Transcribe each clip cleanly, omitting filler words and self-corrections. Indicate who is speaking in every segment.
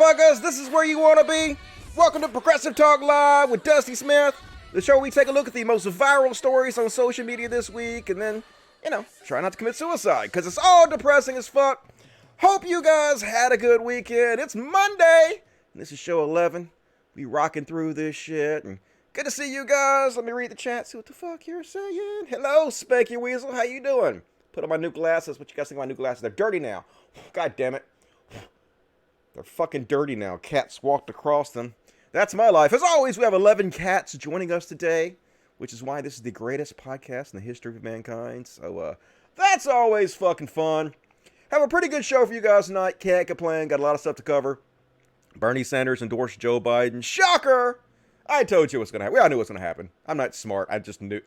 Speaker 1: motherfuckers, this is where you want to be. Welcome to Progressive Talk Live with Dusty Smith, the show where we take a look at the most viral stories on social media this week and then, try not to commit suicide because it's all depressing as fuck. Hope you guys had a good weekend. It's Monday, and this is show 11. We rocking through this shit, and good to see you guys. Let me read the chat, see what the fuck you're saying. Hello, Spanky Weasel, how you doing? Put on my new glasses. What you guys think of my new glasses? They're dirty now. God damn it. They're fucking dirty now. Cats walked across them. That's my life. As always, we have 11 cats joining us today, which is why this is the greatest podcast in the history of mankind. So, that's always fucking fun. Have a pretty good show for you guys tonight. Can't complain. Got a lot of stuff to cover. Bernie Sanders endorsed Joe Biden. Shocker! I told you what's going to happen. We all knew what's going to happen. I'm not smart. I just knew,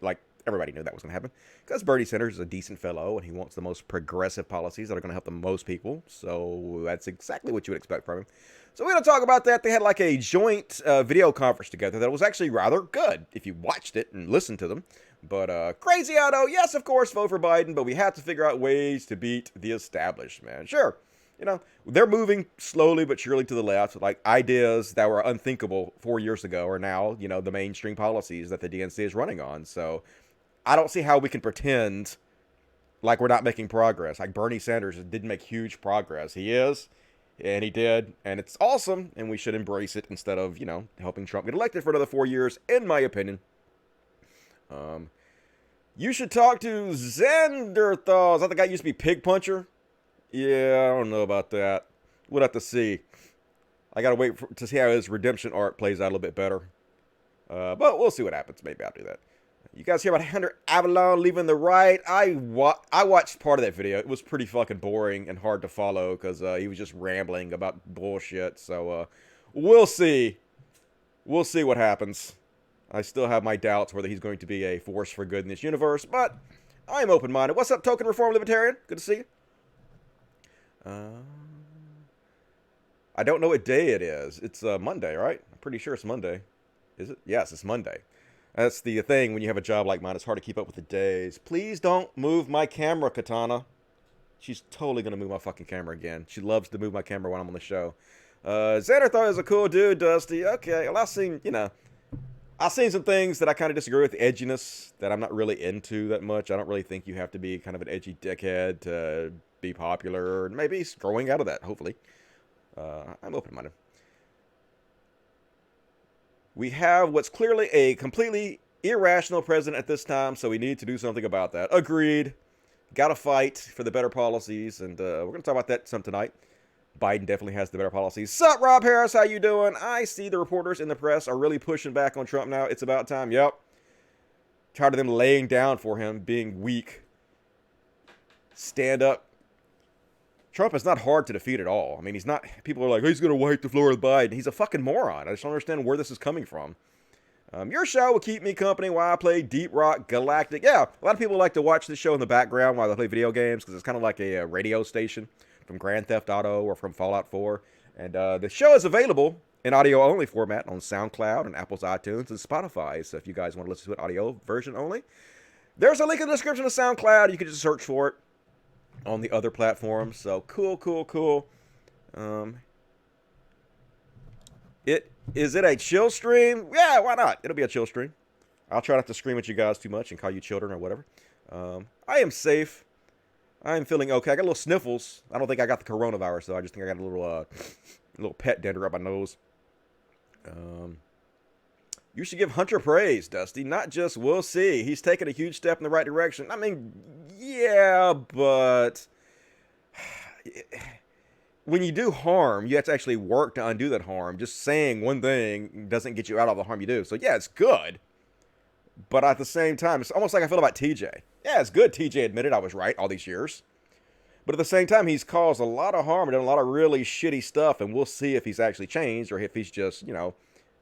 Speaker 1: everybody knew that was going to happen. Because Bernie Sanders is a decent fellow, and he wants the most progressive policies that are going to help the most people. So that's exactly what you would expect from him. So we're going to talk about that. They had a joint video conference together that was actually rather good if you watched it and listened to them. But crazy auto, yes, of course, vote for Biden, but we have to figure out ways to beat the establishment. Sure, they're moving slowly but surely to the left. Ideas that were unthinkable 4 years ago are now, the mainstream policies that the DNC is running on. So I don't see how we can pretend like we're not making progress. Like Bernie Sanders didn't make huge progress. He is, and he did, and it's awesome, and we should embrace it instead of, helping Trump get elected for another 4 years, in my opinion. You should talk to Xanderthals. I think the guy used to be Pig Puncher. Yeah, I don't know about that. We'll have to see. I gotta wait to see how his redemption arc plays out a little bit better. But we'll see what happens. Maybe I'll do that. You guys hear about Hunter Avalon leaving the right? I watched part of that video. It was pretty fucking boring and hard to follow because he was just rambling about bullshit. So we'll see. We'll see what happens. I still have my doubts whether he's going to be a force for good in this universe, but I'm open-minded. What's up, Token Reform Libertarian? Good to see you. I don't know what day it is. It's Monday, right? I'm pretty sure it's Monday. Is it? Yes, it's Monday. That's the thing when you have a job like mine. It's hard to keep up with the days. Please don't move my camera, Katana. She's totally going to move my fucking camera again. She loves to move my camera when I'm on the show. Xanderthal is a cool dude, Dusty. Okay, well, I've seen some things that I kind of disagree with. The edginess that I'm not really into that much. I don't really think you have to be kind of an edgy dickhead to be popular. And maybe growing out of that, hopefully. I'm open-minded. We have what's clearly a completely irrational president at this time, so we need to do something about that. Agreed. Gotta fight for the better policies, and we're going to talk about that some tonight. Biden definitely has the better policies. Sup, Rob Harris? How you doing? I see the reporters in the press are really pushing back on Trump now. It's about time. Yep. Tired of them laying down for him, being weak. Stand up. Trump is not hard to defeat at all. I mean, he's not... People are like, oh, he's going to wipe the floor with Biden. He's a fucking moron. I just don't understand where this is coming from. Your show will keep me company while I play Deep Rock Galactic. Yeah, a lot of people like to watch this show in the background while they play video games because it's kind of like a radio station from Grand Theft Auto or from Fallout 4. And the show is available in audio-only format on SoundCloud and Apple's iTunes and Spotify. So if you guys want to listen to it audio version only, there's a link in the description of SoundCloud. You can just search for it on the other platforms. So cool. Is it a chill stream? Yeah, why not? It'll be a chill stream. I'll try not to scream at you guys too much and call you children or whatever. I am safe. I am feeling okay. I got a little sniffles. I don't think I got the coronavirus though. I just think I got a little pet dander up my nose. You should give Hunter praise, Dusty. Not just we'll see. He's taking a huge step in the right direction. I mean, yeah, but when you do harm, you have to actually work to undo that harm. Just saying one thing doesn't get you out of the harm you do. So yeah, it's good. But at the same time, it's almost like I feel about TJ. Yeah, it's good TJ admitted I was right all these years. But at the same time, he's caused a lot of harm and done a lot of really shitty stuff. And we'll see if he's actually changed or if he's just,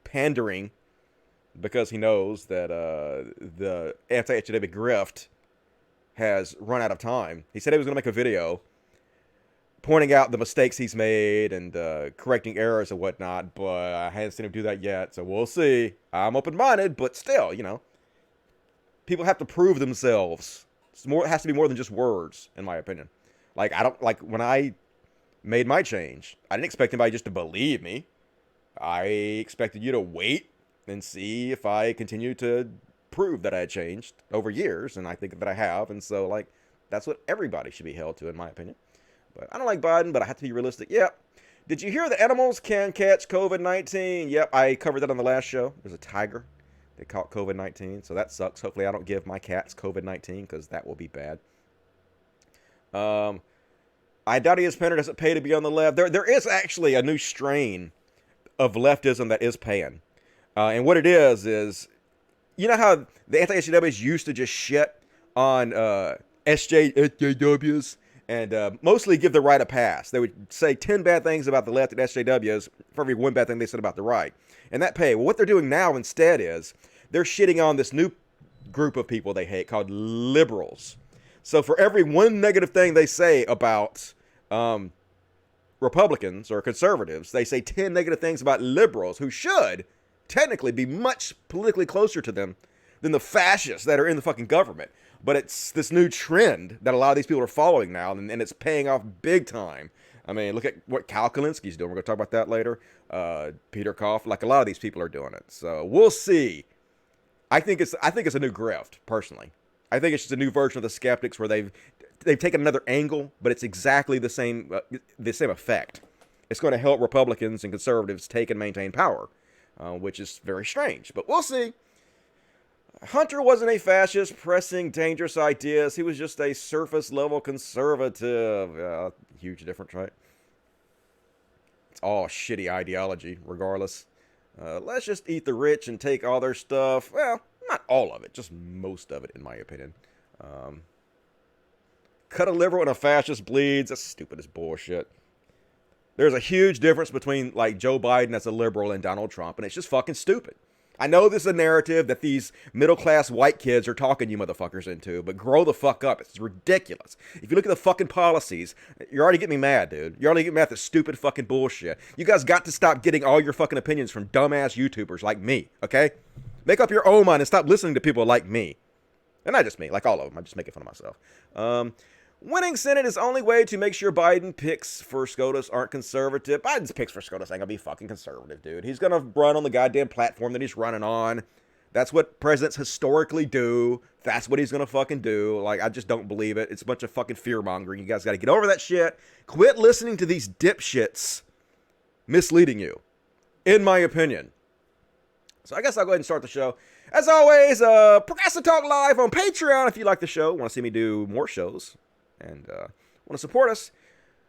Speaker 1: pandering because he knows that the anti-epidemic grift has run out of time. He said he was going to make a video pointing out the mistakes he's made and correcting errors and whatnot, but I haven't seen him do that yet, so we'll see. I'm open-minded, but still, people have to prove themselves. It has to be more than just words, in my opinion. When I made my change. I didn't expect anybody just to believe me. I expected you to wait and see if I continue to prove that I had changed over years, and I think that I have. And so, like, that's what everybody should be held to, in my opinion. But I don't like Biden, but I have to be realistic. Yep. Did you hear the animals can catch COVID-19? Yep, I covered that on the last show. There's a tiger that caught COVID-19, so that sucks. Hopefully I don't give my cats COVID-19, because that will be bad. I doubt ESPN doesn't pay to be on the left. There is actually a new strain of leftism that is paying. And what it is, you know how the anti-SJWs used to just shit on SJWs and mostly give the right a pass. They would say 10 bad things about the left at SJWs for every one bad thing they said about the right. And that pay. Well, what they're doing now instead is they're shitting on this new group of people they hate called liberals. So for every one negative thing they say about Republicans or conservatives, they say 10 negative things about liberals who should technically be much politically closer to them than the fascists that are in the fucking government. But it's this new trend that a lot of these people are following now, and it's paying off big time. I mean, look at what Kyle Kalinski's doing. We're going to talk about that later. Peter Koff, like a lot of these people are doing it. So we'll see. I think it's a new grift, personally. I think it's just a new version of the skeptics where they've taken another angle, but it's exactly the same effect. It's going to help Republicans and conservatives take and maintain power, which is very strange. But we'll see. Hunter wasn't a fascist pressing dangerous ideas. He was just a surface-level conservative. Huge difference, right? It's all shitty ideology, regardless. Let's just eat the rich and take all their stuff. Well, not all of it, just most of it, in my opinion. Cut a liberal and a fascist bleeds. That's stupid as bullshit. There's a huge difference between, like, Joe Biden as a liberal and Donald Trump, and it's just fucking stupid. I know this is a narrative that these middle-class white kids are talking you motherfuckers into, but grow the fuck up. It's ridiculous. If you look at the fucking policies, you're already getting me mad, dude. You're already getting mad at the stupid fucking bullshit. You guys got to stop getting all your fucking opinions from dumbass YouTubers like me, okay? Make up your own mind and stop listening to people like me. And not just me, like all of them. I'm just making fun of myself. Winning Senate is only way to make sure Biden picks for SCOTUS aren't conservative. Biden's picks for SCOTUS ain't gonna be fucking conservative, dude. He's gonna run on the goddamn platform that he's running on. That's what presidents historically do. That's what he's gonna fucking do. Like, I just don't believe it. It's a bunch of fucking fear-mongering. You guys gotta get over that shit. Quit listening to these dipshits misleading you, in my opinion. So I guess I'll go ahead and start the show. As always, Progressive Talk Live on Patreon if you like the show, want to see me do more shows, and want to support us.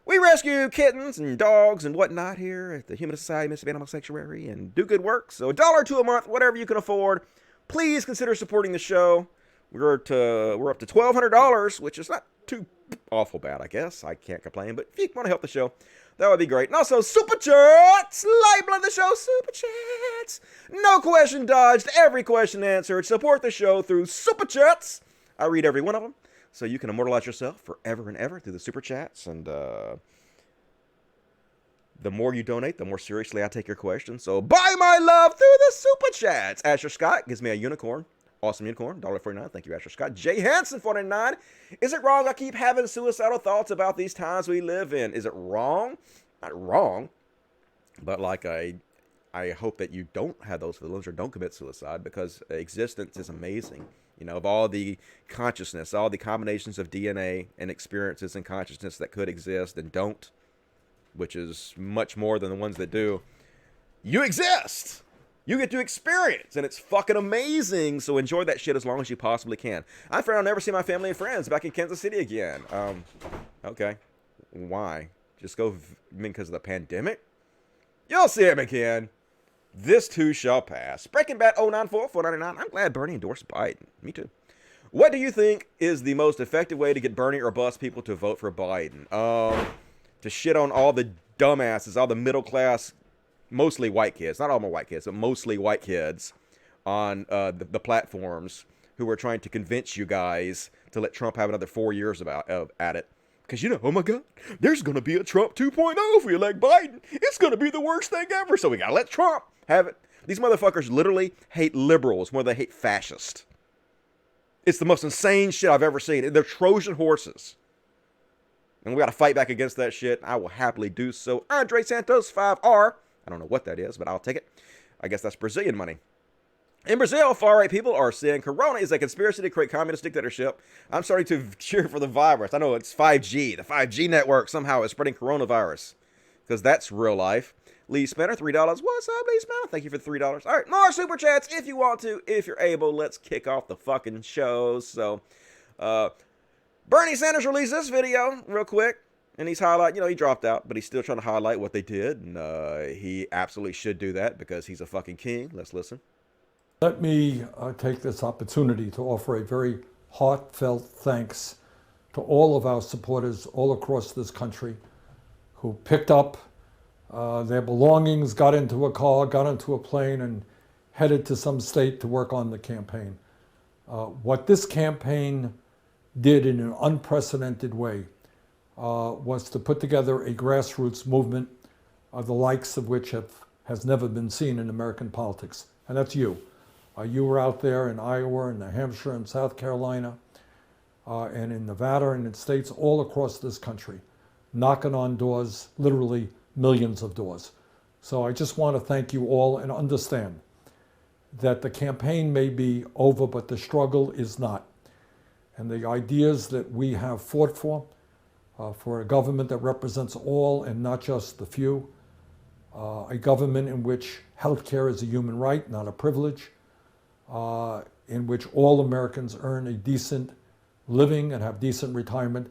Speaker 1: We rescue kittens and dogs and whatnot here at the Human Society Mississippi Animal Sanctuary and do good work. So $1 or $2 a month, whatever you can afford. Please consider supporting the show. We're up to $1,200, which is not too awful bad, I guess. I can't complain, but if you want to help the show, that would be great. And also, Super Chats! Lifeblood of the show, Super Chats! No question dodged, every question answered. Support the show through Super Chats. I read every one of them, so you can immortalize yourself forever and ever through the Super Chats. And the more you donate, the more seriously I take your questions. So buy my love through the Super Chats. Asher Scott gives me a unicorn. Awesome unicorn, $1.49. Thank you, Asher Scott. Jay Hansen, $4.99. Is it wrong I keep having suicidal thoughts about these times we live in? Is it wrong? Not wrong. But, like, I hope that you don't have those feelings or don't commit suicide, because existence is amazing. You know, of all the consciousness, all the combinations of DNA and experiences and consciousness that could exist and don't, which is much more than the ones that do, you exist! You get to experience, and it's fucking amazing. So enjoy that shit as long as you possibly can. I'm afraid I'll never see my family and friends back in Kansas City again. Okay. Why? Just go, because of the pandemic? You'll see him again. This too shall pass. Breaking Bad 094, $4.99. I'm glad Bernie endorsed Biden. Me too. What do you think is the most effective way to get Bernie or bust people to vote for Biden? To shit on all the dumbasses, all the middle class, mostly white kids, not all my white kids, but mostly white kids on the platforms who are trying to convince you guys to let Trump have another 4 years at it. Because, you know, oh my God, there's going to be a Trump 2.0 if we elect Biden. It's going to be the worst thing ever, so we got to let Trump have it. These motherfuckers literally hate liberals more than they hate fascists. It's the most insane shit I've ever seen. They're Trojan horses. and we got to fight back against that shit. I will happily do so. Andre Santos, 5R. I don't know what that is, but I'll take it. I guess that's Brazilian money. In Brazil, far-right people are saying Corona is a conspiracy to create communist dictatorship. I'm starting to cheer for the virus. I know it's 5G. The 5G network somehow is spreading coronavirus. Because that's real life. Lee Spinner, $3. What's up, Lee Spinner? Thank you for $3. All right, more super chats if you want to, if you're able. Let's kick off the fucking show. So, Bernie Sanders released this video real quick. And he's he dropped out, but he's still trying to highlight what they did. And he absolutely should do that because he's a fucking king. Let's listen.
Speaker 2: Let me take this opportunity to offer a very heartfelt thanks to all of our supporters all across this country who picked up their belongings, got into a car, got into a plane, and headed to some state to work on the campaign. What this campaign did in an unprecedented way was to put together a grassroots movement, the likes of which has never been seen in American politics, and that's you. You were out there in Iowa and New Hampshire and South Carolina and in Nevada and in states all across this country, knocking on doors, literally millions of doors. So I just want to thank you all and understand that the campaign may be over, but the struggle is not. And the ideas that we have fought for a government that represents all and not just the few, a government in which healthcare is a human right, not a privilege, in which all Americans earn a decent living and have decent retirement.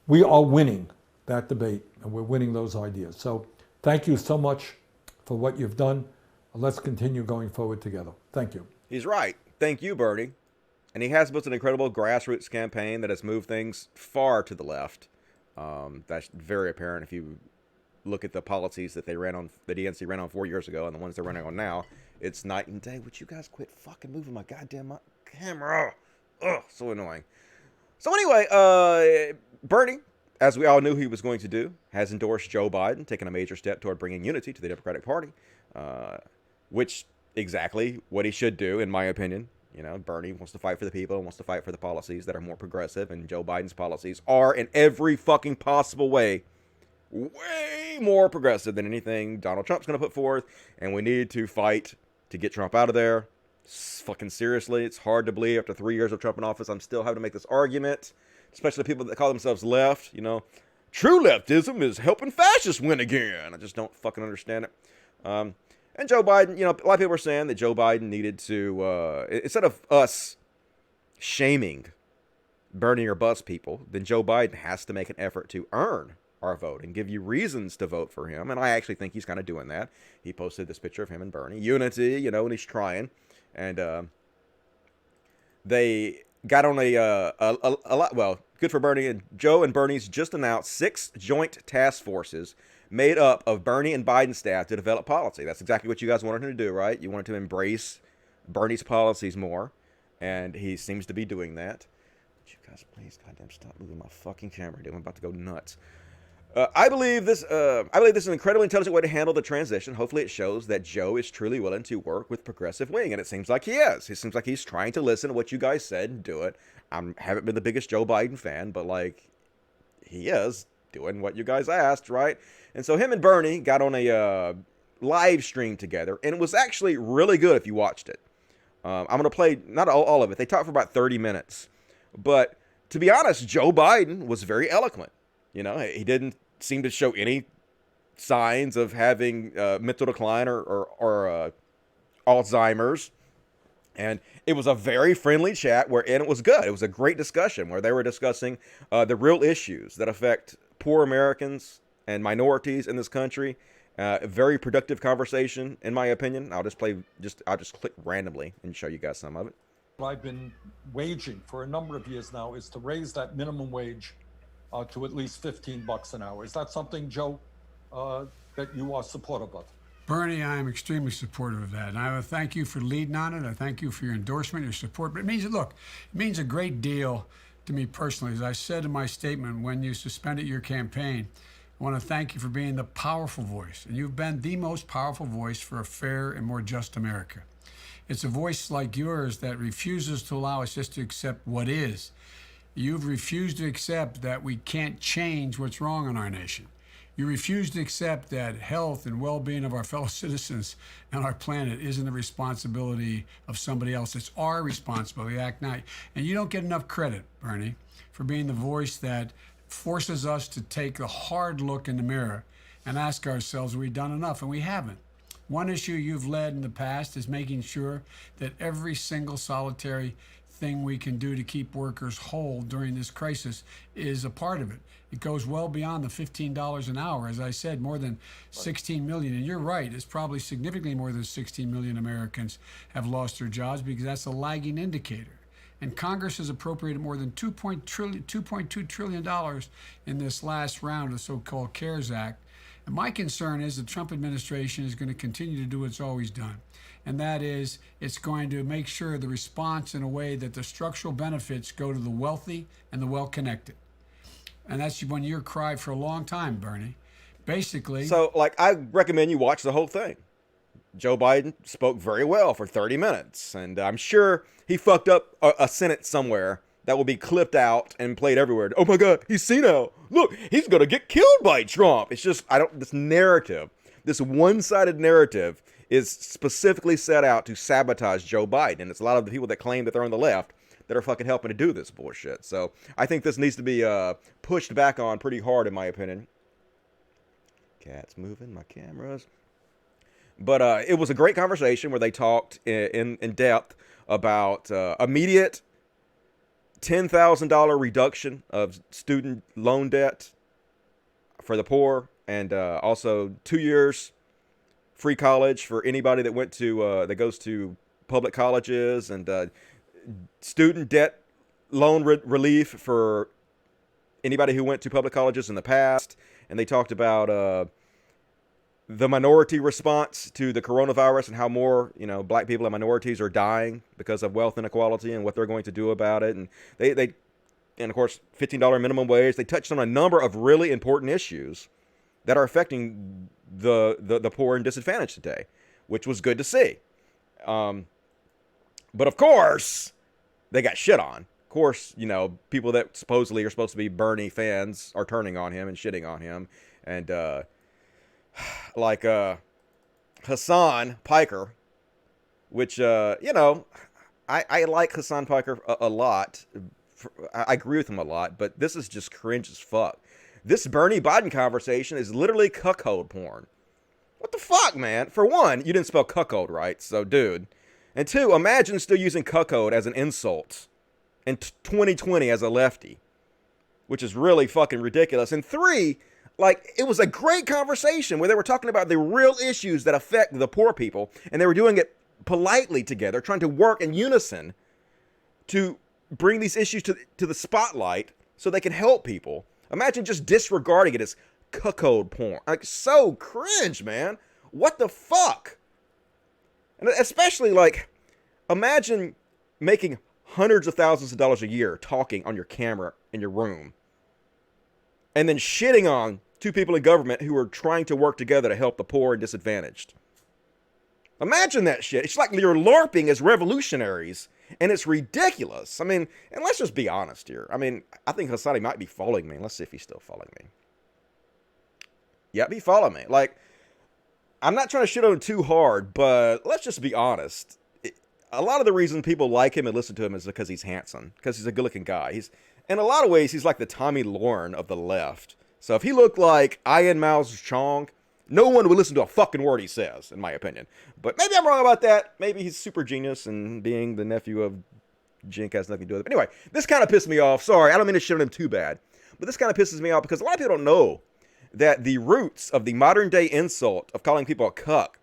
Speaker 2: We are winning that debate, and we're winning those ideas. So thank you so much for what you've done. Let's continue going forward together. Thank you.
Speaker 1: He's right. Thank you, Bernie. And he has built an incredible grassroots campaign that has moved things far to the left. That's very apparent if you look at the policies that they ran on, the DNC ran on 4 years ago, and the ones they're running on now. It's night and day. Would you guys quit fucking moving my goddamn camera? Ugh, so annoying. So anyway, Bernie, as we all knew he was going to do, has endorsed Joe Biden, taking a major step toward bringing unity to the Democratic Party, which exactly what he should do, in my opinion. You know, Bernie wants to fight for the people and wants to fight for the policies that are more progressive, and Joe Biden's policies are, in every fucking possible way, way more progressive than anything Donald Trump's going to put forth, and we need to fight to get Trump out of there. Fucking seriously, it's hard to believe after 3 years of Trump in office, I'm still having to make this argument, especially people that call themselves left, you know. True leftism is helping fascists win again. I just don't fucking understand it. And Joe Biden, you know, a lot of people are saying that Joe Biden needed to, instead of us shaming Bernie or bust people, then Joe Biden has to make an effort to earn our vote and give you reasons to vote for him. And I actually think he's kind of doing that. He posted this picture of him and Bernie. Unity, you know, and he's trying. And they got on a lot, well, good for Bernie. And Joe and Bernie's just announced 6 joint task forces made up of Bernie and Biden staff to develop policy. That's exactly what you guys wanted him to do, right? You wanted to embrace Bernie's policies more. And he seems to be doing that. But you guys, please, goddamn, stop moving my fucking camera, dude. I'm about to go nuts. I believe this is an incredibly intelligent way to handle the transition. Hopefully it shows that Joe is truly willing to work with progressive wing, and it seems like he is. It seems like he's trying to listen to what you guys said and do it. I haven't been the biggest Joe Biden fan, but like, he is doing what you guys asked, right? And so him and Bernie got on a live stream together, and it was actually really good if you watched it. I'm going to play, not all of it. They talked for about 30 minutes. But to be honest, Joe Biden was very eloquent. You know, he didn't seem to show any signs of having mental decline or Alzheimer's. And it was a very friendly chat and it was good. It was a great discussion where they were discussing the real issues that affect poor Americans and minorities in this country. A very productive conversation, in my opinion. I'll just click randomly and show you guys some of it.
Speaker 2: What I've been waging for a number of years now is to raise that minimum wage to at least $15 an hour. Is that something, Joe, that you are supportive of?
Speaker 3: Bernie, I am extremely supportive of that. And I thank you for leading on it. I thank you for your endorsement, your support. But it means a great deal to me personally. As I said in my statement, when you suspended your campaign, I want to thank you for being the powerful voice. And you've been the most powerful voice for a fair and more just America. It's a voice like yours that refuses to allow us just to accept what is. You've refused to accept that we can't change what's wrong in our nation. You refuse to accept that health and well-being of our fellow citizens and our planet isn't the responsibility of somebody else. It's our responsibility to act now. And you don't get enough credit, Bernie, for being the voice that forces us to take a hard look in the mirror and ask ourselves, have we done enough? And we haven't. One issue you've led in the past is making sure that every single solitary thing we can do to keep workers whole during this crisis is a part of it. It goes well beyond the $15 an hour. As I said, more than 16 million. And you're right, it's probably significantly more than 16 million Americans have lost their jobs because that's a lagging indicator. And Congress has appropriated more than $2.2 trillion in this last round of the so-called CARES Act. And my concern is the Trump administration is going to continue to do what it's always done. And that is, it's going to make sure the response in a way that the structural benefits go to the wealthy and the well-connected. And that's been your cry for a long time, Bernie. Basically.
Speaker 1: So, like, I recommend you watch the whole thing. Joe Biden spoke very well for 30 minutes. And I'm sure he fucked up a sentence somewhere that will be clipped out and played everywhere. Oh my God, he's senile. Look, he's going to get killed by Trump. It's just, this narrative, this one-sided narrative is specifically set out to sabotage Joe Biden. And it's a lot of the people that claim that they're on the left that are fucking helping to do this bullshit. So I think this needs to be pushed back on pretty hard, in my opinion. Cat's moving, my cameras. But it was a great conversation where they talked in depth about immediate $10,000 reduction of student loan debt for the poor, and also 2 years free college for anybody that went to that goes to public colleges, and student debt loan relief for anybody who went to public colleges in the past. And they talked about the minority response to the coronavirus and how more, black people and minorities are dying because of wealth inequality and what they're going to do about it. And and of course, $15 minimum wage. They touched on a number of really important issues that are affecting the poor and disadvantaged today, which was good to see. But of course, they got shit on. Of course, people that supposedly are supposed to be Bernie fans are turning on him and shitting on him. And like Hassan Piker, which, I like Hassan Piker a lot. I agree with him a lot, but this is just cringe as fuck. This Bernie Biden conversation is literally cuckold porn. What the fuck, man? For one, you didn't spell cuckold right, so dude. And two, imagine still using cuckold as an insult in 2020 as a lefty, which is really fucking ridiculous. And three, like, it was a great conversation where they were talking about the real issues that affect the poor people, and they were doing it politely together, trying to work in unison to bring these issues to the spotlight so they can help people. Imagine just disregarding it as cuckold porn. Like, so cringe, man. What the fuck? And especially, like, imagine making hundreds of thousands of dollars a year talking on your camera in your room, and then shitting on two people in government who are trying to work together to help the poor and disadvantaged. Imagine that shit. It's like you're LARPing as revolutionaries, and it's ridiculous. I mean, and let's just be honest here. I mean, I think Hassani might be following me. Let's see if he's still following me. Yep, he followed me. Like, I'm not trying to shit on him too hard, but let's just be honest. A lot of the reason people like him and listen to him is because he's handsome, because he's a good-looking guy. He's, in a lot of ways, he's like the Tommy Lauren of the left. So if he looked like Ian Miles Chong, no one would listen to a fucking word he says, in my opinion. But maybe I'm wrong about that. Maybe he's super genius, and being the nephew of Jink has nothing to do with it. But anyway, this kind of pissed me off. Sorry, I don't mean to shit on him too bad. But this kind of pisses me off because a lot of people don't know that the roots of the modern day insult of calling people a cuck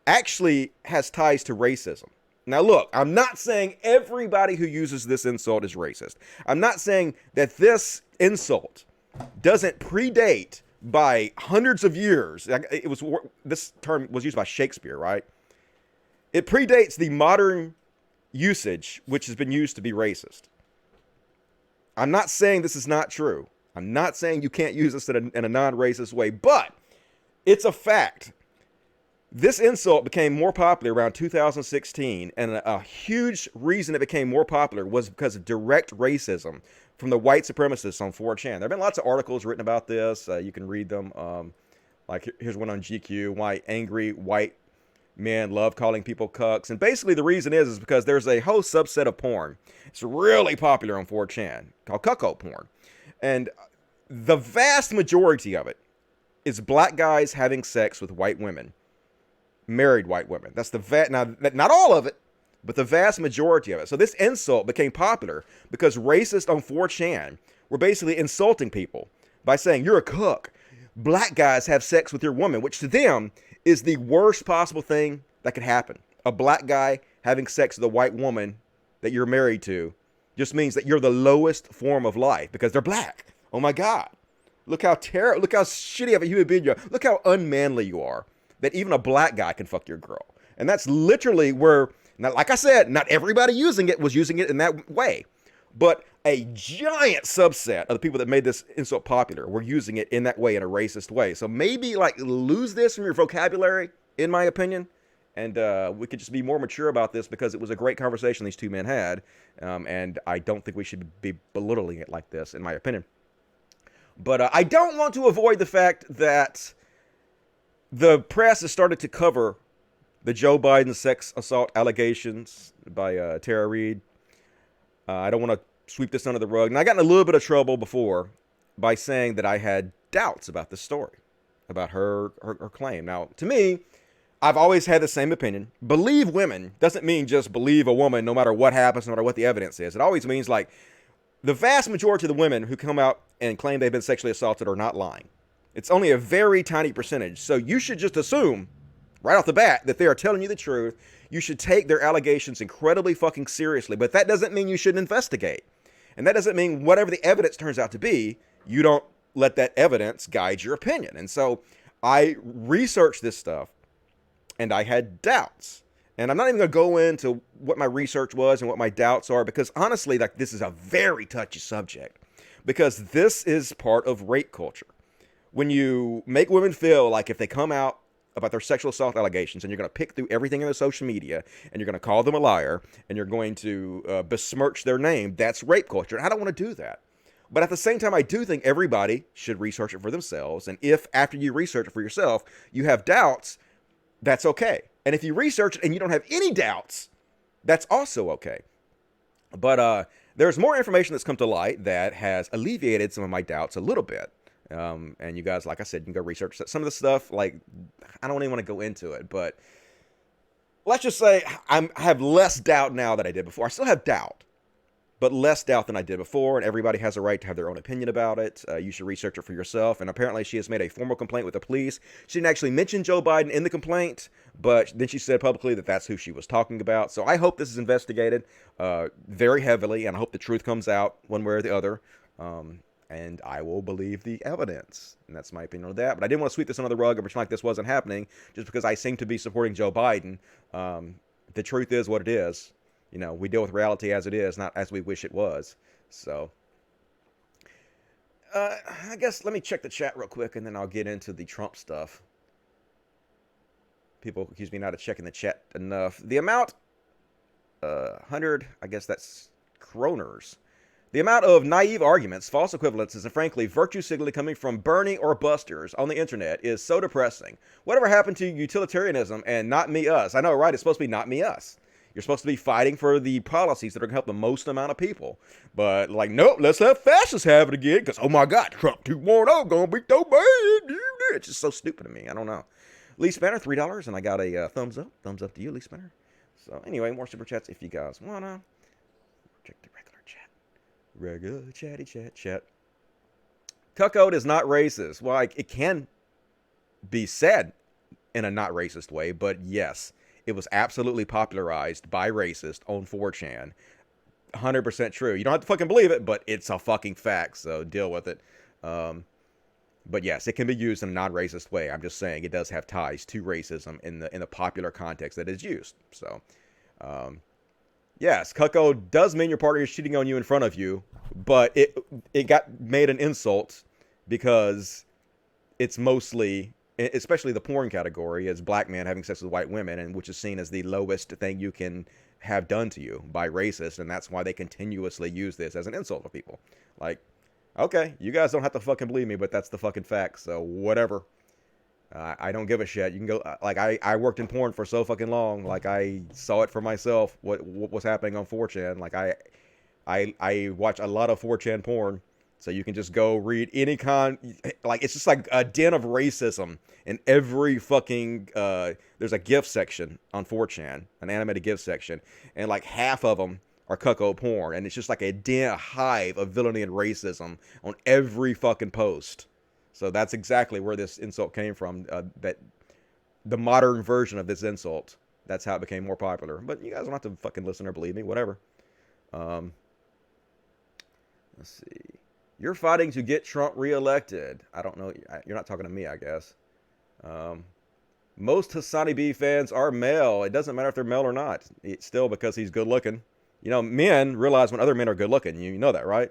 Speaker 1: actually has ties to racism. Now look, I'm not saying everybody who uses this insult is racist. I'm not saying that this insult doesn't predate by hundreds of years. This term was used by Shakespeare, right? It predates the modern usage, which has been used to be racist. I'm not saying this is not true. I'm not saying you can't use this in a non-racist way, but it's a fact This insult became more popular around 2016, and a huge reason it became more popular was because of direct racism from the white supremacists on 4chan. There have been lots of articles written about this. You can read them. Like here's one on GQ: why angry white men love calling people cucks. And basically the reason is because there's a whole subset of porn. It's really popular on 4chan called cuckold porn, and the vast majority of it is black guys having sex with white women. Married white women. That's the now, not all of it, but the vast majority of it. So this insult became popular because racists on 4chan were basically insulting people by saying, you're a cuck. Black guys have sex with your woman, which to them is the worst possible thing that could happen. A black guy having sex with a white woman that you're married to just means that you're the lowest form of life because they're black. Oh my God. Look how shitty of a human being you are. Look how unmanly you are. That even a black guy can fuck your girl. And that's literally where, now, like I said, not everybody was using it in that way. But a giant subset of the people that made this insult popular were using it in that way, in a racist way. So maybe like lose this from your vocabulary, in my opinion. And we could just be more mature about this because it was a great conversation these two men had. And I don't think we should be belittling it like this, in my opinion. But I don't want to avoid the fact that the press has started to cover the Joe Biden sex assault allegations by Tara Reid. I don't want to sweep this under the rug. And I got in a little bit of trouble before by saying that I had doubts about the story, about her claim. Now, to me, I've always had the same opinion. Believe women doesn't mean just believe a woman no matter what happens, no matter what the evidence is. It always means like the vast majority of the women who come out and claim they've been sexually assaulted are not lying. It's only a very tiny percentage. So you should just assume right off the bat that they are telling you the truth. You should take their allegations incredibly fucking seriously. But that doesn't mean you shouldn't investigate. And that doesn't mean whatever the evidence turns out to be, you don't let that evidence guide your opinion. And so I researched this stuff and I had doubts. And I'm not even going to go into what my research was and what my doubts are because honestly, like this is a very touchy subject because this is part of rape culture. When you make women feel like if they come out about their sexual assault allegations and you're going to pick through everything in their social media and you're going to call them a liar and you're going to besmirch their name, that's rape culture. And I don't want to do that. But at the same time, I do think everybody should research it for themselves. And if after you research it for yourself, you have doubts, that's okay. And if you research it and you don't have any doubts, that's also okay. But there's more information that's come to light that has alleviated some of my doubts a little bit. And you guys, like I said, you can go research some of the stuff. Like, I don't even want to go into it, but let's just say I have less doubt now than I did before. I still have doubt, but less doubt than I did before. And everybody has a right to have their own opinion about it. You should research it for yourself. And apparently she has made a formal complaint with the police. She didn't actually mention Joe Biden in the complaint, but then she said publicly that that's who she was talking about. So I hope this is investigated very heavily, and I hope the truth comes out one way or the other. And I will believe the evidence. And that's my opinion on that. But I didn't want to sweep this under the rug or pretend like this wasn't happening just because I seem to be supporting Joe Biden. The truth is what it is. You know, we deal with reality as it is, not as we wish it was. So, I guess let me check the chat real quick and then I'll get into the Trump stuff. People accuse me not of checking the chat enough. The amount, 100, I guess that's kroners. The amount of naive arguments, false equivalences, and frankly, virtue signaling coming from Bernie or busters on the internet is so depressing. Whatever happened to utilitarianism and not me, us? I know, right? It's supposed to be not me, us. You're supposed to be fighting for the policies that are going to help the most amount of people. But, like, nope, let's have fascists have it again, because, oh my God, Trump 2.0 going to be so bad. It's just so stupid to me. I don't know. Lee Spanner, $3, and I got a thumbs up. Thumbs up to you, Lee Spanner. So, anyway, more super chats if you guys want to. Check the regular chat. Regular chatty chat. Cuckold is not racist. Well, it can be said in a not racist way, but yes, it was absolutely popularized by racists on 4chan. 100% true. You don't have to fucking believe it, but it's a fucking fact, so deal with it. But yes, it can be used in a non-racist way. I'm just saying it does have ties to racism in the popular context that it's used. So, yes, cuckold does mean your partner is cheating on you in front of you, but it got made an insult because it's mostly especially the porn category, is black men having sex with white women, and which is seen as the lowest thing you can have done to you by racists, and that's why they continuously use this as an insult to people. Like, okay, you guys don't have to fucking believe me, but that's the fucking fact, so whatever. I don't give a shit. You can go, like, I worked in porn for so fucking long, like, I saw it for myself, what was happening on 4chan. Like, I watch a lot of 4chan porn, so you can just go read any like, it's just like a den of racism in every fucking, there's a GIF section on 4chan, an animated GIF section, and like half of them are cuckold porn, and it's just like a hive of villainy and racism on every fucking post. So that's exactly where this insult came from, that the modern version of this insult, that's how it became more popular. But you guys don't have to fucking listen or believe me, whatever. Let's see. You're fighting to get Trump reelected. I don't know. You're not talking to me, I guess. Most Hassani B fans are male. It doesn't matter if they're male or not. It's still because he's good looking. You know, men realize when other men are good looking. You know that, right?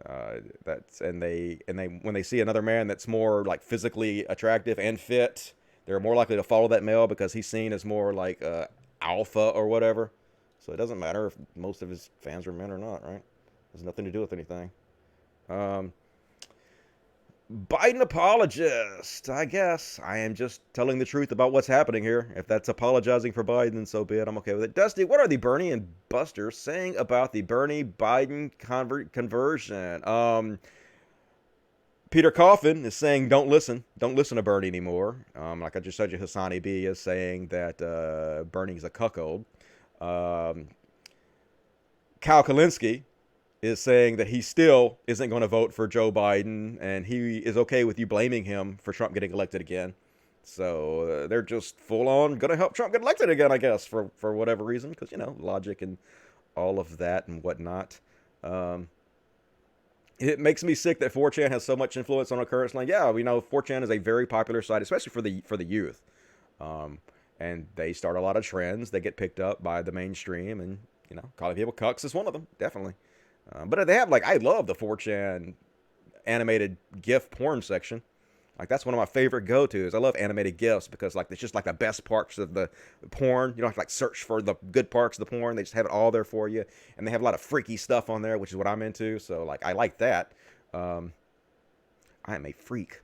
Speaker 1: And they when they see another man that's more like physically attractive and fit, they're more likely to follow that male because he's seen as more like alpha or whatever. So it doesn't matter if most of his fans are men or not, right? It has nothing to do with anything. Biden apologist. I guess I am just telling the truth about what's happening here. If that's apologizing for Biden, then so be it. I'm okay with it. Dusty, what are the Bernie and Buster saying about the Bernie Biden conversion? Peter Coffin is saying don't listen to Bernie anymore. Like I just said, Hassani B is saying that Bernie's a cuckold. Kyle Kalinske is saying that he still isn't going to vote for Joe Biden, and he is okay with you blaming him for Trump getting elected again. So they're just full on going to help Trump get elected again, I guess, for whatever reason, because, you know, logic and all of that and whatnot. It makes me sick that 4chan has so much influence on our current slang. Yeah, we know 4chan is a very popular site, especially for the youth. And they start a lot of trends that get picked up by the mainstream, and, you know, calling people cucks is one of them, definitely. But they have, like, I love the 4chan animated GIF porn section. Like, that's one of my favorite go-tos. I love animated GIFs because, like, it's just, like, the best parts of the porn. You don't have to, like, search for the good parts of the porn. They just have it all there for you. And they have a lot of freaky stuff on there, which is what I'm into. So, like, I like that. I am a freak.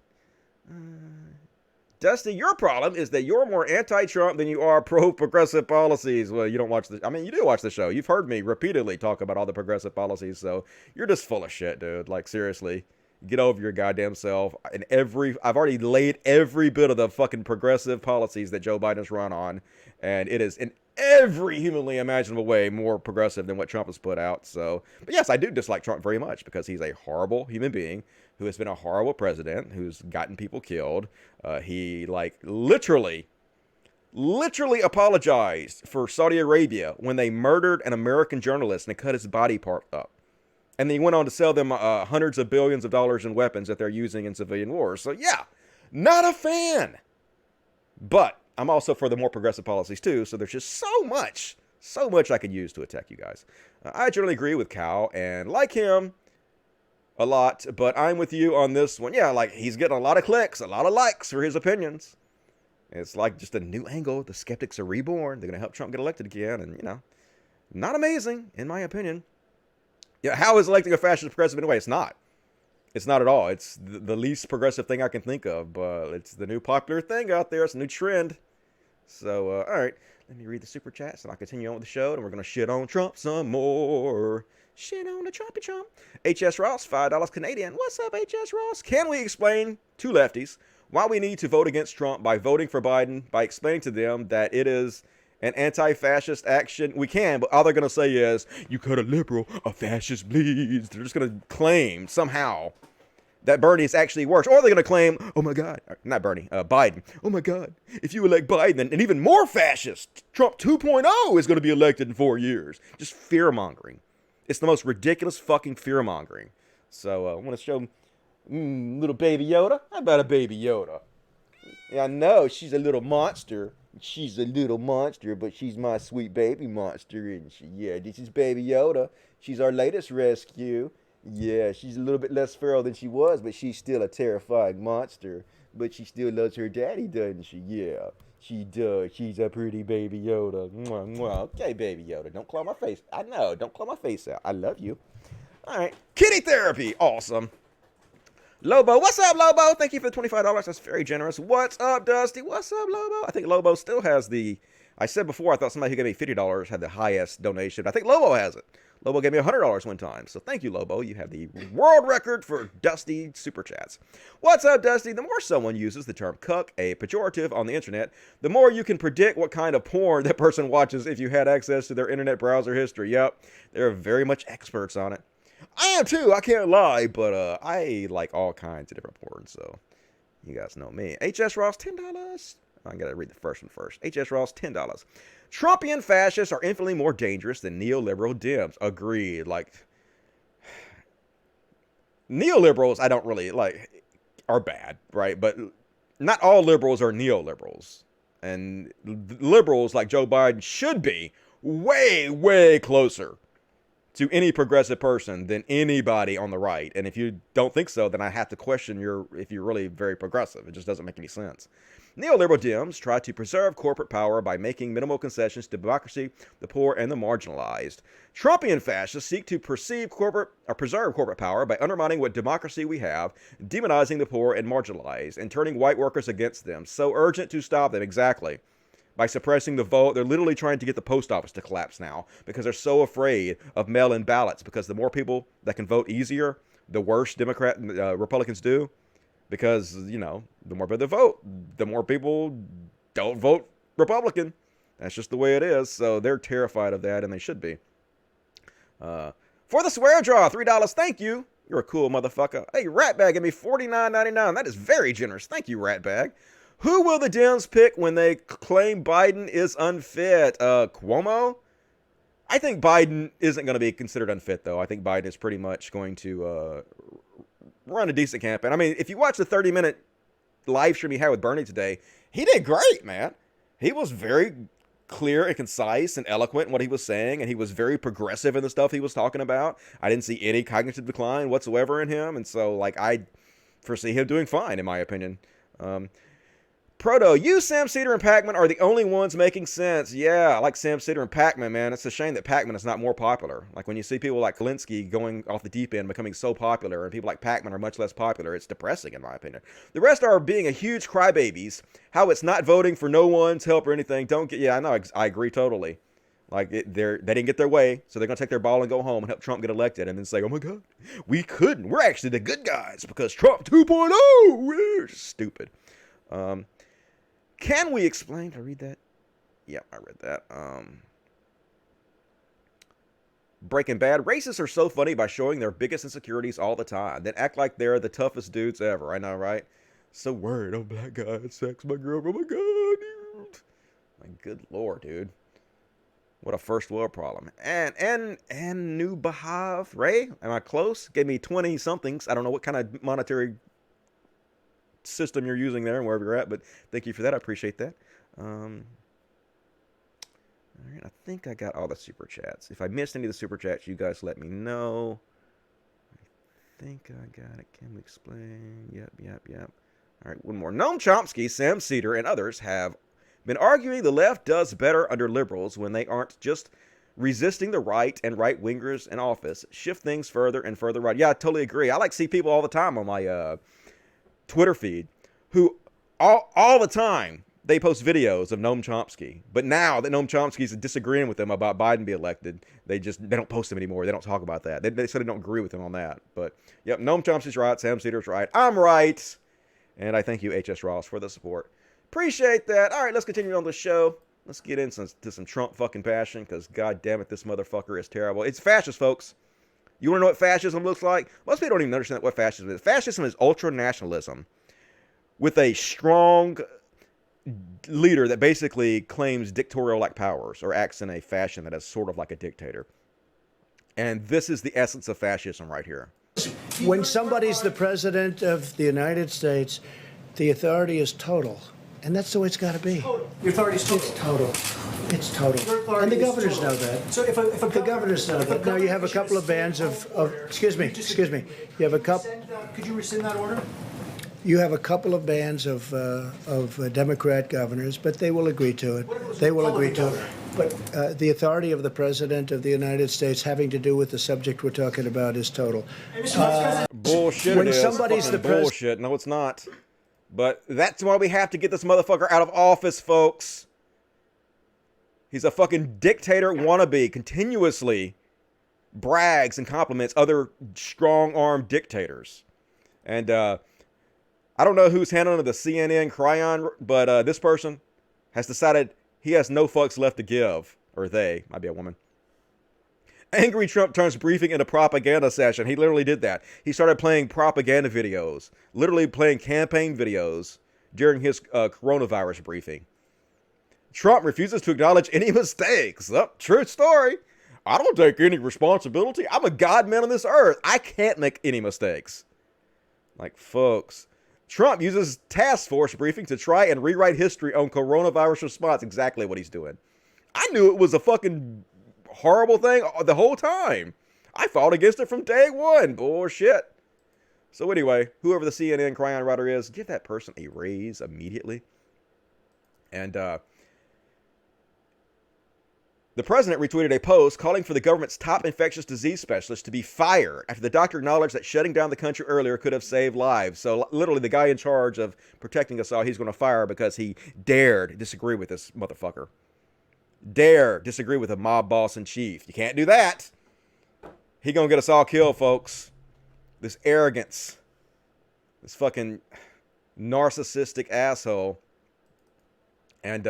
Speaker 1: Dusty, your problem is that you're more anti-Trump than you are pro-progressive policies. Well, you don't watch the... I mean, you do watch the show. You've heard me repeatedly talk about all the progressive policies, so you're just full of shit, dude. Like, seriously. Get over your goddamn self. And I've already laid every bit of the fucking progressive policies that Joe Biden's run on, and it is in every humanly imaginable way more progressive than what Trump has put out. So, but yes, I do dislike Trump very much because he's a horrible human being who has been a horrible president, who's gotten people killed. He, like, literally apologized for Saudi Arabia when they murdered an American journalist and cut his body part up. And then he went on to sell them hundreds of billions of dollars in weapons that they're using in civilian wars. So, yeah, not a fan. But I'm also for the more progressive policies, too. So there's just so much I could use to attack you guys. I generally agree with Cal and like him a lot. But I'm with you on this one. Yeah, like, he's getting a lot of clicks, a lot of likes for his opinions. It's like just a new angle. The skeptics are reborn. They're going to help Trump get elected again. And, you know, not amazing, in my opinion. Yeah, how is electing a fascist progressive anyway? It's not. It's not at all. It's the least progressive thing I can think of, but it's the new popular thing out there. It's a new trend. So, all right. Let me read the super chats, and I'll continue on with the show, and we're going to shit on Trump some more. Shit on the Trumpy Trump. HS Ross, $5 Canadian. What's up, HS Ross? Can we explain to lefties why we need to vote against Trump by voting for Biden, by explaining to them that it is an anti-fascist action? We can, but all they're going to say is, you cut a liberal, a fascist bleeds. They're just going to claim somehow that Bernie is actually worse. Or they're going to claim, oh my God, not Bernie, Biden. Oh my God, if you elect Biden, then an even more fascist, Trump 2.0 is going to be elected in 4 years. Just fear-mongering. It's the most ridiculous fucking fear-mongering. So I want to show little baby Yoda. How about a baby Yoda? Yeah, I know, she's a little monster. She's a little monster, but she's my sweet baby monster, isn't she? Yeah, this is Baby Yoda. She's our latest rescue. Yeah, she's a little bit less feral than she was, but she's still a terrifying monster. but she still loves her daddy, doesn't she? Yeah, she does. She's a pretty baby Yoda. Mwah, mwah. Okay, baby Yoda, don't claw my face. I know, don't claw my face out. I love you. All right, kitty therapy, awesome. Lobo, what's up, Lobo? Thank you for the $25. That's very generous. What's up, Dusty? What's up, Lobo? I think Lobo still has the. I said before I thought somebody who gave me $50 had the highest donation. I think Lobo has it. Lobo gave me $100 one time. So thank you, Lobo. You have the world record for Dusty Super Chats. What's up, Dusty? The more someone uses the term cuck, a pejorative on the internet, the more you can predict what kind of porn that person watches if you had access to their internet browser history. Yep, they're very much experts on it. I am too, I can't lie, but I like all kinds of different porn, so you guys know me. HS Ross, $10. I gotta read the first one first. HS Ross, $10. Trumpian fascists are infinitely more dangerous than neoliberal Dems. Agreed. Like, neoliberals, I don't really, like, are bad, right? But not all liberals are neoliberals. And liberals, like Joe Biden, should be way, way closer to any progressive person than anybody on the right. And if you don't think so, then I have to question if you're really very progressive. It just doesn't make any sense. Neoliberal Dems try to preserve corporate power by making minimal concessions to democracy, the poor, and the marginalized. Trumpian fascists seek to preserve corporate power by undermining what democracy we have, demonizing the poor and marginalized, and turning white workers against them. So urgent to stop them, exactly. By suppressing the vote, they're literally trying to get the post office to collapse now because they're so afraid of mail-in ballots, because the more people that can vote easier, the worse Republicans do. Because, you know, the more people vote, the more people don't vote Republican. That's just the way it is. So they're terrified of that, and they should be. For the swear jar, $3. Thank you. You're a cool motherfucker. Hey, Ratbag gave me $49.99. That is very generous. Thank you, Ratbag. Who will the Dems pick when they claim Biden is unfit? Cuomo? I think Biden isn't going to be considered unfit, though. I think Biden is pretty much going to run a decent campaign. I mean, if you watch the 30-minute live stream he had with Bernie today, he did great, man. He was very clear and concise and eloquent in what he was saying, and he was very progressive in the stuff he was talking about. I didn't see any cognitive decline whatsoever in him, and so, like, I foresee him doing fine, in my opinion. Proto, you, Sam Cedar, and Pac-Man are the only ones making sense. Yeah, I like Sam Cedar and Pac-Man, man. It's a shame that Pac-Man is not more popular. Like, when you see people like Kalinsky going off the deep end, becoming so popular, and people like Pac-Man are much less popular, it's depressing, in my opinion. The rest are being a huge crybabies. How it's not voting for no one's help or anything. Yeah, I know, I agree totally. Like, they didn't get their way, so they're going to take their ball and go home and help Trump get elected, and then say, oh my God, we couldn't. We're actually the good guys because Trump 2.0. We're stupid. Can we explain? Did I read that? Yep, I read that. Breaking Bad. Racists are so funny by showing their biggest insecurities all the time, then act like they're the toughest dudes ever. I know, right? So worried. Oh, black guy sex my girl. Oh my God, dude. My good Lord, dude. What a first world problem. And new Bahav Ray. Am I close? Gave me 20 somethings. I don't know what kind of monetary system you're using there and wherever you're at, but thank you for that. I appreciate that. All right, I think I got all the super chats. If I missed any of the super chats, you guys let me know. I think I got it. Can we explain? Yep. All right, one more. Noam Chomsky, Sam Cedar, and others have been arguing the left does better under liberals when they aren't just resisting the right and right-wingers in office. Shift things further and further right. Yeah, I totally agree. I like see people all the time on my Twitter feed who all the time they post videos of Noam Chomsky, but now that Noam Chomsky's disagreeing with them about Biden be elected, they don't post him anymore. They don't talk about that. They said they don't agree with him on that. But yep, Noam Chomsky's right, Sam Cedar's right, I'm right, and I thank you HS Ross for the support. Appreciate that. All right, let's continue on the show. Let's get into some Trump fucking passion, because god damn it, this motherfucker is terrible. It's fascist, folks. You want to know what fascism looks like? Most people don't even understand what fascism is. Fascism is ultra-nationalism with a strong leader that basically claims dictatorial-like powers or acts in a fashion that is sort of like a dictator. And this is the essence of fascism right here.
Speaker 4: When somebody's the president of the United States, the authority is total. And that's the way it's got to be.
Speaker 5: Total. Your authority is total.
Speaker 4: It's total. It's total. And the governors know that.
Speaker 5: So if
Speaker 4: the governors know that. Now you have a couple of bands of excuse me. You have a couple.
Speaker 5: Could you rescind that order?
Speaker 4: You have a couple of bands of Democrat governors, but they will agree to it. They will agree to it. But the authority of the President of the United States having to do with the subject we're talking about is total.
Speaker 1: Bullshit
Speaker 4: when
Speaker 1: it is.
Speaker 4: somebody's
Speaker 1: Fucking
Speaker 4: the pres-
Speaker 1: bullshit. No, it's not. But that's why we have to get this motherfucker out of office, folks. He's a fucking dictator wannabe, continuously brags and compliments other strong-armed dictators. And I don't know who's handling the CNN cryon, but this person has decided he has no fucks left to give. Or they, might be a woman. Angry Trump turns briefing into propaganda session. He literally did that. He started playing propaganda videos, literally playing campaign videos during his coronavirus briefing. Trump refuses to acknowledge any mistakes. Oh, true story. I don't take any responsibility. I'm a godman on this earth. I can't make any mistakes. Like, folks. Trump uses task force briefing to try and rewrite history on coronavirus response. Exactly what he's doing. I knew it was a fucking horrible thing the whole time. I fought against it from day one. Bullshit. So anyway, whoever the CNN cryon writer is, give that person a raise immediately. And the president retweeted a post calling for the government's top infectious disease specialist to be fired after the doctor acknowledged that shutting down the country earlier could have saved lives. So literally the guy in charge of protecting us all, he's going to fire because he dared disagree with this motherfucker. Dare disagree with a mob boss in chief. You can't do that. He gonna get us all killed, folks. This arrogance. This fucking narcissistic asshole. And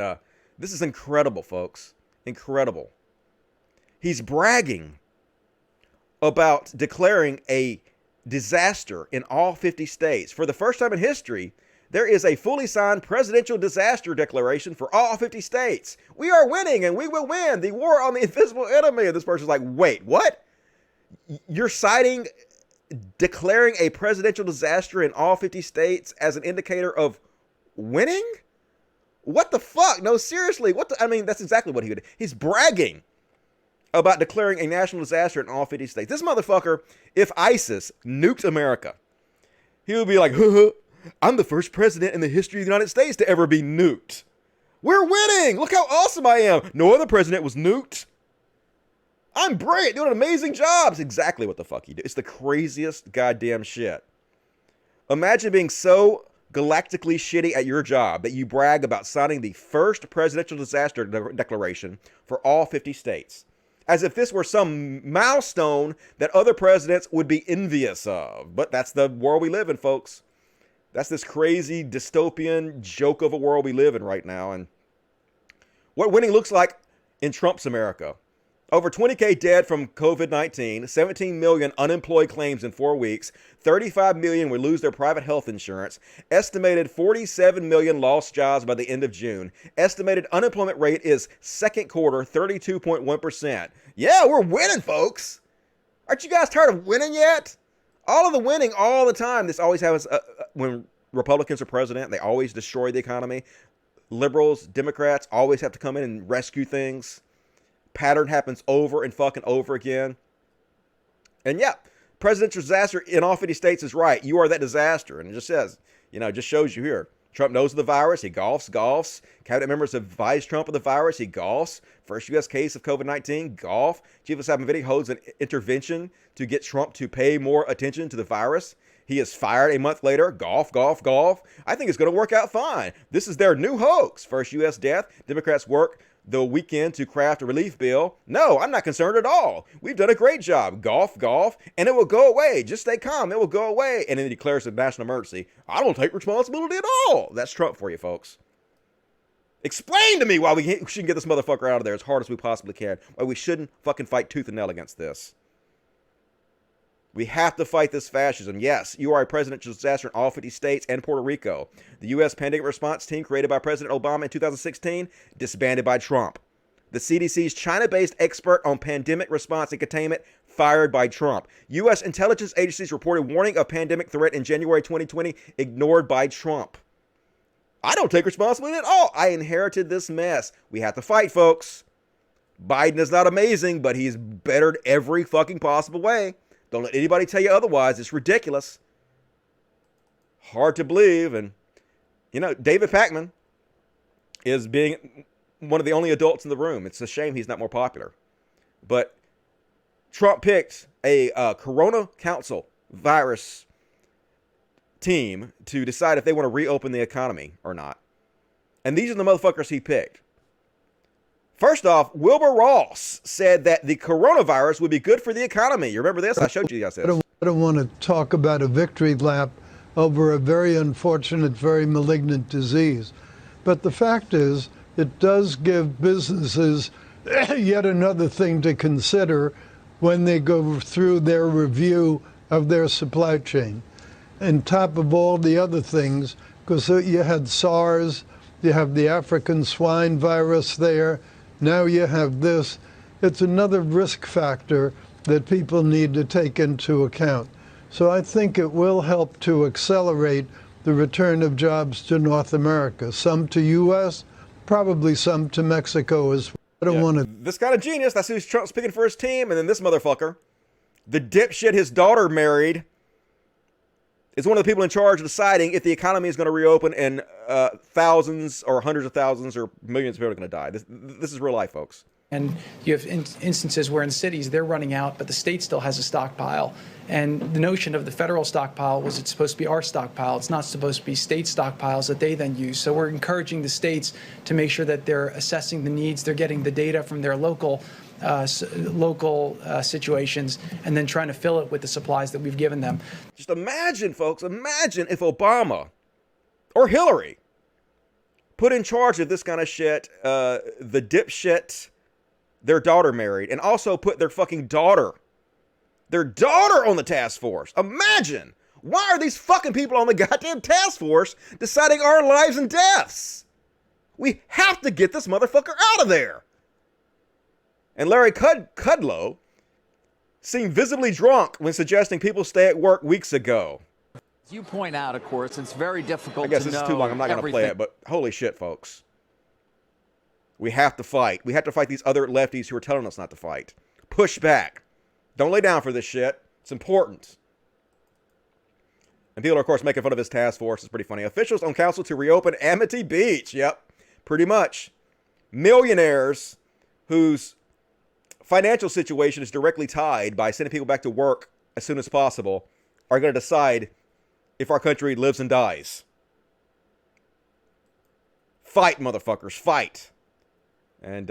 Speaker 1: this is incredible, folks. Incredible. He's bragging about declaring a disaster in all 50 states. For the first time in history, there is a fully signed presidential disaster declaration for all 50 states. We are winning and we will win the war on the invisible enemy. And this person's like, wait, what? You're citing declaring a presidential disaster in all 50 states as an indicator of winning? What the fuck? No, seriously. I mean, that's exactly what he would do. He's bragging about declaring a national disaster in all 50 states. This motherfucker, if ISIS nuked America, he would be like, I'm the first president in the history of the United States to ever be nuked. We're winning. Look how awesome I am. No other president was nuked. I'm brilliant, doing amazing jobs. Exactly what the fuck he did. It's the craziest goddamn shit. Imagine being so galactically shitty at your job that you brag about signing the first presidential disaster declaration for all 50 states. As if this were some milestone that other presidents would be envious of. But that's the world we live in, folks. That's this crazy dystopian joke of a world we live in right now. And what winning looks like in Trump's America. Over 20K dead from COVID-19, 17 million unemployed claims in 4 weeks, 35 million would lose their private health insurance, estimated 47 million lost jobs by the end of June. Estimated unemployment rate is second quarter, 32.1%. Yeah, we're winning, folks. Aren't you guys tired of winning yet? All of the winning all the time. This always happens when Republicans are president. They always destroy the economy. Liberals, Democrats always have to come in and rescue things. Pattern happens over and fucking over again. And yeah, presidential disaster in all 50 states is right. You are that disaster. And it just says, it just shows you here. Trump knows of the virus. He golfs. Cabinet members advise Trump of the virus. He golfs. First U.S. case of COVID-19, golf. Chief of Staff Medici holds an intervention to get Trump to pay more attention to the virus. He is fired a month later. Golf. I think it's going to work out fine. This is their new hoax. First U.S. death. Democrats work the weekend to craft a relief bill. No, I'm not concerned at all. We've done a great job. Golf, and it will go away. Just stay calm. It will go away. And then he declares a national emergency. I don't take responsibility at all. That's Trump for you, folks. Explain to me why we shouldn't get this motherfucker out of there as hard as we possibly can. Why we shouldn't fucking fight tooth and nail against this. We have to fight this fascism. Yes, you are a presidential disaster in all 50 states and Puerto Rico. The U.S. pandemic response team created by President Obama in 2016, disbanded by Trump. The CDC's China-based expert on pandemic response and containment, fired by Trump. U.S. intelligence agencies reported warning of pandemic threat in January 2020, ignored by Trump. I don't take responsibility at all. I inherited this mess. We have to fight, folks. Biden is not amazing, but he's bettered every fucking possible way. Don't let anybody tell you otherwise. It's ridiculous. hard to believe. And, you know, David Pakman is being one of the only adults in the room. It's a shame he's not more popular. But Trump picked a Corona Council virus team to decide if they want to reopen the economy or not. And these are the motherfuckers he picked. First off, Wilbur Ross said that the coronavirus would be good for the economy. You remember this? I showed you guys this.
Speaker 5: I don't want to talk about a victory lap over a very unfortunate, very malignant disease. But the fact is, it does give businesses yet another thing to consider when they go through their review of their supply chain. On top of all the other things, because you had SARS, you have the African swine virus there, now you have this. It's another risk factor that people need to take into account. So I think it will help to accelerate the return of jobs to North America, some to U.S., probably some to Mexico as well. I don't want to.
Speaker 1: This kind of genius, that's who Trump's picking for his team. And then this motherfucker, the dipshit his daughter married, is one of the people in charge of deciding if the economy is going to reopen and thousands or hundreds of thousands or millions of people are going to die. This is real life, folks.
Speaker 6: And you have instances where in cities they're running out, but the state still has a stockpile. And the notion of the federal stockpile was it's supposed to be our stockpile. It's not supposed to be state stockpiles that they then use. So we're encouraging the states to make sure that they're assessing the needs, they're getting the data from their local situations, and then trying to fill it with the supplies that we've given them.
Speaker 1: Just imagine, folks, imagine if Obama or Hillary put in charge of this kind of shit, the dipshit their daughter married, and also put their fucking daughter on the task force. Imagine! Why are these fucking people on the goddamn task force deciding our lives and deaths? We have to get this motherfucker out of there. And Larry Kudlow seemed visibly drunk when suggesting people stay at work weeks ago.
Speaker 7: As you point out, of course, it's very difficult to know.
Speaker 1: I guess this is too long. I'm not going to play it, but holy shit, folks. We have to fight. We have to fight these other lefties who are telling us not to fight. Push back. Don't lay down for this shit. It's important. And people are, of course, making fun of his task force. It's pretty funny. Officials on council to reopen Amity Beach. Yep, pretty much. Millionaires whose financial situation is directly tied by sending people back to work as soon as possible are going to decide if our country lives and dies. Fight, motherfuckers. Fight. And,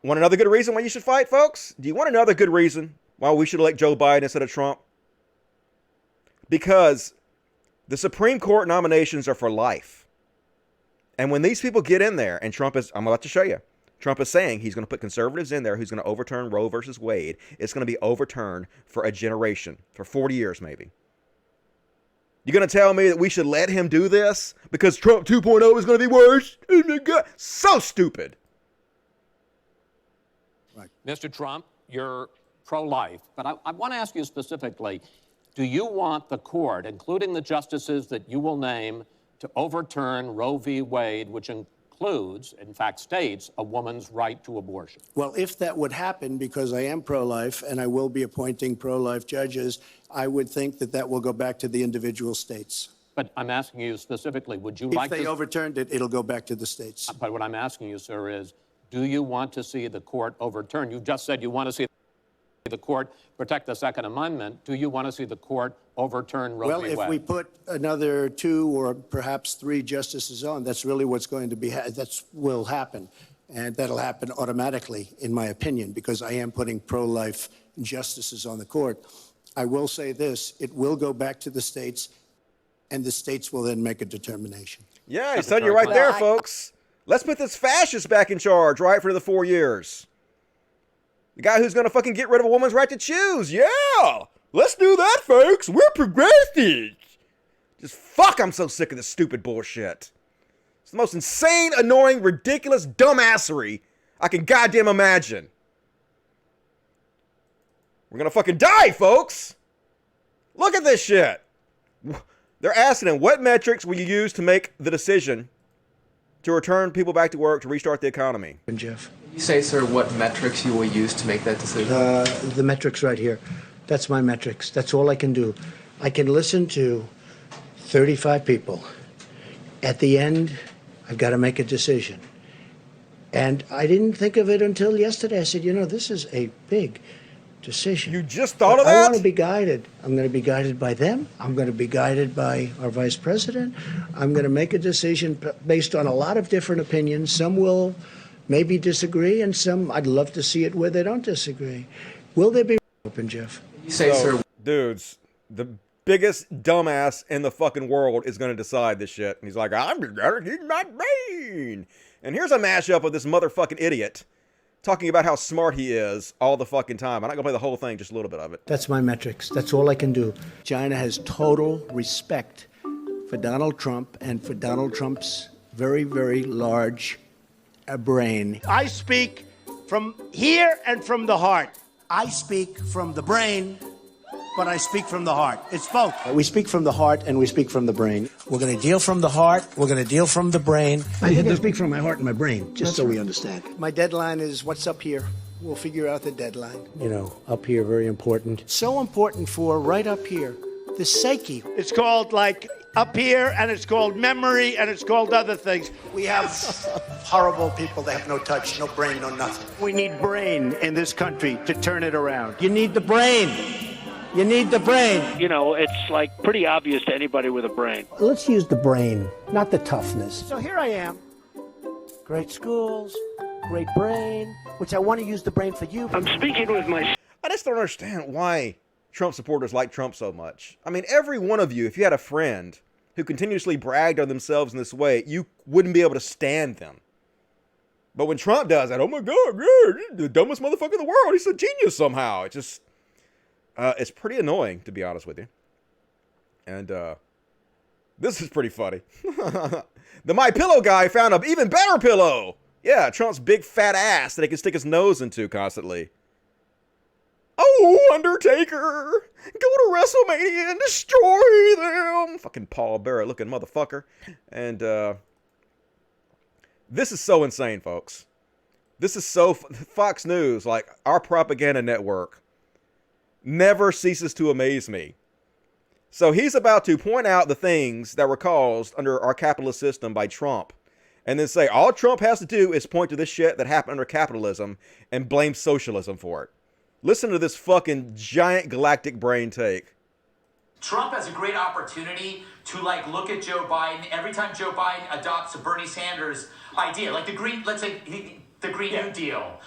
Speaker 1: want another good reason why you should fight, folks? Do you want another good reason why we should elect Joe Biden instead of Trump? Because the Supreme Court nominations are for life. And when these people get in there, and Trump is, I'm about to show you, Trump is saying he's going to put conservatives in there who's going to overturn Roe versus Wade. It's going to be overturned for a generation, for 40 years maybe. You're going to tell me that we should let him do this because Trump 2.0 is going to be worse? Oh my God. So stupid.
Speaker 8: Right. Mr. Trump, you're pro-life, but I want to ask you specifically, do you want the court, including the justices that you will name, to overturn Roe v. Wade, which includes, in fact, states a woman's right to abortion?
Speaker 4: Well, if that would happen, because I am pro-life and I will be appointing pro-life judges, I would think that that will go back to the individual states.
Speaker 8: But I'm asking you specifically, would you
Speaker 4: If they overturned it, it'll go back to the states.
Speaker 8: But what I'm asking you, sir, is do you want to see the court overturn? You just said you want to see the court protect the Second Amendment. Do you want to see the court overturn Roe v. Wade?
Speaker 4: Well, if we put another 2 or perhaps 3 justices on, that's really what's going to be, that will happen. And that'll happen automatically, in my opinion, because I am putting pro-life justices on the court. I will say this, it will go back to the states, and the states will then make a determination.
Speaker 1: Yeah, he's telling you right there, folks. Let's put this fascist back in charge, right, for the 4 years. The guy who's going to fucking get rid of a woman's right to choose. Yeah, let's do that, folks. We're progressive. Just fuck, I'm so sick of this stupid bullshit. It's the most insane, annoying, ridiculous dumbassery I can goddamn imagine. We're going to fucking die, folks. Look at this shit. They're asking him, what metrics will you use to make the decision to return people back to work, to restart the economy?
Speaker 4: And Jeff.
Speaker 9: Can you say, sir, what metrics you will use to make that decision?
Speaker 4: The metrics right here. That's my metrics. That's all I can do. I can listen to 35 people. At the end, I've got to make a decision. And I didn't think of it until yesterday. I said, you know, this is a big decision.
Speaker 1: You just thought of
Speaker 4: I
Speaker 1: that?
Speaker 4: want to be guided. I'm going to be guided by them. I'm going to be guided by our vice president. I'm going to make a decision based on a lot of different opinions. Some will maybe disagree, and some I'd love to see it where they don't disagree. Will there be open, Jeff?
Speaker 9: You say,
Speaker 1: So,
Speaker 9: sir,
Speaker 1: dudes, the biggest dumbass in the fucking world is going to decide this shit. And he's like, I'm just going to keep my brain. And here's a mashup of this motherfucking idiot talking about how smart he is all the fucking time. I'm not going to play the whole thing, just a little bit of it.
Speaker 4: That's my metrics. That's all I can do. China has total respect for Donald Trump and for Donald Trump's very, very large brain.
Speaker 10: I speak from here and from the heart. I speak from the brain, but I speak from the heart. It's both.
Speaker 4: We speak from the heart and we speak from the brain. We're going to deal from the heart. We're going to deal from the brain. I think I speak from my heart and my brain, just so we understand. My deadline is what's up here. We'll figure out the deadline. You know, up here, very important. So important for right up here, the psyche.
Speaker 10: It's called like up here, and it's called memory, and it's called other things.
Speaker 4: We have horrible people that have no touch, no brain, no nothing.
Speaker 10: We need brain in this country to turn it around.
Speaker 4: You need the brain. You need the brain.
Speaker 10: You know, it's like pretty obvious to anybody with a brain.
Speaker 4: Let's use the brain, not the toughness.
Speaker 10: So here I am.
Speaker 4: Great schools, great brain, which I want to use the brain for you.
Speaker 10: I'm speaking with my...
Speaker 1: I just don't understand why Trump supporters like Trump so much. I mean, every one of you, if you had a friend who continuously bragged on themselves in this way, you wouldn't be able to stand them. But when Trump does that, oh my God, yeah, he's the dumbest motherfucker in the world. He's a genius somehow. It's just, it's pretty annoying, to be honest with you. And this is pretty funny. The My Pillow guy found an even better pillow. Yeah, Trump's big fat ass that he can stick his nose into constantly. Oh, Undertaker, go to WrestleMania and destroy them. Fucking Paul Bearer looking motherfucker. And this is so insane, folks. This is so... Fox News, like our propaganda network, never ceases to amaze me. So he's about to point out the things that were caused under our capitalist system by Trump. And then say, all Trump has to do is point to this shit that happened under capitalism and blame socialism for it. Listen to this fucking giant galactic brain take.
Speaker 11: Trump has a great opportunity to like look at Joe Biden every time Joe Biden adopts a Bernie Sanders idea, like the green, let's say the Green New Deal.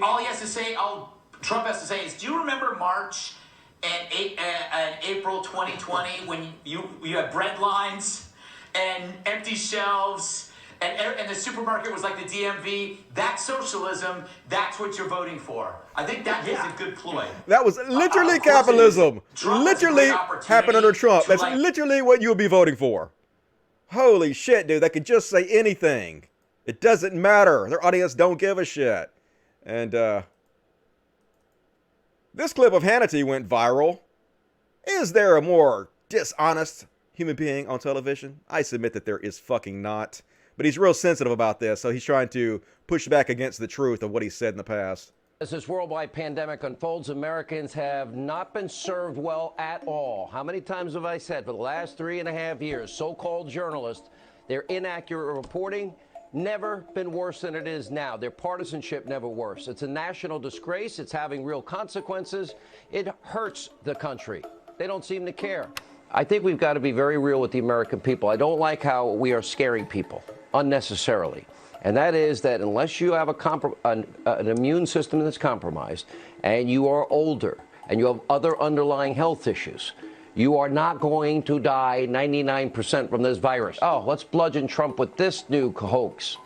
Speaker 11: All he has to say, all Trump has to say is, do you remember March and April 2020 when you had bread lines and empty shelves? And the supermarket was like the DMV. That's socialism. That's what you're voting for. I think that is a good ploy.
Speaker 1: That was literally capitalism. Literally happened under Trump. That's literally what you'll be voting for. Holy shit, dude. They could just say anything. It doesn't matter. Their audience don't give a shit. And this clip of Hannity went viral. Is there a more dishonest human being on television? I submit that there is fucking not. But he's real sensitive about this, so he's trying to push back against the truth of what he said in the past.
Speaker 12: As this worldwide pandemic unfolds, Americans have not been served well at all. How many times have I said for the last 3.5 years, so-called journalists, their inaccurate reporting never been worse than it is now. Their partisanship never worse. It's a national disgrace. It's having real consequences. It hurts the country. They don't seem to care. I think we've got to be very real with the American people. I don't like how we are scaring people unnecessarily. And that is that unless you have an immune system that's compromised and you are older and you have other underlying health issues, you are not going to die 99% from this virus. Oh, let's bludgeon Trump with this new hoax.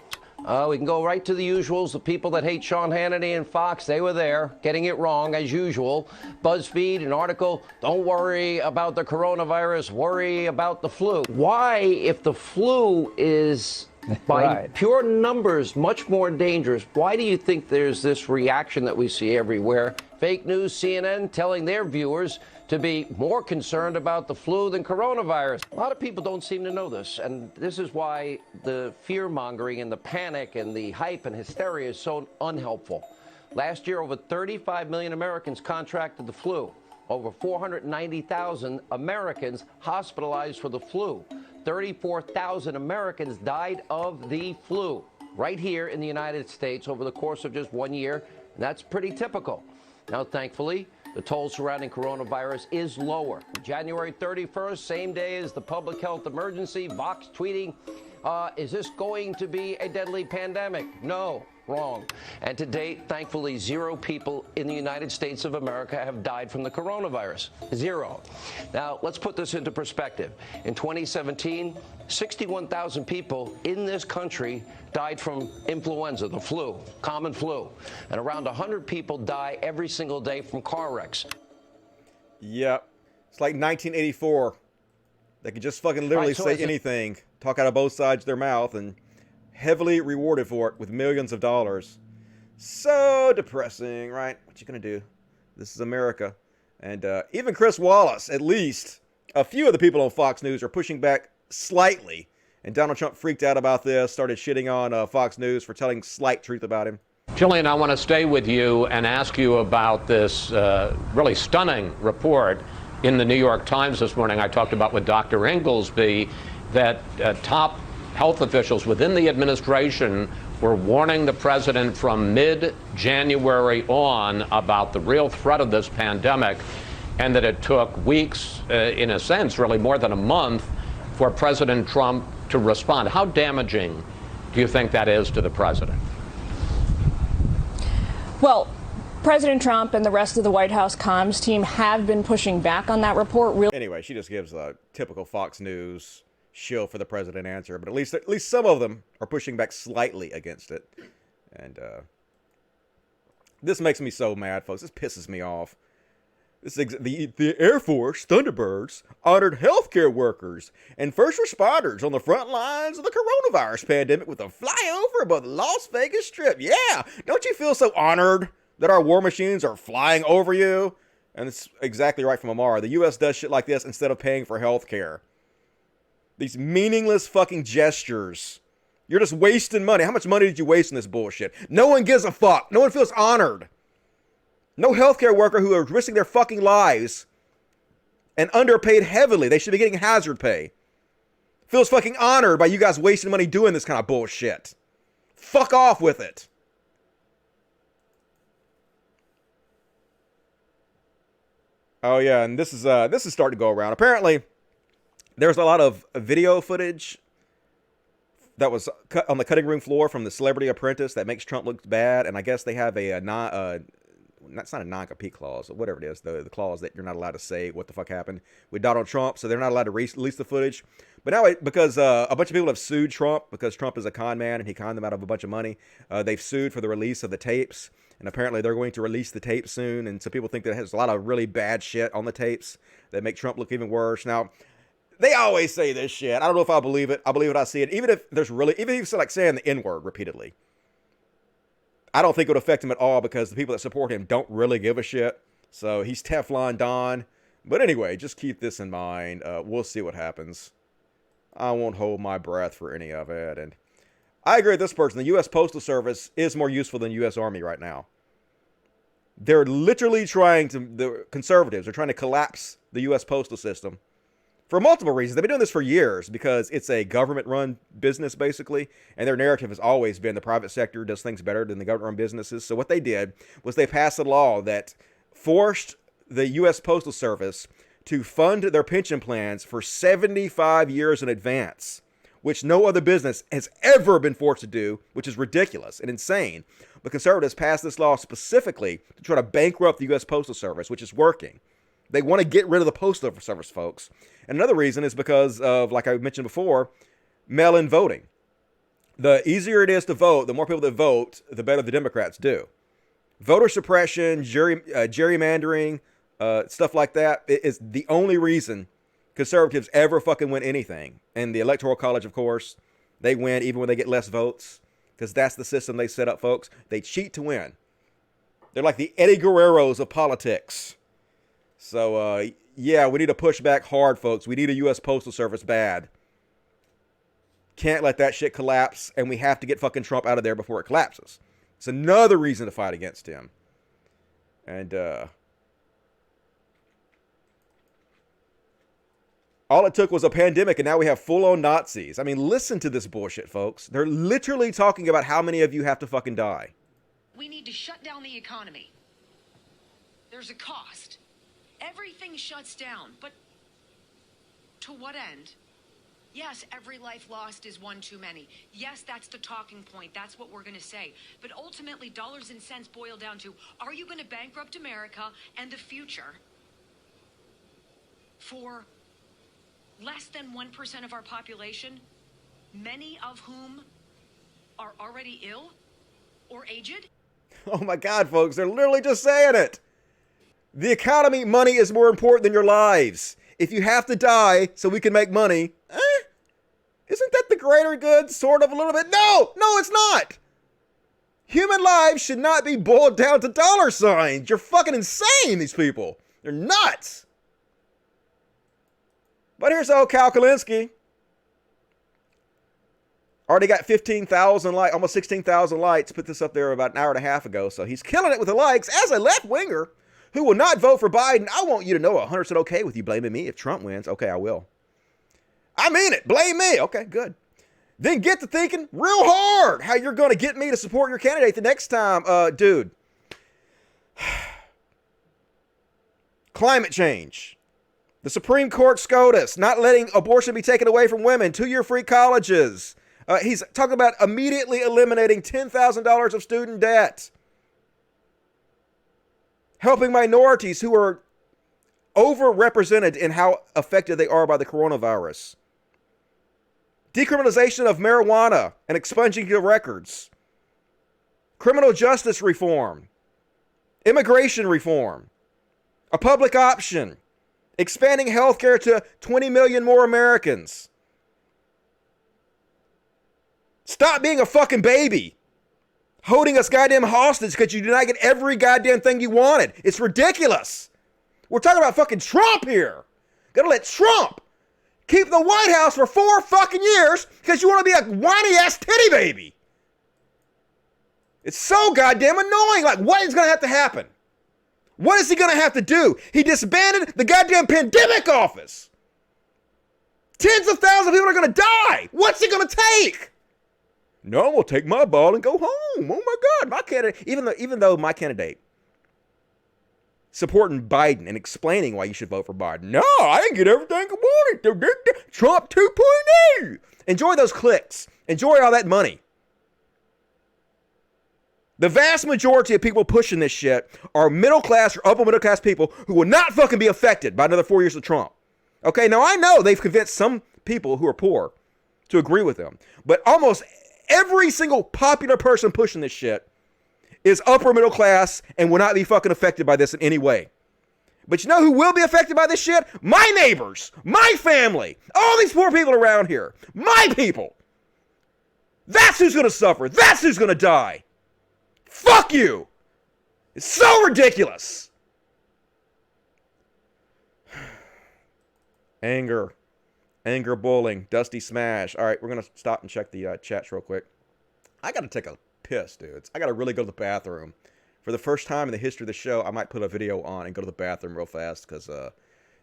Speaker 12: We can go right to the usuals. The people that hate Sean Hannity and Fox, they were there, getting it wrong as usual. BuzzFeed, an article, don't worry about the coronavirus, worry about the flu. Why, if the flu is by pure numbers much more dangerous, why do you think there's this reaction that we see everywhere? Fake news, CNN telling their viewers to be more concerned about the flu than coronavirus. A lot of people don't seem to know this, and this is why the fear-mongering and the panic and the hype and hysteria is so unhelpful. Last year, over 35 million Americans contracted the flu. Over 490,000 Americans hospitalized for the flu. 34,000 Americans died of the flu right here in the United States over the course of just 1 year. And that's pretty typical. Now, thankfully, the toll surrounding coronavirus is lower. January 31st, same day as the public health emergency, Vox tweeting, is this going to be a deadly pandemic? No. Wrong. And to date, thankfully, 0 people in the United States of America have died from the coronavirus. 0. Now, let's put this into perspective. In 2017, 61,000 people in this country died from influenza, the flu, common flu. And around 100 people die every single day from car wrecks.
Speaker 1: Yep. It's like 1984. They could just fucking literally say anything, talk out of both sides of their mouth, and heavily rewarded for it with millions of dollars. So depressing, right? What you gonna do? This is America. And even Chris Wallace, at least a few of the people on Fox News are pushing back slightly. And Donald Trump freaked out about this, started shitting on Fox News for telling slight truth about him.
Speaker 8: Jillian, I want to stay with you and ask you about this really stunning report in the New York Times this morning. I talked about with Dr. Inglesby that top health officials within the administration were warning the president from mid-January on about the real threat of this pandemic, and that it took weeks, in a sense, really more than a month, for President Trump to respond. How damaging do you think that is to the president?
Speaker 13: Well, President Trump and the rest of the White House comms team have been pushing back on that report.
Speaker 1: Anyway, she just gives a typical Fox News shill for the president answer, but at least some of them are pushing back slightly against it. And this makes me so mad, folks. This pisses me off. The Air Force Thunderbirds honored healthcare workers and first responders on the front lines of the coronavirus pandemic with a flyover above the Las Vegas Strip. Yeah, don't you feel so honored that our war machines are flying over you? And it's exactly right from Maher. The U.S. does shit like this instead of paying for healthcare. These meaningless fucking gestures. You're just wasting money. How much money did you waste in this bullshit? No one gives a fuck. No one feels honored. No healthcare worker who are risking their fucking lives and underpaid heavily, they should be getting hazard pay, feels fucking honored by you guys wasting money doing this kind of bullshit. Fuck off with it. Oh yeah, and this is starting to go around. Apparently, there's a lot of video footage that was cut on the cutting room floor from the Celebrity Apprentice that makes Trump look bad, and I guess they have it's not a non-compete clause, or whatever it is, the clause that you're not allowed to say what the fuck happened with Donald Trump, so they're not allowed to release the footage. But now, because a bunch of people have sued Trump, because Trump is a con man and he conned them out of a bunch of money, they've sued for the release of the tapes, and apparently they're going to release the tapes soon, and so people think that there's a lot of really bad shit on the tapes that make Trump look even worse. Now, they always say this shit. I don't know if I believe it. I believe it. I see it. Even if he's like saying the N-word repeatedly, I don't think it would affect him at all because the people that support him don't really give a shit. So he's Teflon Don. But anyway, just keep this in mind. We'll see what happens. I won't hold my breath for any of it. And I agree with this person. The U.S. Postal Service is more useful than the U.S. Army right now. They're literally the conservatives are trying to collapse the U.S. postal system. For multiple reasons. They've been doing this for years because it's a government-run business, basically, and their narrative has always been the private sector does things better than the government-run businesses. So what they did was they passed a law that forced the U.S. Postal Service to fund their pension plans for 75 years in advance, which no other business has ever been forced to do, which is ridiculous and insane. But conservatives passed this law specifically to try to bankrupt the U.S. Postal Service, which is working. They want to get rid of the Postal Service, folks. And another reason is because of, like I mentioned before, mail-in voting. The easier it is to vote, the more people that vote, the better the Democrats do. Voter suppression, gerrymandering, stuff like that is the only reason conservatives ever fucking win anything. And the Electoral College, of course, they win even when they get less votes because that's the system they set up, folks. They cheat to win. They're like the Eddie Guerreros of politics. So, yeah, we need to push back hard, folks. We need a U.S. Postal Service bad. Can't let that shit collapse, and we have to get fucking Trump out of there before it collapses. It's another reason to fight against him. And, All it took was a pandemic, and now we have full-on Nazis. I mean, listen to this bullshit, folks. They're literally talking about how many of you have to fucking die.
Speaker 14: We need to shut down the economy. There's a cost. Everything shuts down, but to what end? Yes, every life lost is one too many. Yes, that's the talking point. That's what we're going to say. But ultimately, dollars and cents boil down to, are you going to bankrupt America and the future for less than 1% of our population, many of whom are already ill or aged?
Speaker 1: Oh my God, folks, they're literally just saying it. The economy, money is more important than your lives. If you have to die so we can make money, isn't that the greater good, sort of, a little bit? No, it's not. Human lives should not be boiled down to dollar signs. You're fucking insane, these people. They're nuts. But here's old Cal Kalinske. Already got 15,000 likes, almost 16,000 likes. Put this up there about an hour and a half ago. So he's killing it with the likes. As a left-winger who will not vote for Biden, I want you to know 100% okay with you blaming me if Trump wins. Okay, I will. I mean it. Blame me. Okay, good. Then get to thinking real hard how you're going to get me to support your candidate the next time. Dude. Climate change. The Supreme Court SCOTUS, not letting abortion be taken away from women, 2-year free colleges. He's talking about immediately eliminating $10,000 of student debt. Helping minorities who are overrepresented in how affected they are by the coronavirus. Decriminalization of marijuana and expunging your records. Criminal justice reform. Immigration reform. A public option. Expanding healthcare to 20 million more Americans. Stop being a fucking baby. Holding us goddamn hostage because you did not get every goddamn thing you wanted. It's ridiculous. We're talking about fucking Trump here. Gotta let Trump keep the White House for 4 fucking years because you want to be a whiny ass titty baby. It's so goddamn annoying. Like, what is gonna have to happen? What is he going to have to do? He disbanded the goddamn pandemic office. Tens of thousands of people are going to die. What's he going to take? No, I'm going to take my ball and go home. Oh my God, my candidate, even though my candidate supporting Biden and explaining why you should vote for Biden. No, I didn't get everything I wanted. Trump 2.0. Enjoy those clicks. Enjoy all that money. The vast majority of people pushing this shit are middle class or upper middle class people who will not fucking be affected by another 4 years of Trump. Okay, now I know they've convinced some people who are poor to agree with them, but almost every single popular person pushing this shit is upper middle class and will not be fucking affected by this in any way. But you know who will be affected by this shit? My neighbors, my family, all these poor people around here, my people. That's who's gonna suffer. That's who's gonna die. Fuck you! It's so ridiculous! Anger. Anger bullying. Dusty Smash. Alright, we're gonna stop and check the chats real quick. I gotta take a piss, dudes. I gotta really go to the bathroom. For the first time in the history of the show, I might put a video on and go to the bathroom real fast, because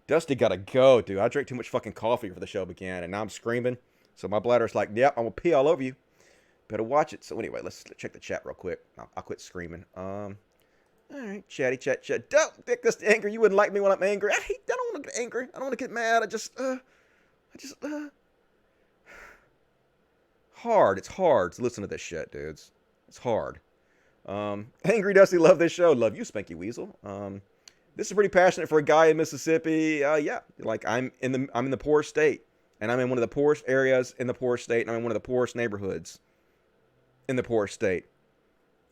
Speaker 1: Dusty gotta go, dude. I drank too much fucking coffee before the show began, and now I'm screaming. So my bladder's like, yep, I'm gonna pee all over you. Better watch it. So anyway, let's check the chat real quick. I'll quit screaming. All right, chat. Don't pick this anger. You wouldn't like me when I'm angry. I don't want to get angry. I don't want to get mad. Hard. It's hard to listen to this shit, dudes. It's hard. Angry Dusty, love this show. Love you, Spanky Weasel. This is pretty passionate for a guy in Mississippi. Yeah, like I'm in the poorest state, and I'm in one of the poorest areas in the poorest state, and I'm in one of the poorest neighborhoods in the poorest state.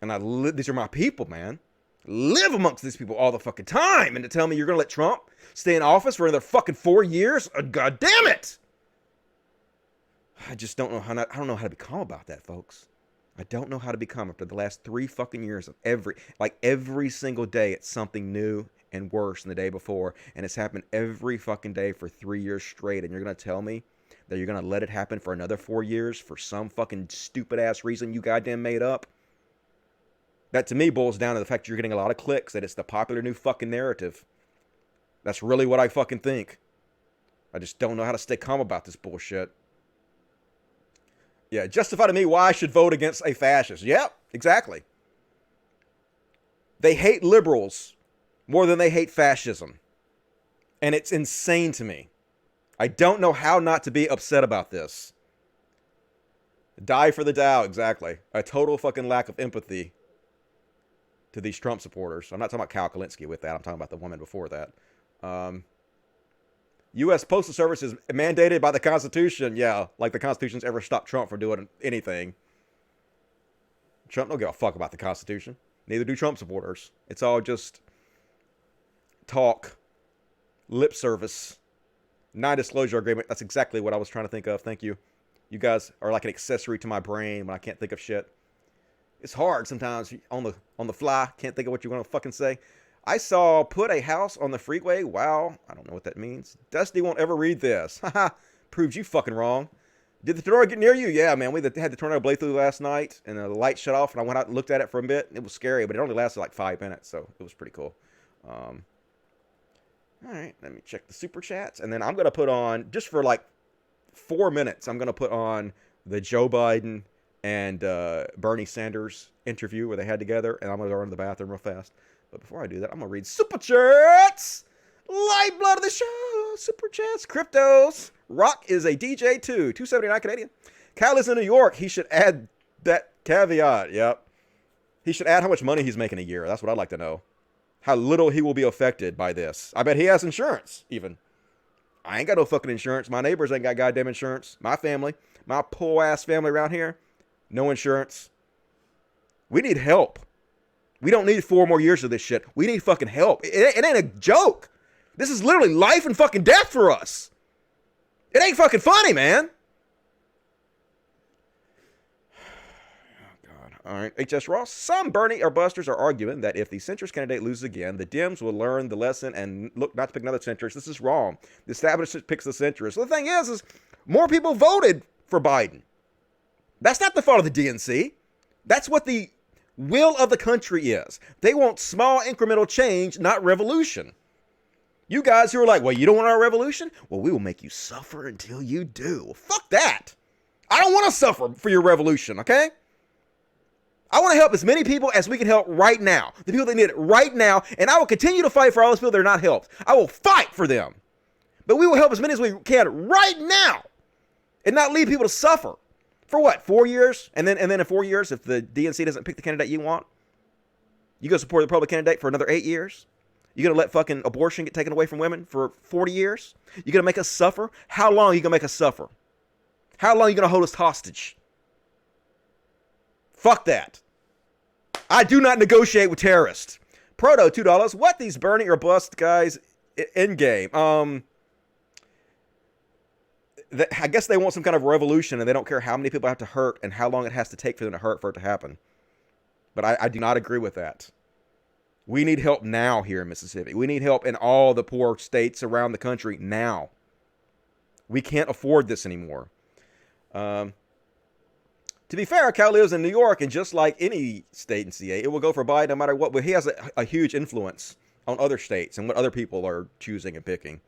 Speaker 1: And these are my people, man. Live amongst these people all the fucking time. And to tell me you're going to let Trump stay in office for another fucking 4 years? God damn it. I just don't know I don't know how to become about that, folks. I don't know how to become after the last 3 fucking years of every single day it's something new and worse than the day before. And it's happened every fucking day for 3 years straight. And you're going to tell me that you're going to let it happen for another 4 years for some fucking stupid-ass reason you goddamn made up? That, to me, boils down to the fact you're getting a lot of clicks, that it's the popular new fucking narrative. That's really what I fucking think. I just don't know how to stay calm about this bullshit. Yeah, justify to me why I should vote against a fascist. Yep, exactly. They hate liberals more than they hate fascism. And it's insane to me. I don't know how not to be upset about this. Die for the Dow, exactly. A total fucking lack of empathy to these Trump supporters. I'm not talking about Kyle Kalinske with that. I'm talking about the woman before that. U.S. Postal Service is mandated by the Constitution. Yeah, like the Constitution's ever stopped Trump from doing anything. Trump don't give a fuck about the Constitution. Neither do Trump supporters. It's all just talk, lip service, non-disclosure agreement. That's exactly what I was trying to think of. Thank you. You guys are like an accessory to my brain when I can't think of shit. It's hard sometimes on the fly. Can't think of what you want to fucking say. I saw put a house on the freeway. Wow. I don't know what that means. Dusty won't ever read this. Haha. Proves you fucking wrong. Did the tornado get near you? Yeah, man. We had the tornado blade through last night, and the light shut off, and I went out and looked at it for a bit. It was scary, but it only lasted like 5 minutes, so it was pretty cool. All right, let me check the super chats, and then I'm going to put on, just for like 4 minutes, I'm going to put on the Joe Biden and Bernie Sanders interview where they had together, and I'm going to go run to the bathroom real fast. But before I do that, I'm going to read super chats. Lifeblood of the show. Super chats. Cryptos. Rock is a DJ too. 279 Canadian. Kyle is in New York. He should add that caveat. Yep. He should add how much money he's making a year. That's what I'd like to know. How little he will be affected by this. I bet he has insurance, even. I ain't got no fucking insurance. My neighbors ain't got goddamn insurance. My family, my poor ass family around here, no insurance. We need help. We don't need 4 more years of this shit. We need fucking help. It ain't a joke. This is literally life and fucking death for us. It ain't fucking funny, man. All right, HS Ross. Some Bernie or busters are arguing that if the centrist candidate loses again, the Dems will learn the lesson and look not to pick another centrist. This is wrong. The establishment picks the centrist. So the thing is more people voted for Biden. That's not the fault of the DNC. That's what the will of the country is. They want small incremental change, not revolution. You guys who are like, well, you don't want our revolution? Well, we will make you suffer until you do. Well, fuck that. I don't want to suffer for your revolution, okay? I want to help as many people as we can help right now. The people that need it right now. And I will continue to fight for all those people that are not helped. I will fight for them. But we will help as many as we can right now. And not leave people to suffer. For what? 4 years? And then in 4 years, if the DNC doesn't pick the candidate you want, you go support the Republican candidate for another 8 years? You going to let fucking abortion get taken away from women for 40 years? You going to make us suffer? How long are you going to make us suffer? How long are you going to hold us hostage? Fuck that. I do not negotiate with terrorists. Proto, $2. What these Bernie or bust guys in game? I guess they want some kind of revolution and they don't care how many people have to hurt and how long it has to take for them to hurt for it to happen. But I do not agree with that. We need help now here in Mississippi. We need help in all the poor states around the country now. We can't afford this anymore. To be fair, Cal lives in New York, and just like any state in CA, it will go for Biden no matter what. But he has a huge influence on other states and what other people are choosing and picking.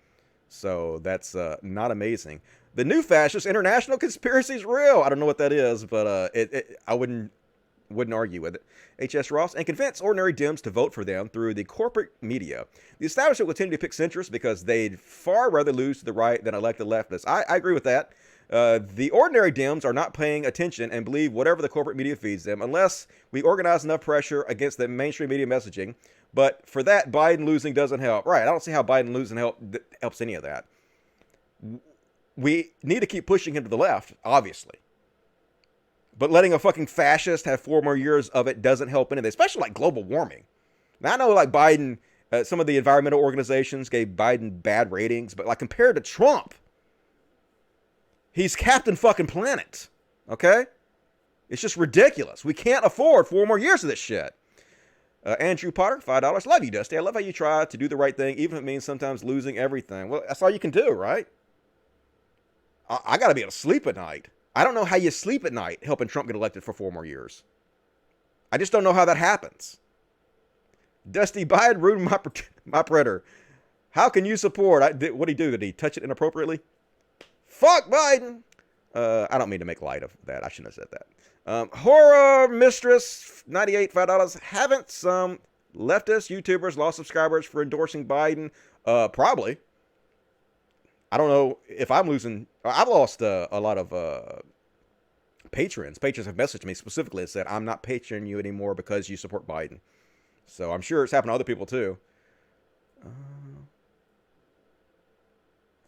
Speaker 1: So that's not amazing. The new fascist international conspiracy is real. I don't know what that is, but I wouldn't argue with it. HS Ross, and convince ordinary Dems to vote for them through the corporate media. The establishment will continue to pick centrists because they'd far rather lose to the right than elect the leftists. I agree with that. The ordinary Dems are not paying attention and believe whatever the corporate media feeds them unless we organize enough pressure against the mainstream media messaging. But for that, Biden losing doesn't help. Right, I don't see how Biden losing helps any of that. We need to keep pushing him to the left, obviously. But letting a fucking fascist have 4 more years of it doesn't help anything, especially like global warming. Now, I know like Biden, some of the environmental organizations gave Biden bad ratings, but like compared to Trump, he's Captain fucking Planet, okay? It's just ridiculous. We can't afford 4 more years of this shit. Andrew Potter, $5. Love you, Dusty. I love how you try to do the right thing, even if it means sometimes losing everything. Well, that's all you can do, right? I got to be able to sleep at night. I don't know how you sleep at night helping Trump get elected for 4 more years. I just don't know how that happens. Dusty Biden ruined my printer. How can you support? What did he do? Did he touch it inappropriately? Fuck Biden. I don't mean to make light of that. I shouldn't have said that. Horror Mistress, 98, $5. Haven't some leftist YouTubers lost subscribers for endorsing Biden? Probably. I don't know if I'm losing. I've lost a lot of patrons. Patrons have messaged me specifically and said, I'm not patroning you anymore because you support Biden. So I'm sure it's happened to other people too.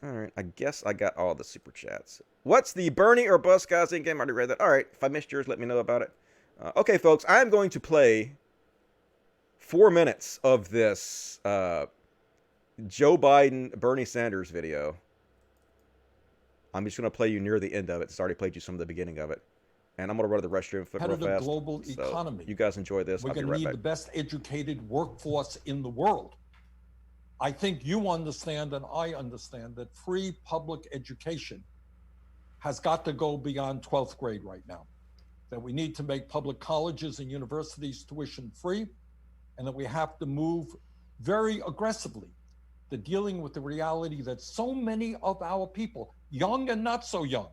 Speaker 1: All right, I guess I got all the super chats. What's the Bernie or Bust guys in game? I already read that. All right, if I missed yours, let me know about it. Okay, folks, I'm going to play 4 minutes of this Joe Biden, Bernie Sanders video. I'm just going to play you near the end of it. It's already played you some of the beginning of it. And I'm going to run to the restroom real
Speaker 2: Competitive
Speaker 1: fast.
Speaker 2: global
Speaker 1: So
Speaker 2: economy.
Speaker 1: you guys enjoy this.
Speaker 2: We're
Speaker 1: I'll be
Speaker 2: going to
Speaker 1: right
Speaker 2: need
Speaker 1: back.
Speaker 2: the best educated workforce in the world. I think you understand and I understand that free public education has got to go beyond 12th grade right now. That we need to make public colleges and universities tuition free, and that we have to move very aggressively to dealing with the reality that so many of our people, young and not so young,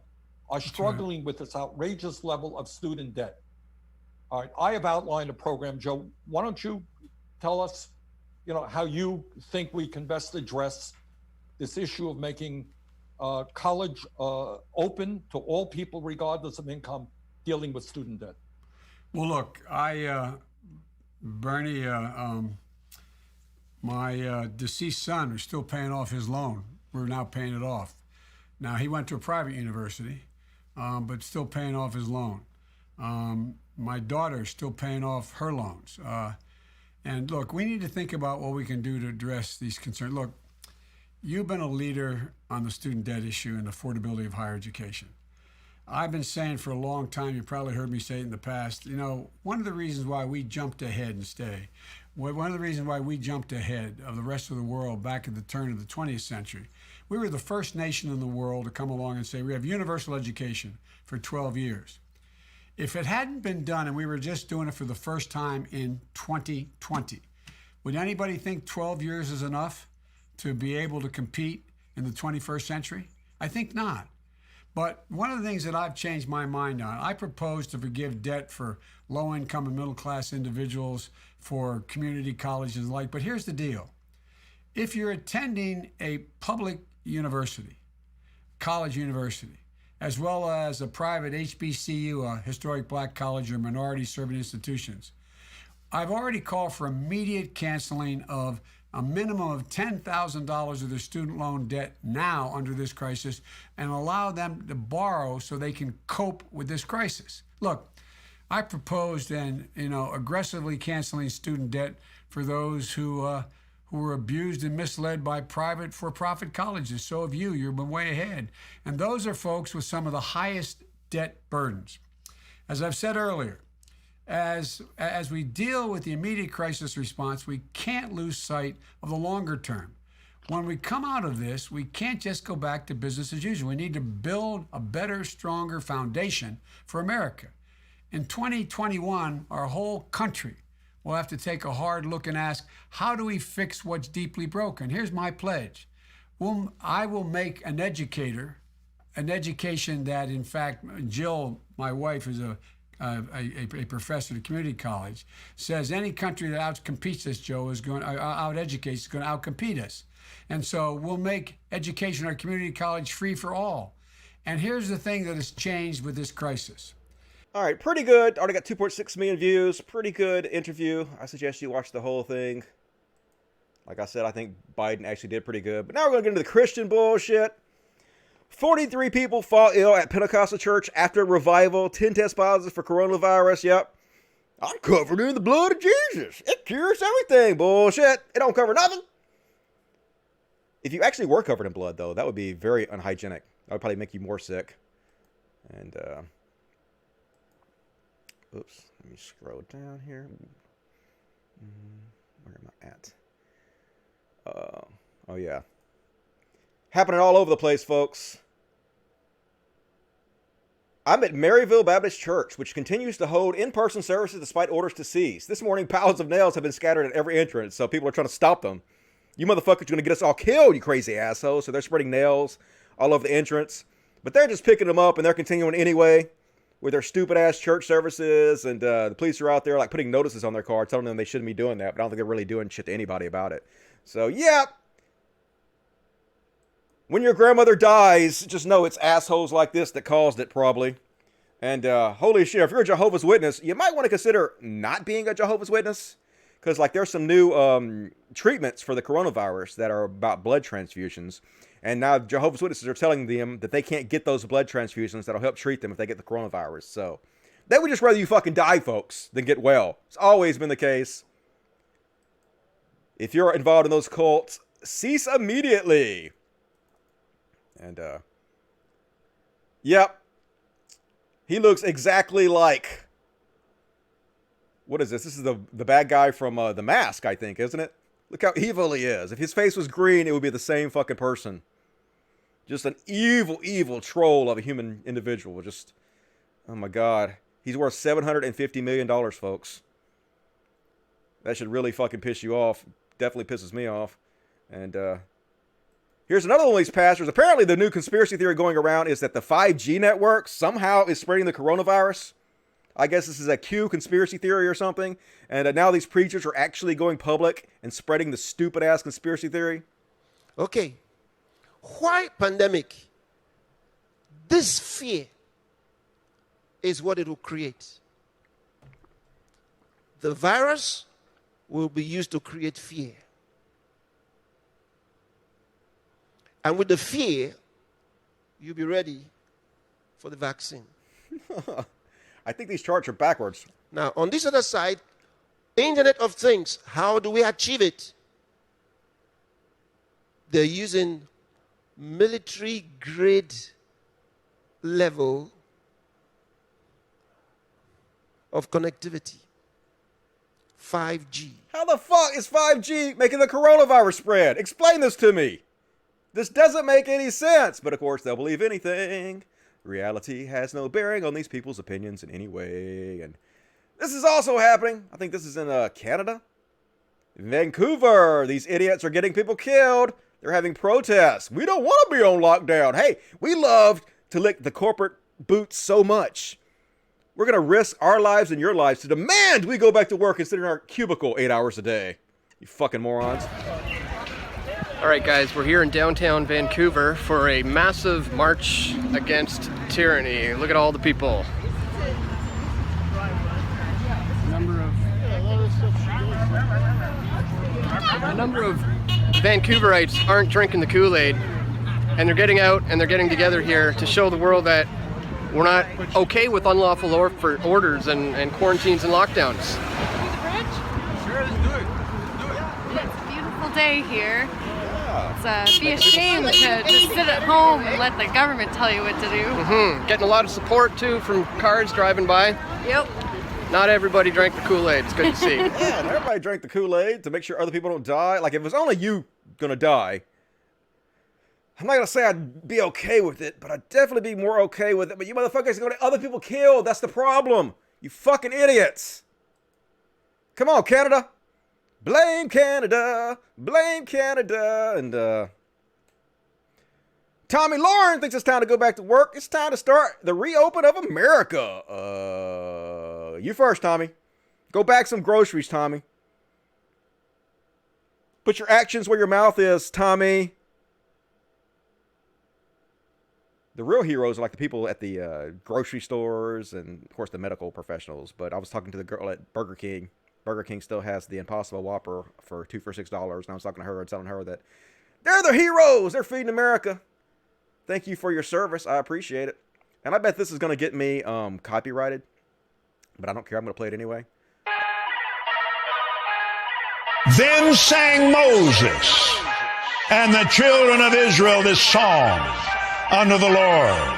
Speaker 2: are struggling with this outrageous level of student debt. All right, I have outlined a program. Joe, why don't you tell us, how you think we can best address this issue of making college open to all people, regardless of income, dealing with student debt?
Speaker 3: Well, look, Bernie, my deceased son is still paying off his loan. We're now paying it off. Now, he went to a private university, but still paying off his loan. My daughter is still paying off her loans. And look, we need to think about what we can do to address these concerns. Look, you've been a leader on the student debt issue and affordability of higher education. I've been saying for a long time, you probably heard me say it in the past, one of the reasons why we jumped ahead one of the reasons why we jumped ahead of the rest of the world back at the turn of the 20th century, we were the first nation in the world to come along and say we have universal education for 12 years. If it hadn't been done and we were just doing it for the first time in 2020, would anybody think 12 years is enough to be able to compete in the 21st century? I think not. But one of the things that I've changed my mind on, I propose to forgive debt for low-income and middle-class individuals, for community colleges and the like. But here's the deal. If you're attending a public university, college university, as well as a private HBCU, a historic black college or minority-serving institutions, I've already called for immediate canceling of a minimum of $10,000 of their student loan debt now under this crisis and allow them to borrow so they can cope with this crisis. Look, I proposed aggressively canceling student debt for those who were abused and misled by private for-profit colleges. So have you. You've been way ahead. And those are folks with some of the highest debt burdens. As I've said earlier, as we deal with the immediate crisis response, we can't lose sight of the longer term. When we come out of this, we can't just go back to business as usual. We need to build a better, stronger foundation for America. In 2021, our whole country will have to take a hard look and ask, how do we fix what's deeply broken? Here's my pledge. I will make an education that, in fact, Jill, my wife, is a professor at a community college, says any country that outcompetes us, Joe, is going to out-educate, is going to outcompete us. And so we'll make education at our community college free for all. And here's the thing that has changed with this crisis.
Speaker 1: All right, pretty good. Already got 2.6 million views. Pretty good interview. I suggest you watch the whole thing. Like I said, I think Biden actually did pretty good. But now we're going to get into the Christian bullshit. 43 people fall ill at Pentecostal church after revival. 10 test positive for coronavirus. Yep. I'm covered in the blood of Jesus. It cures everything. Bullshit. It don't cover nothing. If you actually were covered in blood, though, that would be very unhygienic. That would probably make you more sick. And, oops. Let me scroll down here. Where am I at? Oh, yeah. Happening all over the place, folks. I'm at Maryville Baptist Church, which continues to hold in-person services despite orders to cease. This morning, piles of nails have been scattered at every entrance, so people are trying to stop them. You motherfuckers are going to get us all killed, you crazy assholes. So they're spreading nails all over the entrance. But they're just picking them up, and they're continuing anyway with their stupid-ass church services. And the police are out there, like, putting notices on their car, telling them they shouldn't be doing that. But I don't think they're really doing shit to anybody about it. So, yeah. When your grandmother dies, just know it's assholes like this that caused it, probably. And holy shit, if you're a Jehovah's Witness, you might want to consider not being a Jehovah's Witness. Because, like, there's some new treatments for the coronavirus that are about blood transfusions. And now Jehovah's Witnesses are telling them that they can't get those blood transfusions that'll help treat them if they get the coronavirus. So they would just rather you fucking die, folks, than get well. It's always been the case. If you're involved in those cults, cease immediately. And, yep. He looks exactly like... What is this? This is the bad guy from The Mask, I think, isn't it? Look how evil he is. If his face was green, it would be the same fucking person. Just an evil, evil troll of a human individual. Just, oh my God. He's worth $750 million, folks. That should really fucking piss you off. Definitely pisses me off. And, here's another one of these pastors. Apparently, the new conspiracy theory going around is that the 5G network somehow is spreading the coronavirus. I guess this is a Q conspiracy theory or something. And now these preachers are actually going public and spreading the stupid-ass conspiracy theory.
Speaker 15: Okay. Why pandemic? This fear is what it will create. The virus will be used to create fear. And with the fear, you'll be ready for the vaccine.
Speaker 1: I think these charts are backwards.
Speaker 15: Now, on this other side, Internet of Things, how do we achieve it? They're using military-grade level of connectivity. 5G.
Speaker 1: How the fuck is 5G making the coronavirus spread? Explain this to me. This doesn't make any sense. But of course, they'll believe anything. Reality has no bearing on these people's opinions in any way. And this is also happening. I think this is in Canada. Vancouver. These idiots are getting people killed. They're having protests. We don't want to be on lockdown. Hey, we love to lick the corporate boots so much. We're going to risk our lives and your lives to demand we go back to work and sit in our cubicle 8 hours a day. You fucking morons.
Speaker 16: All right, guys, we're here in downtown Vancouver for a massive march against tyranny. Look at all the people. A number of Vancouverites aren't drinking the Kool-Aid, and they're getting out and they're getting together here to show the world that we're not okay with unlawful orders and quarantines and lockdowns.
Speaker 17: Sure, let's do it. It's a beautiful day here. It's be a shame to just sit at home and let the government tell you what to do.
Speaker 16: Getting a lot of support too from cars driving by.
Speaker 17: Yep.
Speaker 16: Not everybody drank the Kool-Aid. It's good to see.
Speaker 1: Yeah, everybody drank the Kool-Aid to make sure other people don't die. Like, if it was only you gonna die, I'm not gonna say I'd be okay with it, but I'd definitely be more okay with it. But you motherfuckers are gonna get other people killed. That's the problem. You fucking idiots. Come on, Canada. Blame Canada. Blame Canada. And, Tommy Lauren thinks it's time to go back to work. It's time to start the reopen of America. You first, Tommy. Go back some groceries, Tommy. Put your actions where your mouth is, Tommy. The real heroes are like the people at the grocery stores and, of course, the medical professionals. But I was talking to the girl at Burger King. Burger King still has the Impossible Whopper for 2 for $6. And I was talking to her and telling her that they're the heroes. They're feeding America. Thank you for your service. I appreciate it. And I bet this is going to get me copyrighted. But I don't care. I'm going to play it anyway.
Speaker 18: Then sang Moses and the children of Israel this song unto the Lord.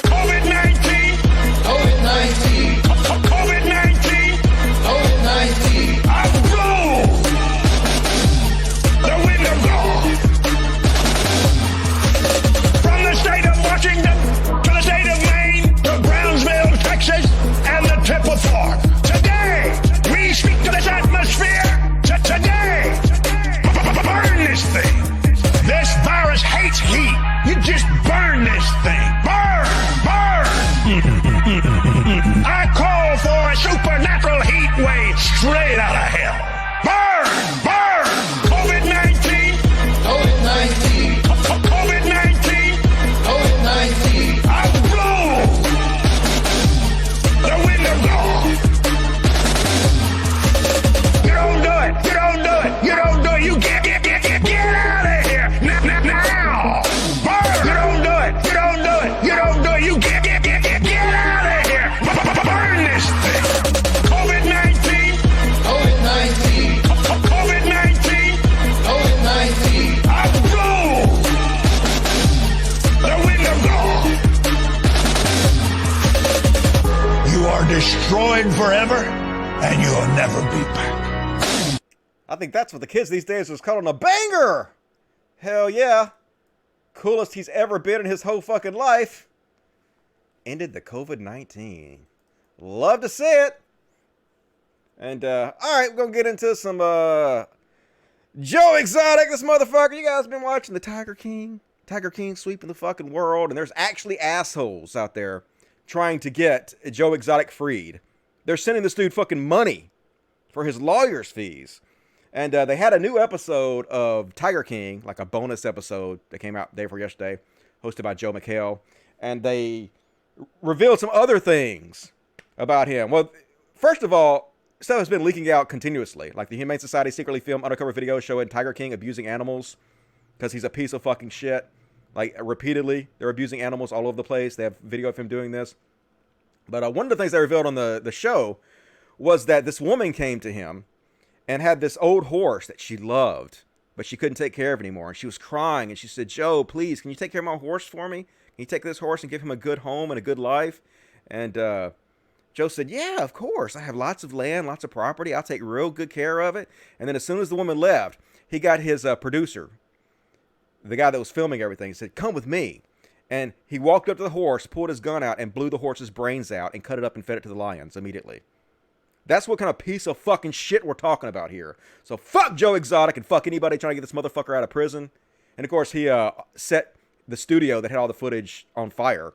Speaker 18: COVID-19, COVID-19, COVID-19, COVID-19. I blow the wind of God from the state of Washington to the state of Maine to Brownsville, Texas, and the tip of Florida. Today, we speak to this atmosphere
Speaker 1: think that's what the kids these days is calling a banger. Hell yeah. Coolest he's ever been in his whole fucking life. Ended the COVID-19. Love to see it. And, all right, we're going to get into some, Joe Exotic, this motherfucker. You guys been watching the Tiger King? Tiger King sweeping the fucking world. And there's actually assholes out there trying to get Joe Exotic freed. They're sending this dude fucking money for his lawyer's fees. And they had a new episode of Tiger King, like a bonus episode that came out day before yesterday, hosted by Joe McHale. And they revealed some other things about him. Well, first of all, stuff has been leaking out continuously. Like the Humane Society secretly filmed undercover videos showing Tiger King abusing animals because he's a piece of fucking shit. Like, repeatedly, they're abusing animals all over the place. They have video of him doing this. But one of the things they revealed on the show was that this woman came to him and had this old horse that she loved, but she couldn't take care of anymore. And she was crying, and she said, Joe, please, can you take care of my horse for me? Can you take this horse and give him a good home and a good life? And Joe said, yeah, of course. I have lots of land, lots of property. I'll take real good care of it. And then as soon as the woman left, he got his producer, the guy that was filming everything, said, come with me. And he walked up to the horse, pulled his gun out, and blew the horse's brains out and cut it up and fed it to the lions immediately. That's what kind of piece of fucking shit we're talking about here. So fuck Joe Exotic and fuck anybody trying to get this motherfucker out of prison. And of course, he set the studio that had all the footage on fire.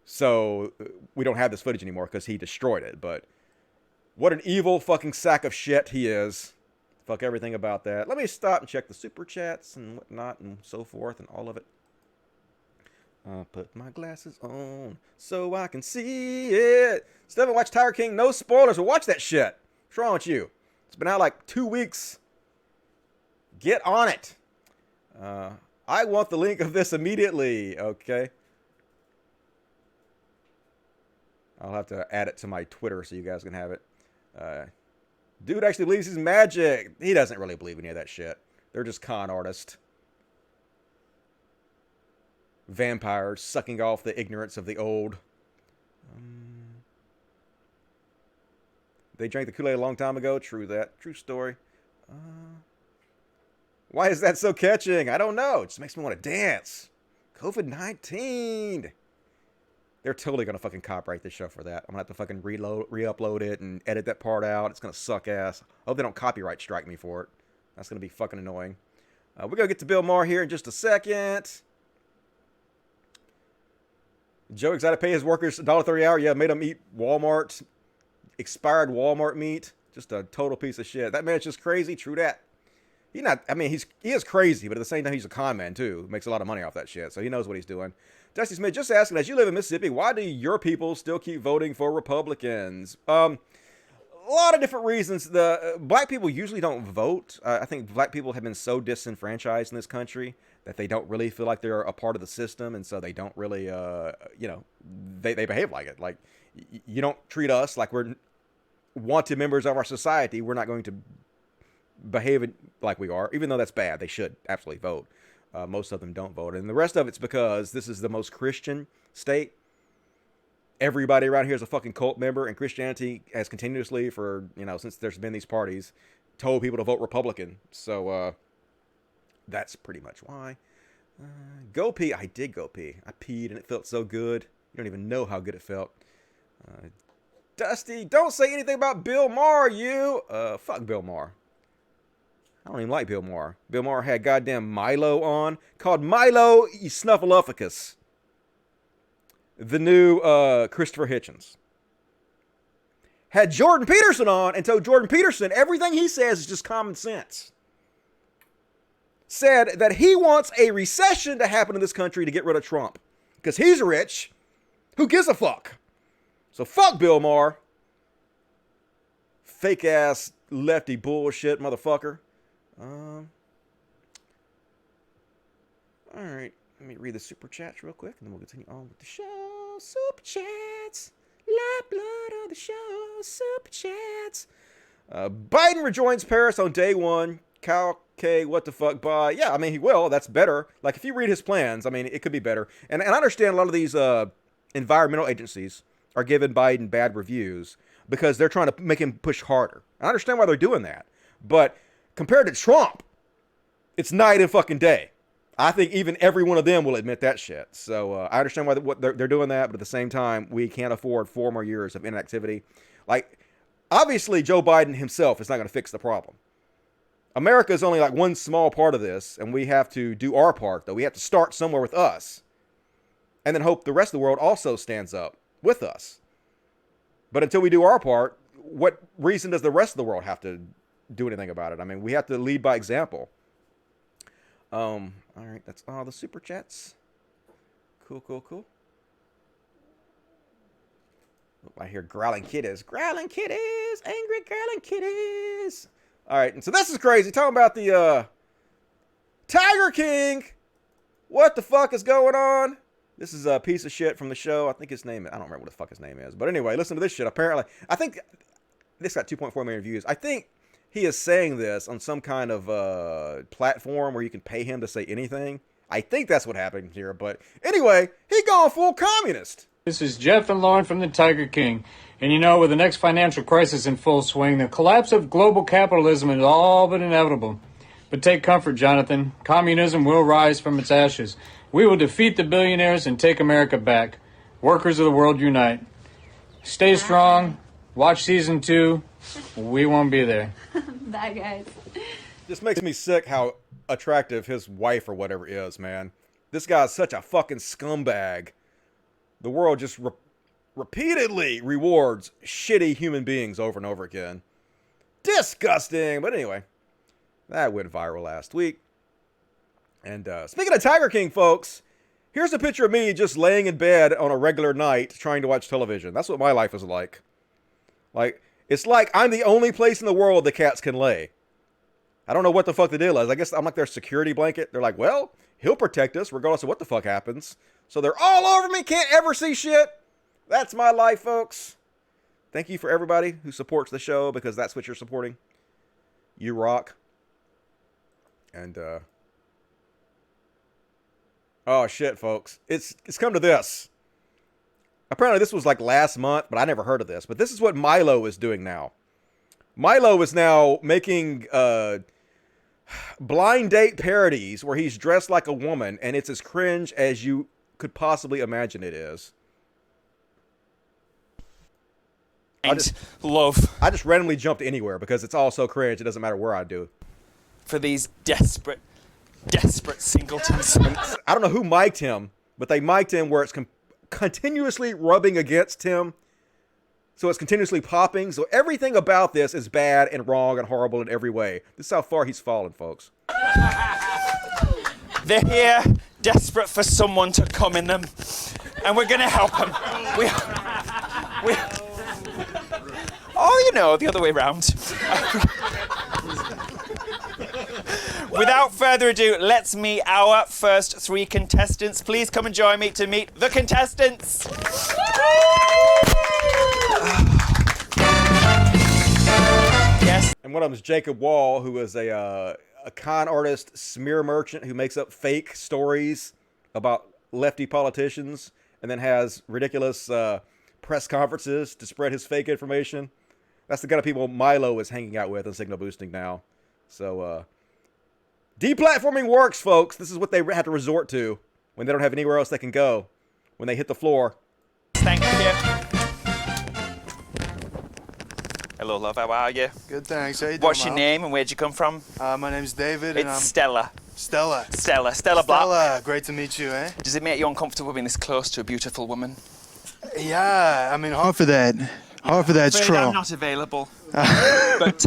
Speaker 1: So we don't have this footage anymore because he destroyed it. But what an evil fucking sack of shit he is. Fuck everything about that. Let me stop and check the super chats and whatnot and so forth and all of it. I'll put my glasses on so I can see it. Still haven't watched Tiger King. No spoilers. Well, watch that shit. What's wrong with you? It's been out like 2 weeks. Get on it. I want the link of this immediately. Okay. I'll have to add it to my Twitter so you guys can have it. Dude actually believes he's magic. He doesn't really believe any of that shit. They're just con artists. Vampires sucking off the ignorance of the old. They drank the Kool-Aid a long time ago. True that. True story. Why is that so catching? I don't know. It just makes me want to dance. COVID-19. They're totally going to fucking copyright this show for that. I'm going to have to fucking re-upload it and edit that part out. It's going to suck ass. I hope they don't copyright strike me for it. That's going to be fucking annoying. We're going to get to Bill Maher here in just a second. Joe Exotic pay his workers $1.30 an hour. Yeah, made them eat Walmart, expired Walmart meat. Just a total piece of shit. That man's just crazy. True that. He is crazy, but at the same time, he's a con man too. Makes a lot of money off that shit, so he knows what he's doing. Dusty Smith just asking, as you live in Mississippi, why do your people still keep voting for Republicans? A lot of different reasons. The black people usually don't vote. I think black people have been so disenfranchised in this country that they don't really feel like they're a part of the system, and so they don't really, they behave like it. Like, you don't treat us like we're wanted members of our society. We're not going to behave like we are, even though that's bad. They should absolutely vote. Most of them don't vote, and the rest of it's because this is the most Christian state. Everybody around here is a fucking cult member, and Christianity has continuously, for since there's been these parties, told people to vote Republican. So that's pretty much why. Go pee. I did go pee. I peed, and it felt so good. You don't even know how good it felt. Dusty, don't say anything about Bill Maher, you. Fuck Bill Maher. I don't even like Bill Maher. Bill Maher had goddamn Milo on, called Milo Snuffleupagus. The new Christopher Hitchens. Had Jordan Peterson on and told Jordan Peterson everything he says is just common sense. Said that he wants a recession to happen in this country to get rid of Trump. Because he's rich. Who gives a fuck? So fuck Bill Maher. Fake ass lefty bullshit motherfucker. Alright, let me read the super chats real quick and then we'll continue on with the show. Super chats. Lifeblood of the show. Super chats. Biden rejoins Paris on day one. Kyle K, what the fuck, bye. Yeah, I mean, he will. That's better. Like, if you read his plans, I mean, it could be better. And I understand a lot of these environmental agencies are giving Biden bad reviews because they're trying to make him push harder. I understand why they're doing that. But compared to Trump, it's night and fucking day. I think even every one of them will admit that shit. So I understand why they're doing that, but at the same time, we can't afford 4 more years of inactivity. Like, obviously, Joe Biden himself is not going to fix the problem. America is only like one small part of this, and we have to do our part, though. We have to start somewhere with us, and then hope the rest of the world also stands up with us. But until we do our part, what reason does the rest of the world have to do anything about it? I mean, we have to lead by example. All right, that's all the super chats. Cool. I hear growling kitties. Growling kitties! Angry growling kitties! Alright, and so this is crazy. Talking about the, Tiger King! What the fuck is going on? This is a piece of shit from the show. I think his name, I don't remember what the fuck his name is. But anyway, listen to this shit. Apparently, I think this got 2.4 million views. I think he is saying this on some kind of, platform where you can pay him to say anything. I think that's what happened here. But anyway, he going full communist.
Speaker 19: This is Jeff and Lauren from the Tiger King. And you know, with the next financial crisis in full swing, the collapse of global capitalism is all but inevitable. But take comfort, Jonathan. Communism will rise from its ashes. We will defeat the billionaires and take America back. Workers of the world unite. Stay strong. Watch season 2. We won't be there.
Speaker 17: Bye, guys.
Speaker 1: This makes me sick how attractive his wife or whatever is, man. This guy's such a fucking scumbag. The world just repeatedly rewards shitty human beings over and over again. Disgusting. But anyway, that went viral last week. And speaking of Tiger King, folks, here's a picture of me just laying in bed on a regular night trying to watch television. That's what my life is like. Like, it's like I'm the only place in the world the cats can lay. I don't know what the fuck the deal is. I guess I'm like their security blanket. They're like, well, he'll protect us regardless of what the fuck happens. So they're all over me, can't ever see shit. That's my life, folks. Thank you for everybody who supports the show, because that's what you're supporting. You rock. And, oh shit, folks. It's come to this. Apparently this was like last month, but I never heard of this. But this is what Milo is doing now. Milo is now making, blind date parodies where he's dressed like a woman, and it's as cringe as you could possibly imagine it is. I just randomly jumped anywhere because it's all so cringe. It doesn't matter where I do.
Speaker 20: For these desperate singletons.
Speaker 1: I don't know who mic'd him, but they mic'd him where it's continuously rubbing against him. So it's continuously popping. So everything about this is bad and wrong and horrible in every way. This is how far he's fallen, folks.
Speaker 20: They're here, desperate for someone to come in them, and we're gonna help them. Oh, you know, the other way round. Without further ado, let's meet our first 3 contestants. Please come and join me to meet the contestants. Yes.
Speaker 1: And one of them is Jacob Wall, who is a con artist, smear merchant who makes up fake stories about lefty politicians and then has ridiculous press conferences to spread his fake information. That's the kind of people Milo is hanging out with and signal boosting now. So, deplatforming works, folks. This is what they have to resort to when they don't have anywhere else they can go when they hit the floor.
Speaker 20: Thank you. Hello, love. How are you?
Speaker 21: Good, thanks. How you doing,
Speaker 20: What's your
Speaker 21: Miles?
Speaker 20: name and where'd you come from?
Speaker 21: My name's David, and
Speaker 20: It's
Speaker 21: I'm
Speaker 20: Stella.
Speaker 21: Stella.
Speaker 20: Stella Black.
Speaker 21: Stella, great to meet you, eh?
Speaker 20: Does it make you uncomfortable being this close to a beautiful woman?
Speaker 21: Yeah, I mean, half of that's
Speaker 20: Afraid
Speaker 21: true.
Speaker 20: I'm not available. but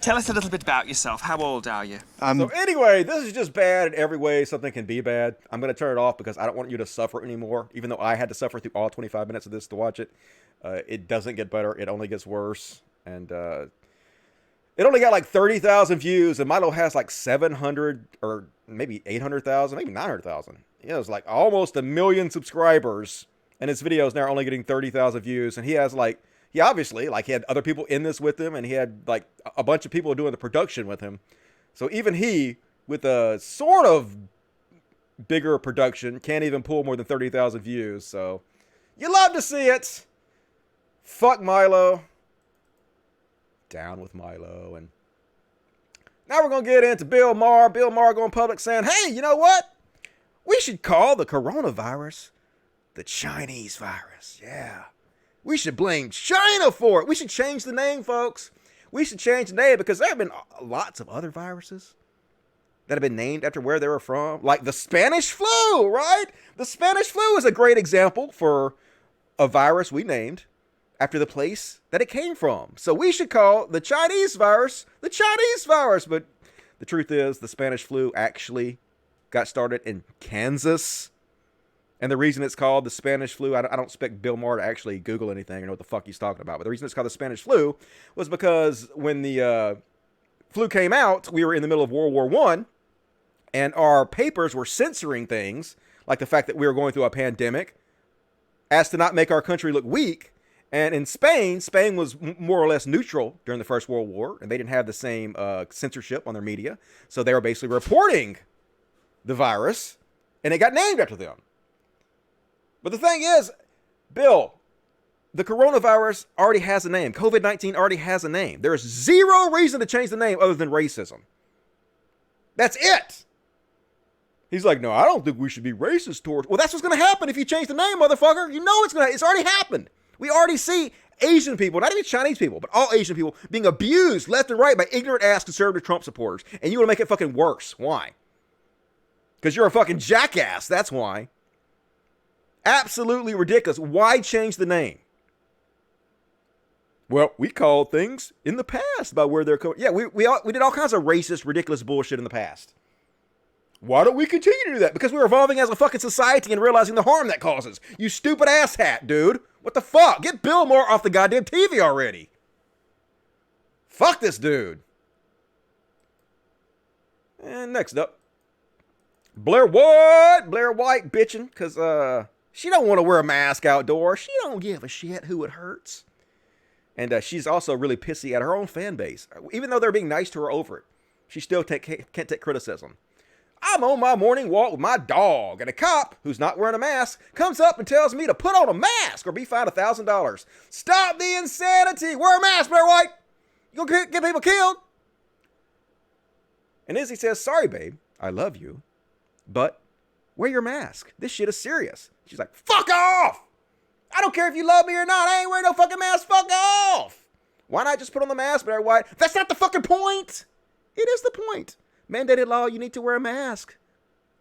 Speaker 20: tell us a little bit about yourself. How old are you?
Speaker 1: So anyway, this is just bad in every way something can be bad. I'm going to turn it off because I don't want you to suffer anymore. Even though I had to suffer through all 25 minutes of this to watch it. It doesn't get better. It only gets worse. And it only got like 30,000 views. And Milo has like 700 or maybe 800,000, maybe 900,000. You know, it's like almost 1 million subscribers. And his video is now only getting 30,000 views. And he has like, he obviously, like he had other people in this with him. And he had like a bunch of people doing the production with him. So even he, with a sort of bigger production, can't even pull more than 30,000 views. So you love to see it. Fuck Milo. Down with Milo. And Now we're going to get into Bill Maher. Bill Maher going public saying, hey, you know what? We should call the coronavirus the Chinese virus. Yeah. We should blame China for it. We should change the name, folks. We should change the name because there have been lots of other viruses that have been named after where they were from, like the Spanish flu, right? The Spanish flu is a great example for a virus we named after the place that it came from. So we should call the Chinese virus the Chinese virus. But the truth is, the Spanish flu actually got started in Kansas. And the reason it's called the Spanish flu, I don't expect Bill Maher to actually Google anything or know what the fuck he's talking about. But the reason it's called the Spanish flu was because when the flu came out, we were in the middle of World War I. And our papers were censoring things, like the fact that we were going through a pandemic, as to not make our country look weak. And in Spain was more or less neutral during the First World War, and they didn't have the same censorship on their media. So they were basically reporting the virus, and it got named after them. But the thing is, Bill, the coronavirus already has a name. COVID-19 already has a name. There is zero reason to change the name other than racism. That's it. He's like, no, I don't think we should be racist towards. Well, that's what's going to happen if you change the name, motherfucker. You know it's already happened. We already see Asian people, not even Chinese people, but all Asian people being abused left and right by ignorant ass conservative Trump supporters. And you want to make it fucking worse. Why? Because you're a fucking jackass. That's why. Absolutely ridiculous. Why change the name? Well, we called things in the past by where they're coming. Yeah, we did all kinds of racist, ridiculous bullshit in the past. Why don't we continue to do that? Because we're evolving as a fucking society and realizing the harm that causes. You stupid asshat, dude. What the fuck? Get Bill Maher off the goddamn TV already. Fuck this dude. And next up, Blair White bitching because she don't want to wear a mask outdoors. She don't give a shit who it hurts. And she's also really pissy at her own fan base. Even though they're being nice to her over it, she still can't take criticism. I'm on my morning walk with my dog, and a cop who's not wearing a mask comes up and tells me to put on a mask or be fined $1,000. Stop the insanity. Wear a mask, Blair White. You're going to get people killed. And Izzy says, sorry, babe. I love you. But wear your mask. This shit is serious. She's like, fuck off. I don't care if you love me or not. I ain't wearing no fucking mask. Fuck off. Why not just put on the mask, Blair White? That's not the fucking point. It is the point. Mandated law, you need to wear a mask.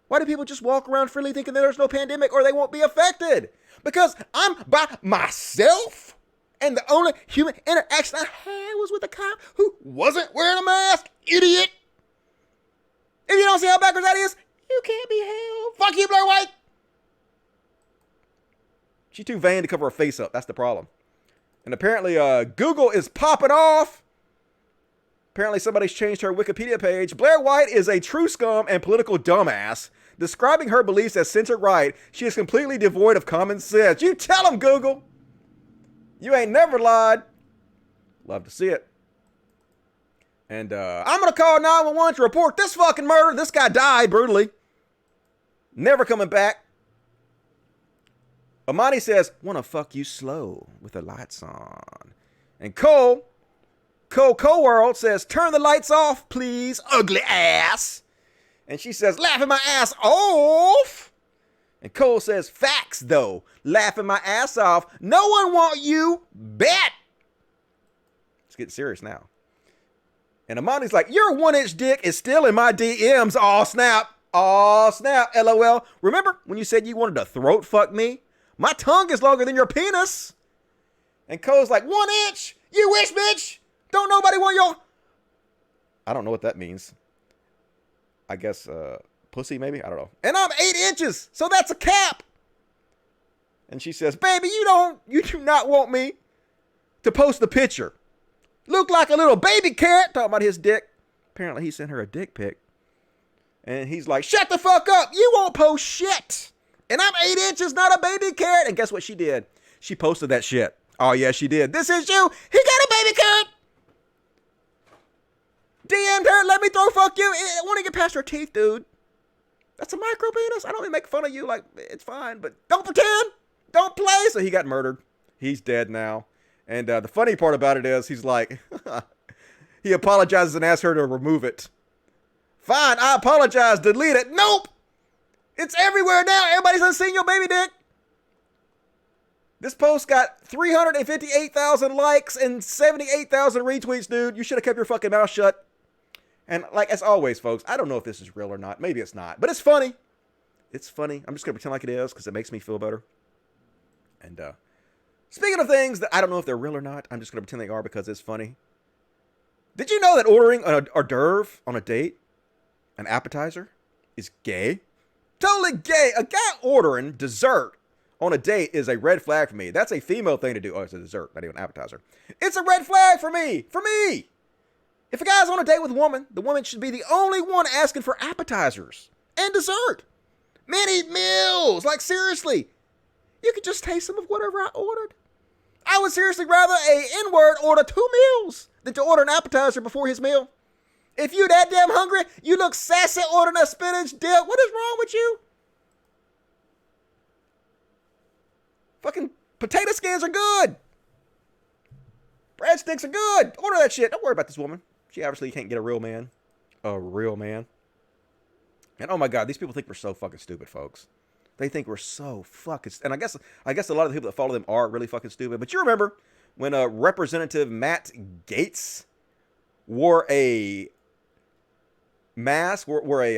Speaker 1: Why do people just walk around freely thinking that there's no pandemic or they won't be affected? Because I'm by myself, and the only human interaction I had was with a cop who wasn't wearing a mask. Idiot. If you don't see how backwards that is, you can't be held. Fuck you, Blair White. She's too vain to cover her face up. That's the problem. And apparently Google is popping off. Apparently somebody's changed her Wikipedia page. Blair White is a true scum and political dumbass. Describing her beliefs as center-right, she is completely devoid of common sense. You tell them, Google. You ain't never lied. Love to see it. And I'm going to call 911 to report this fucking murder. This guy died brutally. Never coming back. Amani says, wanna fuck you slow with the lights on. And Cole World says, turn the lights off, please, ugly ass. And she says, laughing my ass off. And Cole says, facts though, laughing my ass off. No one want you, bet. It's getting serious now. And Amani's like, your 1-inch dick is still in my DMs. Aw, snap. Aw, snap, LOL. Remember when you said you wanted to throat fuck me? My tongue is longer than your penis. And Cole's like, 1 inch? You wish, bitch. Don't nobody want your... I don't know what that means. I guess pussy, maybe? I don't know. And I'm 8 inches, so that's a cap. And she says, baby, you do not want me to post the picture. Look like a little baby carrot. Talking about his dick. Apparently he sent her a dick pic. And he's like, shut the fuck up. You won't post shit. And I'm 8 inches, not a baby carrot. And guess what she did? She posted that shit. Oh, yeah, she did. This is you. He got a baby carrot. DM'd her. Let me throw fuck you. I want to get past her teeth, dude. That's a micro penis. I don't even make fun of you. Like, it's fine. But don't pretend. Don't play. So he got murdered. He's dead now. And the funny part about it is he's like, he apologizes and asks her to remove it. Fine, I apologize. Delete it. Nope. It's everywhere now. Everybody's unseen your baby dick. This post got 358,000 likes and 78,000 retweets, dude. You should have kept your fucking mouth shut. And like, as always, folks, I don't know if this is real or not. Maybe it's not, but it's funny. It's funny. I'm just going to pretend like it is because it makes me feel better. And speaking of things that I don't know if they're real or not, I'm just going to pretend they are because it's funny. Did you know that ordering an hors d'oeuvre on a date, an appetizer, is gay? Totally gay. A guy ordering dessert on a date is a red flag for me. That's a female thing to do. Oh, it's a dessert, not even an appetizer. It's a red flag for me. For me. If a guy's on a date with a woman, the woman should be the only one asking for appetizers and dessert. Men eat meals. Like, seriously. You could just taste some of whatever I ordered. I would seriously rather a N-word order 2 meals than to order an appetizer before his meal. If you that damn hungry, you look sassy ordering a spinach dip. What is wrong with you? Fucking potato skins are good. Breadsticks are good. Order that shit. Don't worry about this woman. She obviously can't get a real man. A real man. And oh my God, these people think we're so fucking stupid, folks. They think we're so fucking... And I guess a lot of the people that follow them are really fucking stupid. But you remember when Representative Matt Gaetz wore a mask, wore a...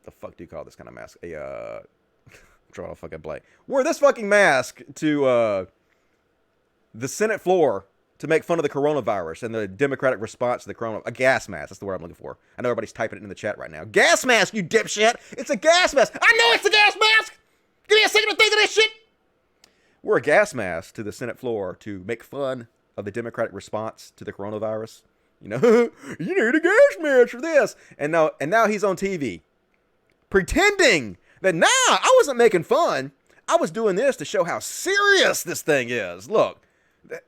Speaker 1: the fuck do you call this kind of mask? I'm drawing a fucking blank. Wore this fucking mask to the Senate floor to make fun of the coronavirus and the Democratic response to the corona. A gas mask. That's the word I'm looking for. I know everybody's typing it in the chat right now. Gas mask, you dipshit. It's a gas mask. I know it's a gas mask. Give me a second to think of this shit. Wore a gas mask to the Senate floor to make fun of the Democratic response to the coronavirus. You know, you need a gas mask for this. And now he's on TV pretending that, nah, I wasn't making fun. I was doing this to show how serious this thing is. Look.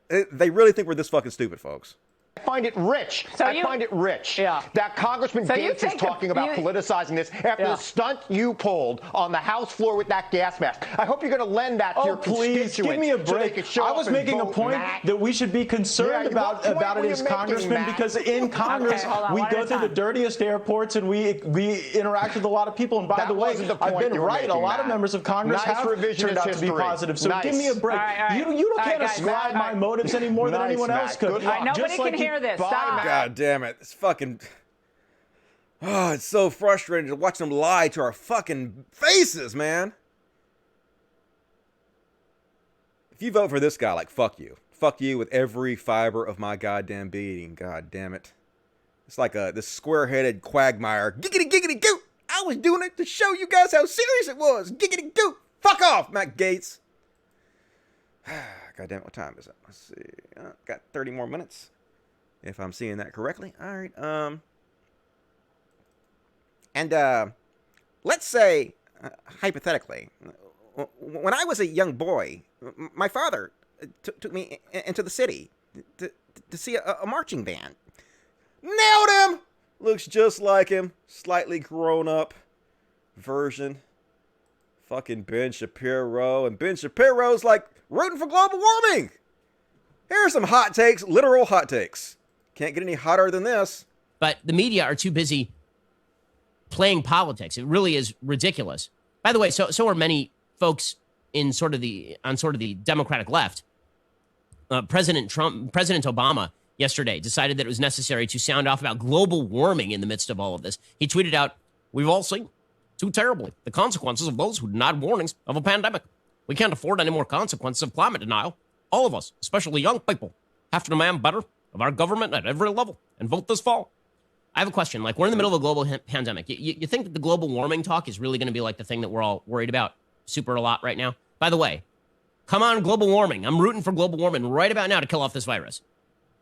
Speaker 1: They really think we're this fucking stupid, folks.
Speaker 5: I find it rich. I find it rich that Congressman Gaetz is talking about politicizing this after the stunt you pulled on the House floor with that gas mask. I hope you're going to lend that to your constituents.
Speaker 22: Give me a break.
Speaker 5: I
Speaker 22: was making a point that we should be concerned about it as congressmen because in Congress we go through the dirtiest airports and we interact with a lot of people. And by the way, I've been right. A lot of members of Congress have turned out to be positive. So give me a break. You can't ascribe my motives any more than anyone else could.
Speaker 23: Nobody can hear this. Stop.
Speaker 1: God damn it. It's fucking... Oh, it's so frustrating to watch them lie to our fucking faces, man. If you vote for this guy, like, fuck you. Fuck you with every fiber of my goddamn being. God damn it. It's like this square-headed quagmire. Giggity, giggity, goo! I was doing it to show you guys how serious it was. Giggity, goo! Fuck off, Matt Gaetz. God damn it, what time is it? Let's see. Got 30 more minutes. If I'm seeing that correctly. All right. And let's say, hypothetically, when I was a young boy, my father took me into the city to see a marching band. Nailed him! Looks just like him. Slightly grown up version. Fucking Ben Shapiro. And Ben Shapiro's like rooting for global warming. Here are some hot takes, literal hot takes. Can't get any hotter than this.
Speaker 23: But the media are too busy playing politics. It really is ridiculous. By the way, so are many folks on sort of the Democratic left. President Obama yesterday decided that it was necessary to sound off about global warming in the midst of all of this. He tweeted out, "We've all seen too terribly the consequences of those who denied warnings of a pandemic. We can't afford any more consequences of climate denial. All of us, especially young people, have to demand better of our government at every level and vote this fall." I have a question. Like, we're in the middle of a global pandemic. You think that the global warming talk is really going to be like the thing that we're all worried about super a lot right now? By the way, come on, global warming. I'm rooting for global warming right about now to kill off this virus.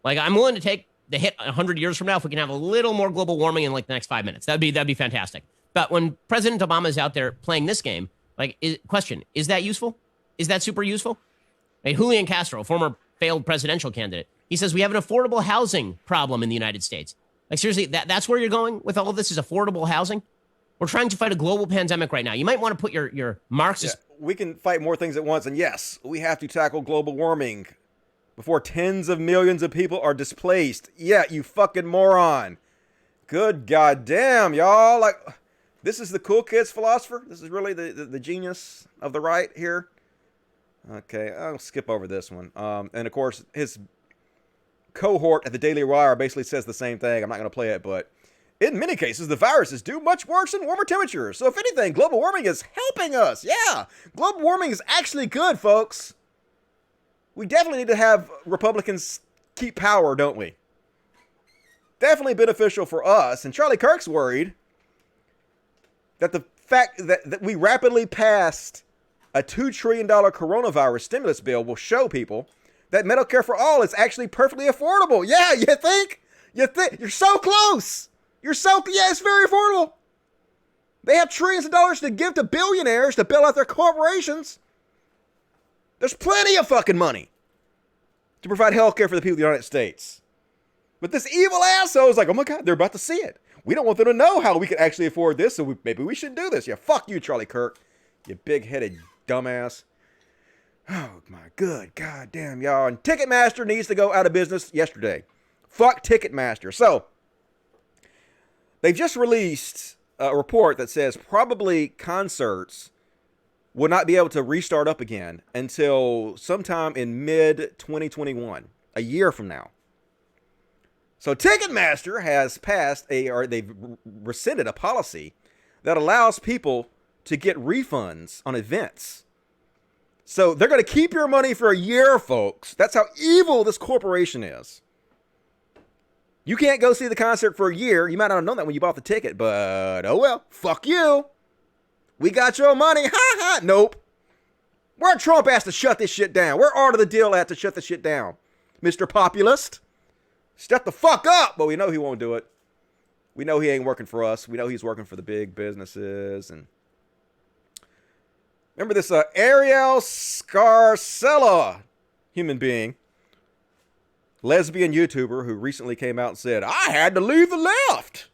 Speaker 23: Like, I'm willing to take the hit 100 years from now if we can have a little more global warming in like the next 5 minutes. That'd be fantastic. But when President Obama is out there playing this game, like, question, is that useful? Is that super useful? Right, Julian Castro, former failed presidential candidate, he says we have an affordable housing problem in the United States. Like, seriously, that's where you're going with all of this, is affordable housing? We're trying to fight a global pandemic right now. You might want to put your Marxist...
Speaker 1: Yeah, we can fight more things at once, and yes, we have to tackle global warming before tens of millions of people are displaced. Yeah, you fucking moron. Good goddamn, y'all. Like, this is the cool kids philosopher? This is really the genius of the right here? Okay, I'll skip over this one. And, of course, his cohort at the Daily Wire basically says the same thing. I'm not going to play it, but in many cases, the viruses do much worse in warmer temperatures. So, if anything, global warming is helping us. Yeah, global warming is actually good, folks. We definitely need to have Republicans keep power, don't we? Definitely beneficial for us. And Charlie Kirk's worried that the fact that we rapidly passed a $2 trillion coronavirus stimulus bill will show people that Medicare for all is actually perfectly affordable. Yeah, you think? You're so close. Yeah, it's very affordable. They have trillions of dollars to give to billionaires to bail out their corporations. There's plenty of fucking money to provide health care for the people of the United States. But this evil asshole is like, oh my God, they're about to see it. We don't want them to know how we can actually afford this, so maybe we should do this. Yeah, fuck you, Charlie Kirk. You big-headed dumbass. Oh my good goddamn, y'all. And Ticketmaster needs to go out of business yesterday. Fuck Ticketmaster. So, they've just released a report that says probably concerts will not be able to restart up again until sometime in mid-2021, a year from now. So Ticketmaster has they've rescinded a policy that allows people to get refunds on events. So they're going to keep your money for a year, folks. That's how evil this corporation is. You can't go see the concert for a year. You might not have known that when you bought the ticket, but oh well, fuck you. We got your money. Ha ha. Nope. Where Trump has to shut this shit down? Where Art of the Deal at to shut this shit down? Mr. Populist. Shut the fuck up. But we know he won't do it. We know he ain't working for us. We know he's working for the big businesses. And remember this Ariel Scarcella human being, lesbian YouTuber who recently came out and said, I had to leave the left.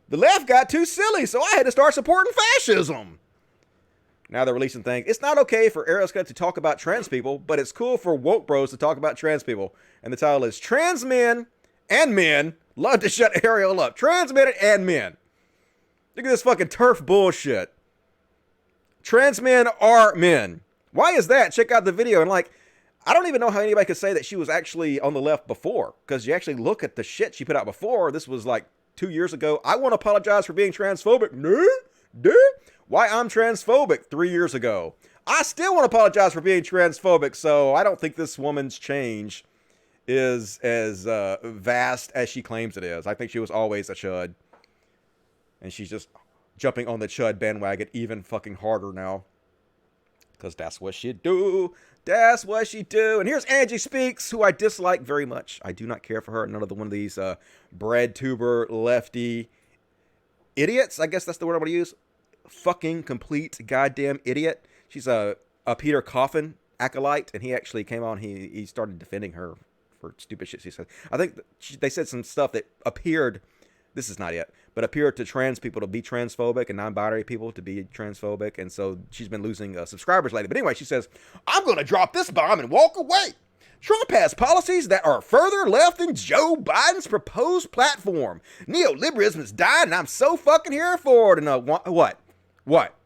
Speaker 1: The left got too silly, so I had to start supporting fascism. Now they're releasing things. It's not okay for Ariel Scarcella to talk about trans people, but it's cool for woke bros to talk about trans people. And the title is Trans Men and Men Love to Shut Ariel Up. Trans men and men. Look at this fucking turf bullshit. Trans men are men. Why is that? Check out the video. And like, I don't even know how anybody could say that she was actually on the left before. Because you actually look at the shit she put out before. This was like 2 years ago. I want to apologize for being transphobic. No. Why I'm transphobic 3 years ago. I still want to apologize for being transphobic. So I don't think this woman's change is as vast as she claims it is. I think she was always a chud. And she's just jumping on the chud bandwagon even fucking harder now. Because that's what she do. That's what she do. And here's Angie Speaks, who I dislike very much. I do not care for her. None of one of these bread tuber lefty idiots. I guess that's the word I'm going to use. Fucking complete goddamn idiot. She's a Peter Coffin acolyte. And he actually came on. He started defending her for stupid shit she said. I think they said some stuff that appeared. This is not it, but appeared to trans people to be transphobic and non-binary people to be transphobic. And so she's been losing subscribers lately. But anyway, she says, I'm going to drop this bomb and walk away. Trump has policies that are further left than Joe Biden's proposed platform. Neoliberalism is dying and I'm so fucking here for it. And what?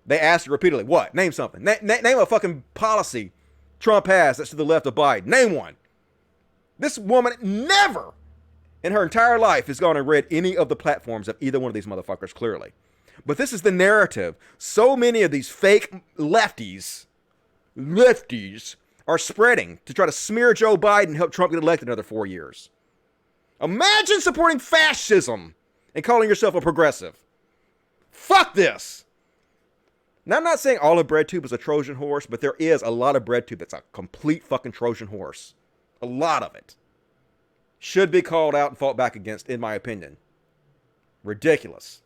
Speaker 1: They asked her repeatedly, what? Name something. Name a fucking policy Trump has that's to the left of Biden. Name one. This woman never in her entire life has gone and read any of the platforms of either one of these motherfuckers, clearly. But this is the narrative. So many of these fake lefties are spreading to try to smear Joe Biden and help Trump get elected another 4 years. Imagine supporting fascism and calling yourself a progressive. Fuck this. Now, I'm not saying all of BreadTube is a Trojan horse, but there is a lot of BreadTube that's a complete fucking Trojan horse. A lot of it. Should be called out and fought back against, in my opinion. Ridiculous.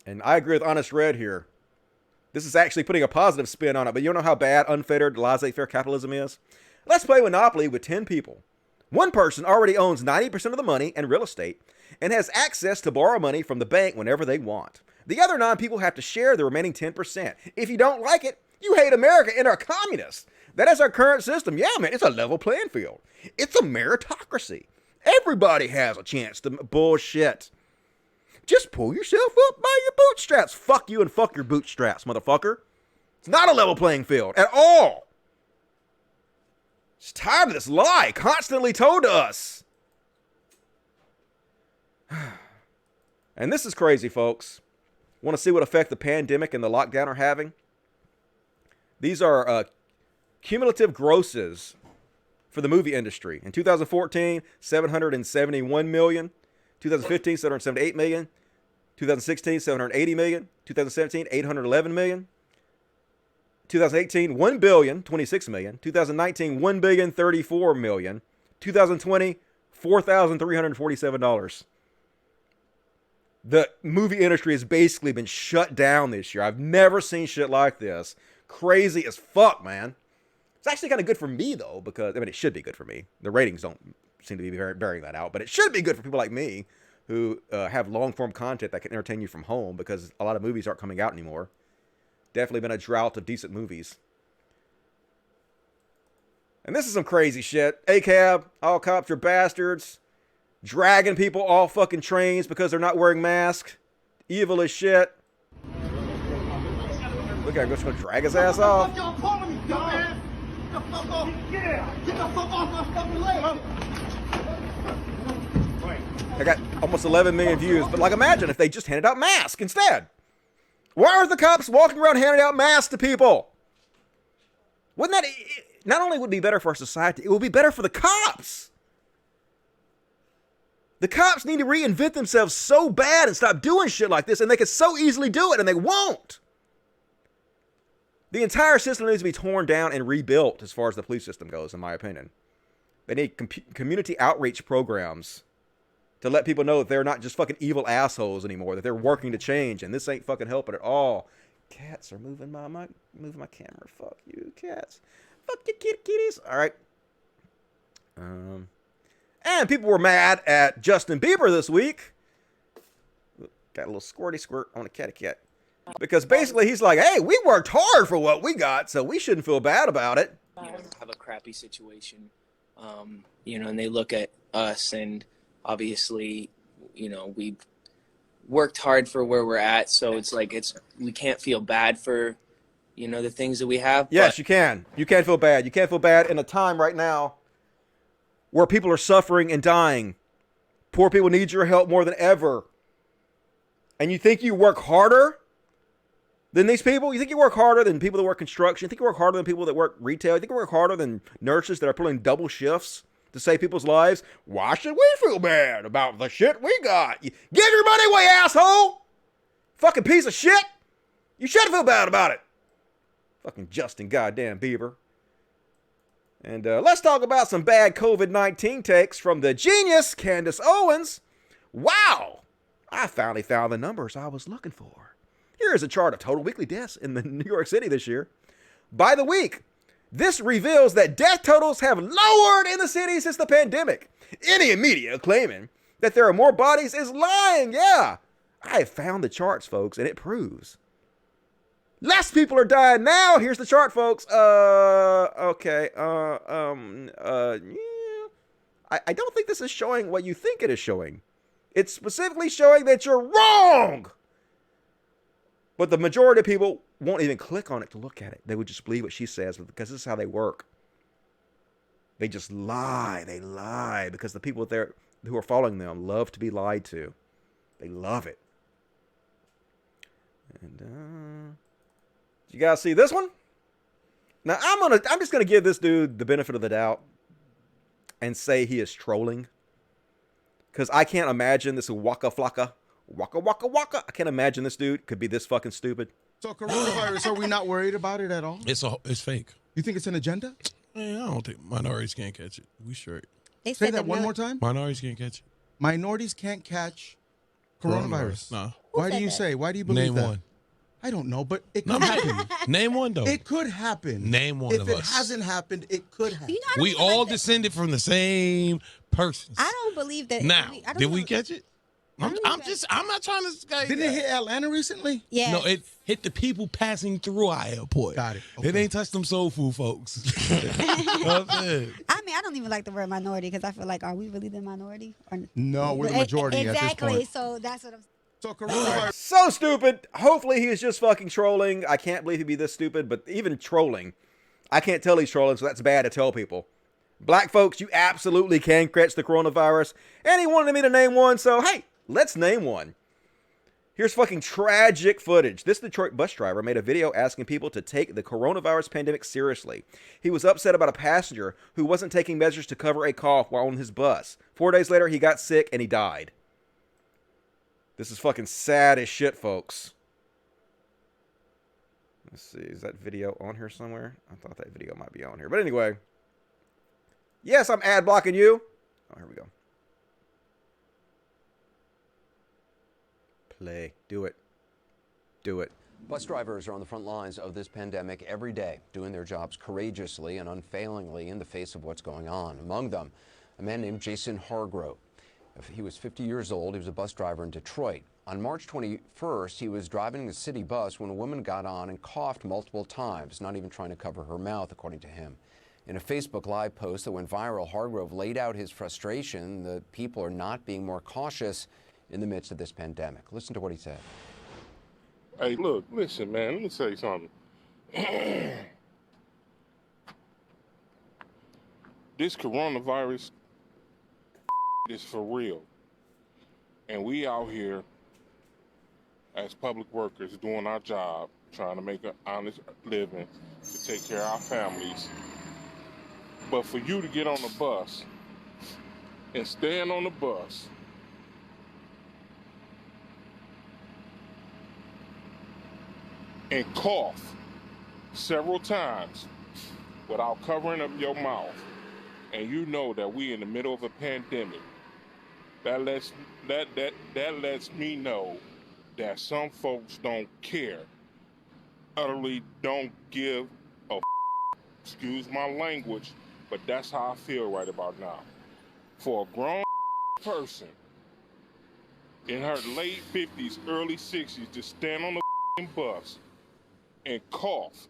Speaker 1: And I agree with Honest Red here. This is actually putting a positive spin on it, but you don't know how bad unfettered, laissez-faire capitalism is? Let's play Monopoly with 10 people. One person already owns 90% of the money and real estate and has access to borrow money from the bank whenever they want. The other 9 people have to share the remaining 10%. If you don't like it, you hate America and are communists. That is our current system. Yeah, man, it's a level playing field. It's a meritocracy. Everybody has a chance to bullshit. Just pull yourself up by your bootstraps. Fuck you and fuck your bootstraps, motherfucker. It's not a level playing field at all. Just tired of this lie constantly told to us. And this is crazy, folks. Want to see what effect the pandemic and the lockdown are having? These are cumulative grosses for the movie industry. In 2014, 771 million. 2015, 778 million. 2016, 780 million. 2017, 811 million. 2018, 1 billion, 26 million. 2019, 1 billion, 34 million. 2020, $4,347. The movie industry has basically been shut down this year. I've never seen shit like this. Crazy as fuck, man. It's actually kind of good for me, though, because, I mean, it should be good for me. The ratings don't seem to be bearing that out, but it should be good for people like me who have long-form content that can entertain you from home, because a lot of movies aren't coming out anymore. Definitely been a drought of decent movies. And this is some crazy shit. ACAB, all cops are bastards. Dragging people off fucking trains because they're not wearing masks. Evil as shit. Look at him, just gonna drag his ass off. I got almost 11 million views, but like imagine if they just handed out masks instead. Why aren't the cops walking around handing out masks to people? Wouldn't that, not only would it be better for our society, it would be better for the cops. The cops need to reinvent themselves so bad and stop doing shit like this, and they can so easily do it, and they won't. The entire system needs to be torn down and rebuilt as far as the police system goes, in my opinion. They need community outreach programs to let people know that they're not just fucking evil assholes anymore, that they're working to change, and this ain't fucking helping at all. Cats are moving my camera. Fuck you, cats. Fuck you, kitties. All right. And people were mad at Justin Bieber this week. Got a little squirty squirt on a catty cat. Because basically he's like, hey, we worked hard for what we got, so we shouldn't feel bad about it.
Speaker 6: Have a crappy situation, and they look at us, and obviously, we've worked hard for where we're at, so it's like we can't feel bad for, the things that we have.
Speaker 1: Yes, you can. You can't feel bad. You can't feel bad in a time right now where people are suffering and dying. Poor people need your help more than ever. And you think you work harder than these people? You think you work harder than people that work construction? You think you work harder than people that work retail? You think you work harder than nurses that are pulling double shifts to save people's lives? Why should we feel bad about the shit we got? Give your money away, asshole! Fucking piece of shit! You should feel bad about it. Fucking Justin goddamn Bieber. And let's talk about some bad COVID-19 takes from the genius Candace Owens. Wow! I finally found the numbers I was looking for. Here is a chart of total weekly deaths in the New York City this year. By the week, this reveals that death totals have lowered in the city since the pandemic. Any media claiming that there are more bodies is lying. Yeah, I have found the charts, folks, and it proves less people are dying now. Here's the chart, folks. Okay. I don't think this is showing what you think it is showing. It's specifically showing that you're wrong. But the majority of people won't even click on it to look at it. They would just believe what she says because this is how they work. They just lie. They lie because the people there who are following them love to be lied to. They love it. And you guys see this one? Now I'm just gonna give this dude the benefit of the doubt and say he is trolling. Because I can't imagine this waka flocka. Waka waka waka. I can't imagine this dude could be this fucking stupid.
Speaker 7: So coronavirus, are we not worried about it at all?
Speaker 9: It's fake.
Speaker 7: You think it's an agenda?
Speaker 9: Man, I don't think minorities can't catch it. We sure.
Speaker 7: Say that one more time.
Speaker 9: Minorities can't catch it.
Speaker 7: Minorities can't catch coronavirus.
Speaker 9: No.
Speaker 7: Why do you say? Why do you believe
Speaker 9: Name
Speaker 7: that?
Speaker 9: one.
Speaker 7: I don't know, but it could happen.
Speaker 9: Name one, though.
Speaker 7: It could happen.
Speaker 9: Name one
Speaker 7: if
Speaker 9: of
Speaker 7: it
Speaker 9: us.
Speaker 7: hasn't happened, it could happen.
Speaker 9: We all descended from the same persons.
Speaker 24: I don't believe that.
Speaker 9: Now,
Speaker 24: I don't
Speaker 9: did
Speaker 24: know.
Speaker 9: we catch it? I'm not trying to.
Speaker 7: Didn't it hit Atlanta recently?
Speaker 24: Yeah.
Speaker 9: No, it hit the people passing through our airport.
Speaker 7: Got it.
Speaker 9: It ain't touched them soul food folks. You know what I'm saying?
Speaker 24: I
Speaker 4: mean, I don't even like the word minority because I feel like, are we really the minority? Or,
Speaker 7: No, we're the majority at this
Speaker 4: exactly.
Speaker 7: point.
Speaker 4: So that's what I'm.
Speaker 7: So coronavirus.
Speaker 1: So stupid. Hopefully he is just fucking trolling. I can't believe he'd be this stupid, but even trolling, I can't tell he's trolling, so that's bad to tell people. Black folks, you absolutely can catch the coronavirus. And he wanted me to name one, so hey, let's name one. Here's fucking tragic footage. This Detroit bus driver made a video asking people to take the coronavirus pandemic seriously. He was upset about a passenger who wasn't taking measures to cover a cough while on his bus. 4 days later, he got sick and he died. This is fucking sad as shit, folks. Let's see, is that video on here somewhere? I thought that video might be on here. But anyway. Yes, I'm ad blocking you. Oh, here we go. Play. Do it. Do it.
Speaker 10: Bus drivers are on the front lines of this pandemic every day, doing their jobs courageously and unfailingly in the face of what's going on. Among them, a man named Jason Hargrove. He was 50 years old. He was a bus driver in Detroit. On March 21st, he was driving the city bus when a woman got on and coughed multiple times, not even trying to cover her mouth, according to him. In a Facebook Live post that went viral, Hargrove laid out his frustration that people are not being more cautious in the midst of this pandemic. Listen to what he said.
Speaker 11: Hey, look, listen, man, let me tell you something. This coronavirus is for real. And we out here as public workers doing our job, trying to make an honest living to take care of our families. But for you to get on the bus and stand on the bus and cough several times without covering up your mouth, and you know that we in the middle of a pandemic, that lets me know that some folks don't care, utterly don't give a excuse my language, but that's how I feel right about now. For a grown person in her late 50s, early 60s to stand on the bus and cough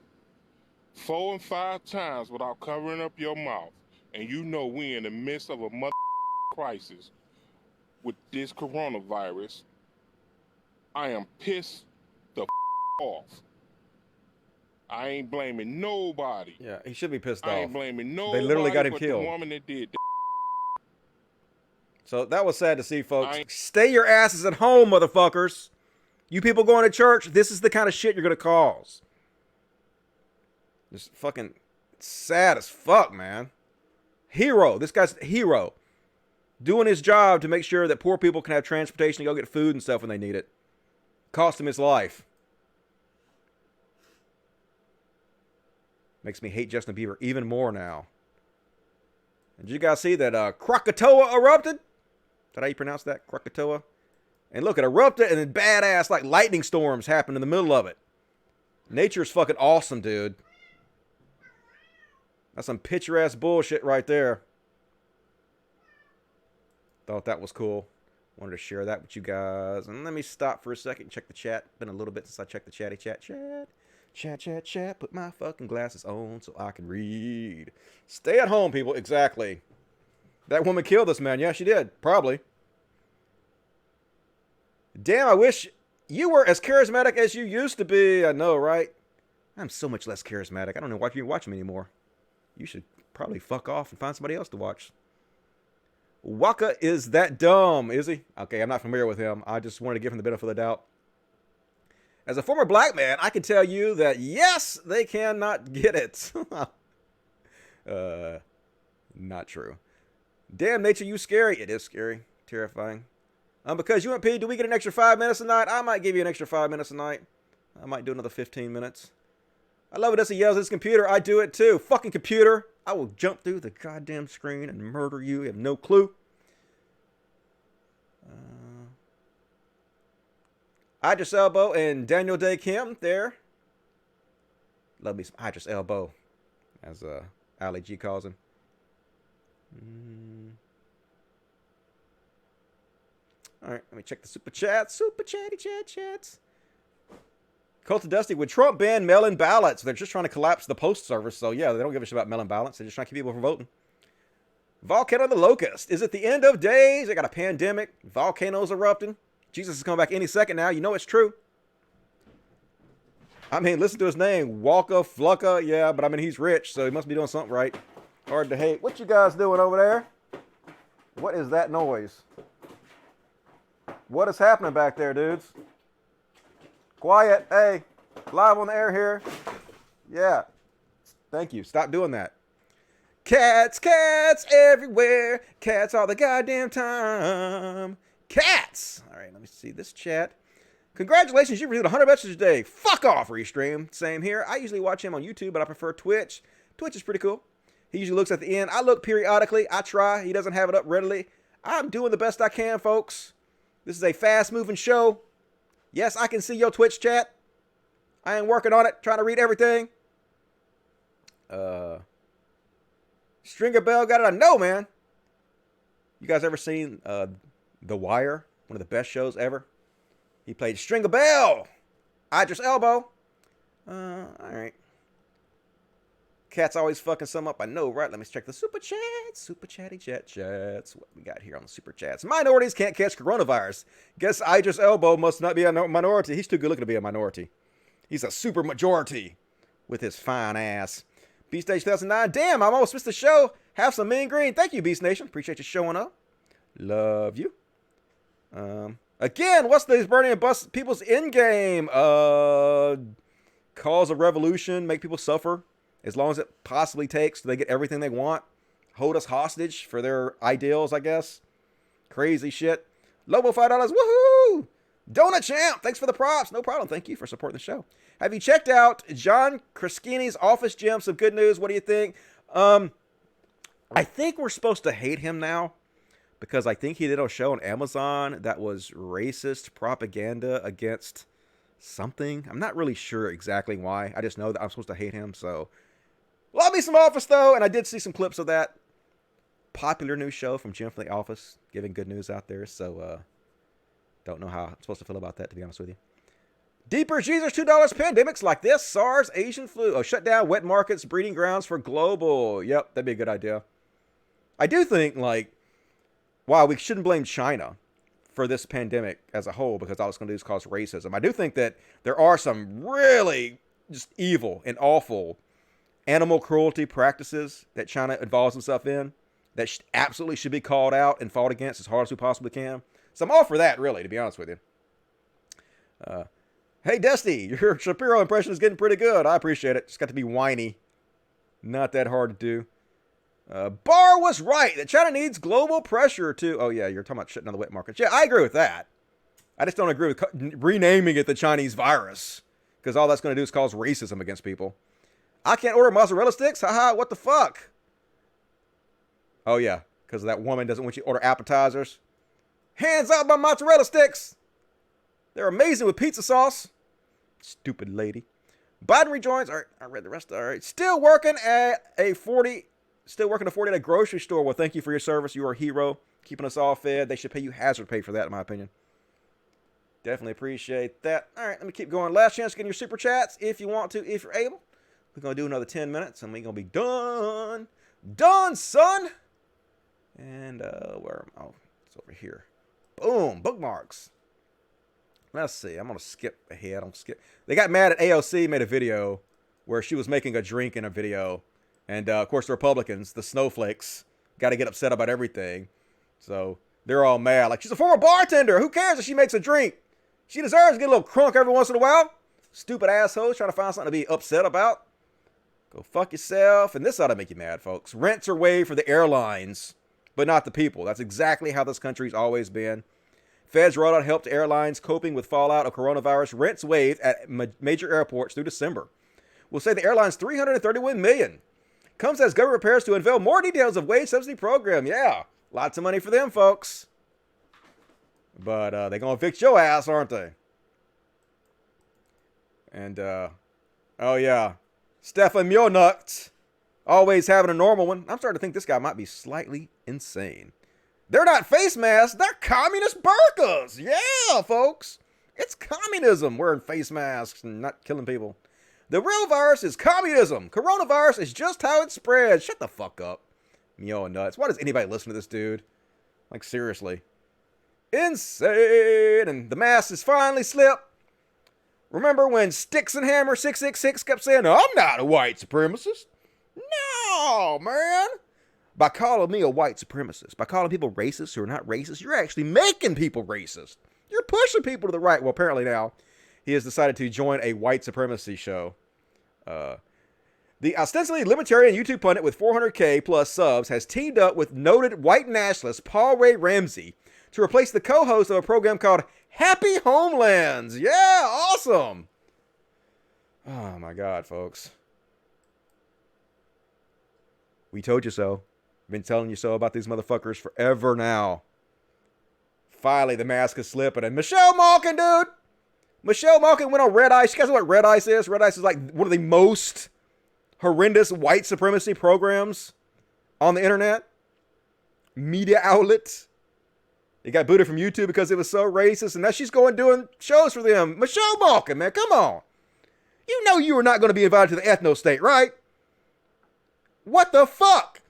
Speaker 11: 4 and 5 times without covering up your mouth, and you know we in the midst of a crisis with this coronavirus, I am pissed the off. I ain't blaming nobody.
Speaker 1: Yeah, he should be pissed off.
Speaker 11: I ain't blaming nobody.
Speaker 1: They literally got him
Speaker 11: but
Speaker 1: killed.
Speaker 11: The woman that did that.
Speaker 1: So that was sad to see, folks. Stay your asses at home, motherfuckers. You people going to church, this is the kind of shit you're going to cause. Just fucking sad as fuck, man. Hero. This guy's a hero. Doing his job to make sure that poor people can have transportation to go get food and stuff when they need it. Cost him his life. Makes me hate Justin Bieber even more now. And did you guys see that Krakatoa erupted? Is that how you pronounce that? Krakatoa? And look, it erupted and then badass like lightning storms happened in the middle of it. Nature's fucking awesome, dude. That's some picture-ass bullshit right there. Thought that was cool. Wanted to share that with you guys. And let me stop for a second and check the chat. Been a little bit since I checked the chatty chat. Chat. Put my fucking glasses on so I can read. Stay at home, people. Exactly. That woman killed this man. Yeah, she did. Probably. Damn, I wish you were as charismatic as you used to be. I know, right? I'm so much less charismatic. I don't know why you watch me anymore. You should probably fuck off and find somebody else to watch. Waka is that dumb, is he? Okay, I'm not familiar with him. I just wanted to give him the benefit of the doubt. As a former black man, I can tell you that, yes, they cannot get it. Not true. Damn, nature, you scary. It is scary. Terrifying. Because UMP, do we get an extra 5 minutes a night? I might give you an extra 5 minutes a night. I might do another 15 minutes. I love it as he yells at his computer. I do it too. Fucking computer. I will jump through the goddamn screen and murder you. You have no clue. Idris Elbow and Daniel Day Kim there. Love me some Idris Elbow, as Ali G calls him. All right, let me check the super chats. Super chatty chats. Cult of Dusty, would Trump ban mail-in ballots? They're just trying to collapse the post service. So yeah, they don't give a shit about mail-in ballots. They're just trying to keep people from voting. Volcano of the Locust. Is it the end of days? They got a pandemic. Volcanoes erupting. Jesus is coming back any second now. You know it's true. I mean, listen to his name. Walker, Flucka. Yeah, but I mean, he's rich, so he must be doing something right. Hard to hate. What you guys doing over there? What is that noise? What is happening back there, dudes? Quiet. Hey, live on the air here. Yeah. Thank you. Stop doing that. Cats, cats everywhere. Cats all the goddamn time. Cats. All right, let me see this chat. Congratulations, you've received 100 messages today. Fuck off, Restream. Same here. I usually watch him on YouTube, but I prefer Twitch. Twitch is pretty cool. He usually looks at the end. I look periodically. I try. He doesn't have it up readily. I'm doing the best I can, folks. This is a fast-moving show. Yes, I can see your Twitch chat. I ain't working on it, trying to read everything. Stringer Bell got it. I know, man. You guys ever seen The Wire? One of the best shows ever. He played Stringer Bell. Idris Elbow. All right. Cat's always fucking some up. I know, right? Let me check the super chats. Super chatty chat chats. What we got here on the super chats? Minorities can't catch coronavirus. Guess Idris Elbow must not be a minority. He's too good looking to be a minority. He's a super majority with his fine ass. Beast Stage 2009. Damn, I almost missed the show. Have some mean green. Thank you, Beast Nation. Appreciate you showing up. Love you. Again, what's these burning and bust people's end game? Cause a revolution, make people suffer as long as it possibly takes so they get everything they want. Hold us hostage for their ideals, I guess. Crazy shit. Lobo $5. Woohoo! Donut Champ, thanks for the props. No problem. Thank you for supporting the show. Have you checked out John Krasinski's Office Gems of Good News? What do you think? I think we're supposed to hate him now because I think he did a show on Amazon that was racist propaganda against something. I'm not really sure exactly why. I just know that I'm supposed to hate him. So, love me some Office, though. And I did see some clips of that popular new show from Jim from the Office giving good news out there. So, don't know how I'm supposed to feel about that, to be honest with you. Deeper Jesus, $2. Pandemics like this, SARS, Asian flu. Oh, shut down wet markets, breeding grounds for global. Yep, that'd be a good idea. I do think, like, wow, we shouldn't blame China for this pandemic as a whole because all it's going to do is cause racism. I do think that there are some really just evil and awful animal cruelty practices that China involves itself in that absolutely should be called out and fought against as hard as we possibly can. So I'm all for that, really, to be honest with you. Hey, Dusty, your Shapiro impression is getting pretty good. I appreciate it. Just got to be whiny. Not that hard to do. Barr was right that China needs global pressure to... Oh, yeah, you're talking about shutting down the wet markets. Yeah, I agree with that. I just don't agree with renaming it the Chinese virus because all that's going to do is cause racism against people. I can't order mozzarella sticks? Haha, what the fuck? Oh, yeah, because that woman doesn't want you to order appetizers. Hands up my mozzarella sticks! They're amazing with pizza sauce. Stupid lady. Biden rejoins. All right, I read the rest. All right. Still working at a 40 at a grocery store. Well, thank you for your service. You are a hero. Keeping us all fed. They should pay you hazard pay for that, in my opinion. Definitely appreciate that. All right, let me keep going. Last chance to get your super chats if you want to, if you're able. We're going to do another 10 minutes and we're going to be done. Done, son. And where am I? Oh, it's over here. Boom. Bookmarks. Let's see. I'm going to skip ahead. They got mad at AOC, made a video where she was making a drink in a video. And, of course, the Republicans, the snowflakes, got to get upset about everything. So they're all mad. Like, she's a former bartender. Who cares if she makes a drink? She deserves to get a little crunk every once in a while. Stupid assholes trying to find something to be upset about. Go fuck yourself. And this ought to make you mad, folks. Rents are waived for the airlines, but not the people. That's exactly how this country's always been. Feds rolled out help to airlines coping with fallout of coronavirus. Rents waived at major airports through December. We'll say the airline's $331 million. Comes as government prepares to unveil more details of wage subsidy program. Yeah, lots of money for them, folks. But they're going to fix your ass, aren't they? And, oh yeah, Stefan Mjolnut, always having a normal one. I'm starting to think this guy might be slightly insane. They're not face masks. They're communist burkas. Yeah, folks. It's communism wearing face masks and not killing people. The real virus is communism. Coronavirus is just how it spreads. Shut the fuck up. Me all nuts. Why does anybody listen to this dude? Like, seriously. Insane! And the mask is finally slipped. Remember when Sticks and Hammer 666 kept saying, I'm not a white supremacist? No, man. By calling me a white supremacist, by calling people racist who are not racist, you're actually making people racist. You're pushing people to the right. Well, apparently now, he has decided to join a white supremacy show. The ostensibly libertarian YouTube pundit with 400K plus subs has teamed up with noted white nationalist Paul Ray Ramsey to replace the co-host of a program called Happy Homelands. Yeah, awesome. Oh my God, folks. We told you so. Been telling you so about these motherfuckers forever now. Finally, the mask is slipping. And Michelle Malkin, dude. Michelle Malkin went on Red Ice. You guys know what Red Ice is? Red Ice is like one of the most horrendous white supremacy programs on the internet. Media outlet. It got booted from YouTube because it was so racist. And now she's going doing shows for them. Michelle Malkin, man. Come on. You know you were not going to be invited to the ethno state, right? What the fuck?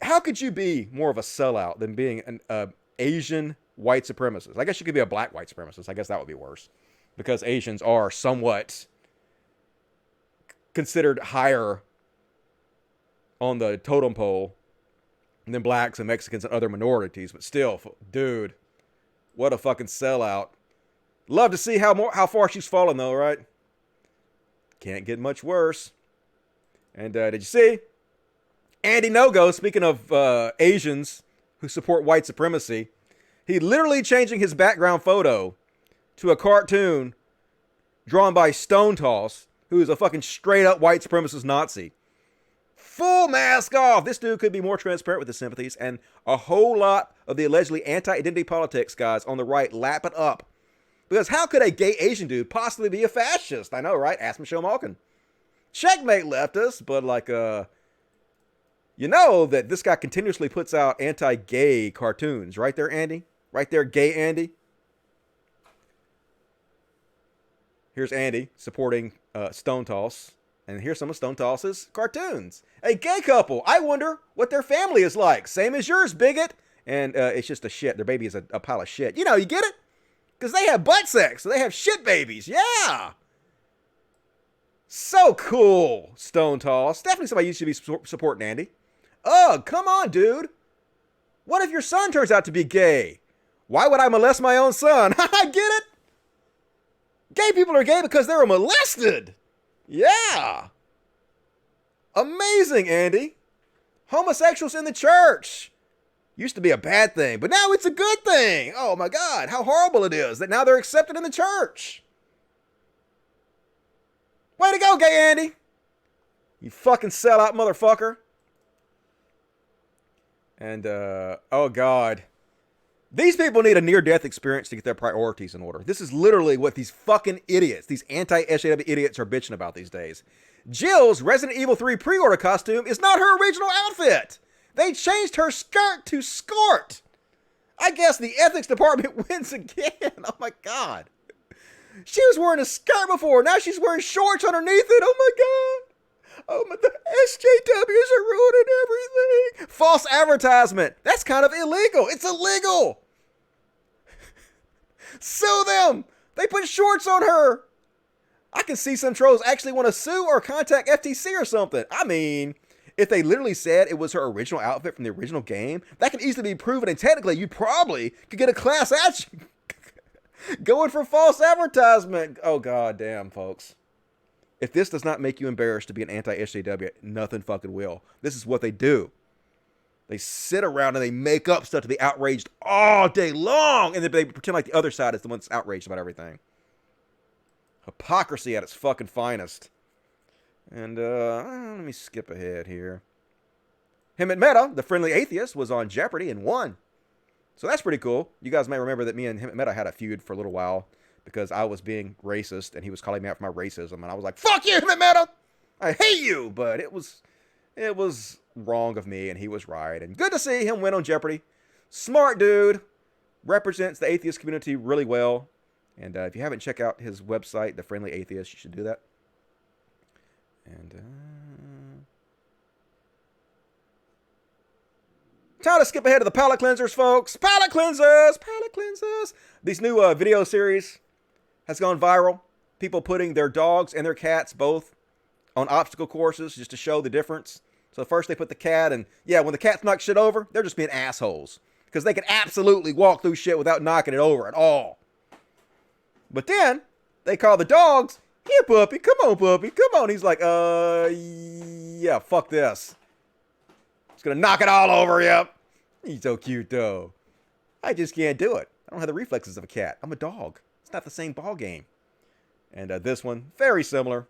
Speaker 1: How could you be more of a sellout than being an Asian white supremacist? I guess you could be a black white supremacist. I guess that would be worse. Because Asians are somewhat considered higher on the totem pole than blacks and Mexicans and other minorities. But still, dude, what a fucking sellout. Love to see how far she's fallen, though, right? Can't get much worse. And did you see? Andy No-Go, speaking of Asians who support white supremacy, he literally changing his background photo to a cartoon drawn by Stone Toss, who is a fucking straight up white supremacist Nazi. Full mask off. This dude could be more transparent with his sympathies, and a whole lot of the allegedly anti-identity politics guys on the right lap it up. Because how could a gay Asian dude possibly be a fascist? I know, right? Ask Michelle Malkin. Checkmate leftists, but like, you know that this guy continuously puts out anti-gay cartoons. Right there, Andy? Right there, gay Andy? Here's Andy supporting Stone Toss. And here's some of Stone Toss's cartoons. A gay couple. I wonder what their family is like. Same as yours, bigot. And it's just a shit. Their baby is a pile of shit. You know, you get it? Because they have butt sex. So they have shit babies. Yeah. So cool, Stone Toss. Definitely somebody you should be supporting, Andy. Ugh, come on, dude. What if your son turns out to be gay? Why would I molest my own son? I get it. Gay people are gay because they were molested. Yeah. Amazing, Andy. Homosexuals in the church. Used to be a bad thing, but now it's a good thing. Oh my God, how horrible it is that now they're accepted in the church. Way to go, gay Andy. You fucking sellout motherfucker. And, oh God. These people need a near-death experience to get their priorities in order. This is literally what these fucking idiots, these anti-SJW idiots are bitching about these days. Jill's Resident Evil 3 pre-order costume is not her original outfit. They changed her skirt to skort. I guess the ethics department wins again. Oh my God. She was wearing a skirt before. Now she's wearing shorts underneath it. Oh my God. Oh my, the SJWs are ruining everything. False advertisement. That's kind of illegal. It's illegal. Sue them. They put shorts on her. I can see some trolls actually want to sue or contact FTC or something. I mean, if they literally said it was her original outfit from the original game, that could easily be proven, and technically you probably could get a class action going for false advertisement. Oh, God damn, folks. If this does not make you embarrassed to be an anti-SJW, nothing fucking will. This is what they do. They sit around and they make up stuff to be outraged all day long, and then they pretend like the other side is the one that's outraged about everything. Hypocrisy at its fucking finest. And, let me skip ahead here. Him and Meta, the friendly atheist, was on Jeopardy and won. So that's pretty cool. You guys may remember that me and him and Meta had a feud for a little while because I was being racist and he was calling me out for my racism. And I was like, fuck you, him and Meta! I hate you! But it was wrong of me and he was right. And good to see him win on Jeopardy. Smart dude. Represents the atheist community really well. And if you haven't checked out his website, The Friendly Atheist, you should do that. And Time to skip ahead to the palate cleansers, folks. Palate cleansers, palate cleansers. This new video series has gone viral. People putting their dogs and their cats both on obstacle courses just to show the difference. So first they put the cat, and yeah, when the cats knock shit over, they're just being assholes. Because they can absolutely walk through shit without knocking it over at all. But then they call the dogs, here, puppy, come on, puppy, come on. He's like, yeah, fuck this. It's gonna knock it all over you. He's so cute, though. I just can't do it. I don't have the reflexes of a cat. I'm a dog. It's not the same ball game. And this one, very similar.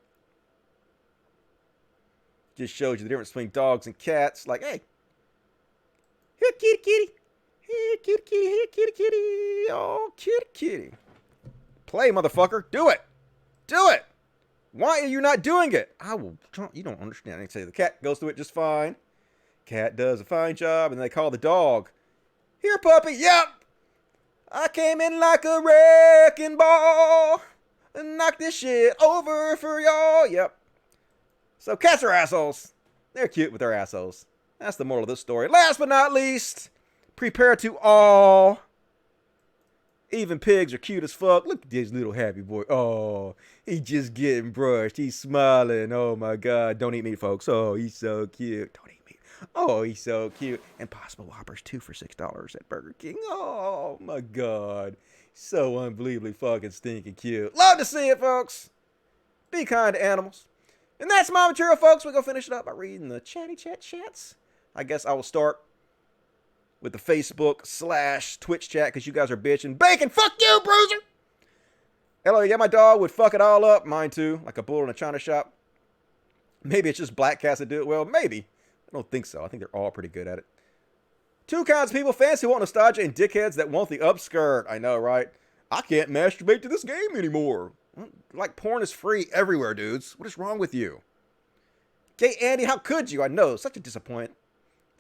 Speaker 1: Just shows you the difference between dogs and cats. Like, hey, here, kitty, kitty. Here, kitty, kitty. Here, kitty, kitty. Oh, kitty, kitty. Play, motherfucker. Do it. Do it. Why are you not doing it? I will. You don't understand. I say the cat goes through it just fine. Cat does a fine job, and they call the dog, here, puppy. Yep. I came in like a wrecking ball and knocked this shit over for y'all. Yep. So cats are assholes. They're cute with their assholes. That's the moral of this story. Last but not least, prepare to awe. Even pigs are cute as fuck. Look at this little happy boy. Oh, he's just getting brushed. He's smiling. Oh my God. Don't eat meat, folks. Oh, he's so cute. Don't eat meat. Oh, he's so cute. Impossible Whoppers 2 for $6 at Burger King. Oh my God. So unbelievably fucking stinking cute. Love to see it, folks. Be kind to animals. And that's my material, folks. We're going to finish it up by reading the chatty chats. I guess I will start with the Facebook/Twitch chat because you guys are bitching. Bacon, fuck you, Bruiser! Hello, yeah, my dog would fuck it all up. Mine too, like a bull in a china shop. Maybe it's just black cats that do it well. Maybe. I don't think so. I think they're all pretty good at it. Two kinds of people, fans who want nostalgia and dickheads that want the upskirt. I know, right? I can't masturbate to this game anymore. Like, porn is free everywhere, dudes. What is wrong with you? Gay Andy, how could you? I know, such a disappointment.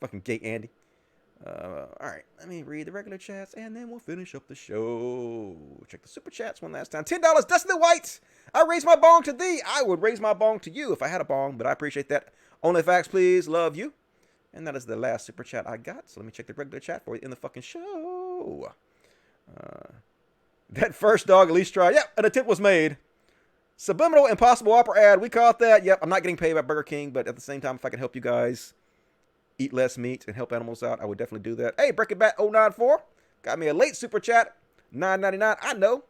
Speaker 1: Fucking Gay Andy. Alright, let me read the regular chats and then we'll finish up the show. Check the super chats one last time. $10, Dustin the White! I raise my bong to thee. I would raise my bong to you if I had a bong, but I appreciate that. Only facts, please. Love you. And that is the last super chat I got. So let me check the regular chat for you in the fucking show. That first dog at least tried. Yep, an attempt was made. Subliminal Impossible Whopper ad. We caught that. Yep, I'm not getting paid by Burger King, but at the same time, if I can help you guys eat less meat and help animals out, I would definitely do that. Hey, Break It Back 094 got me a late super chat, $9.99. I know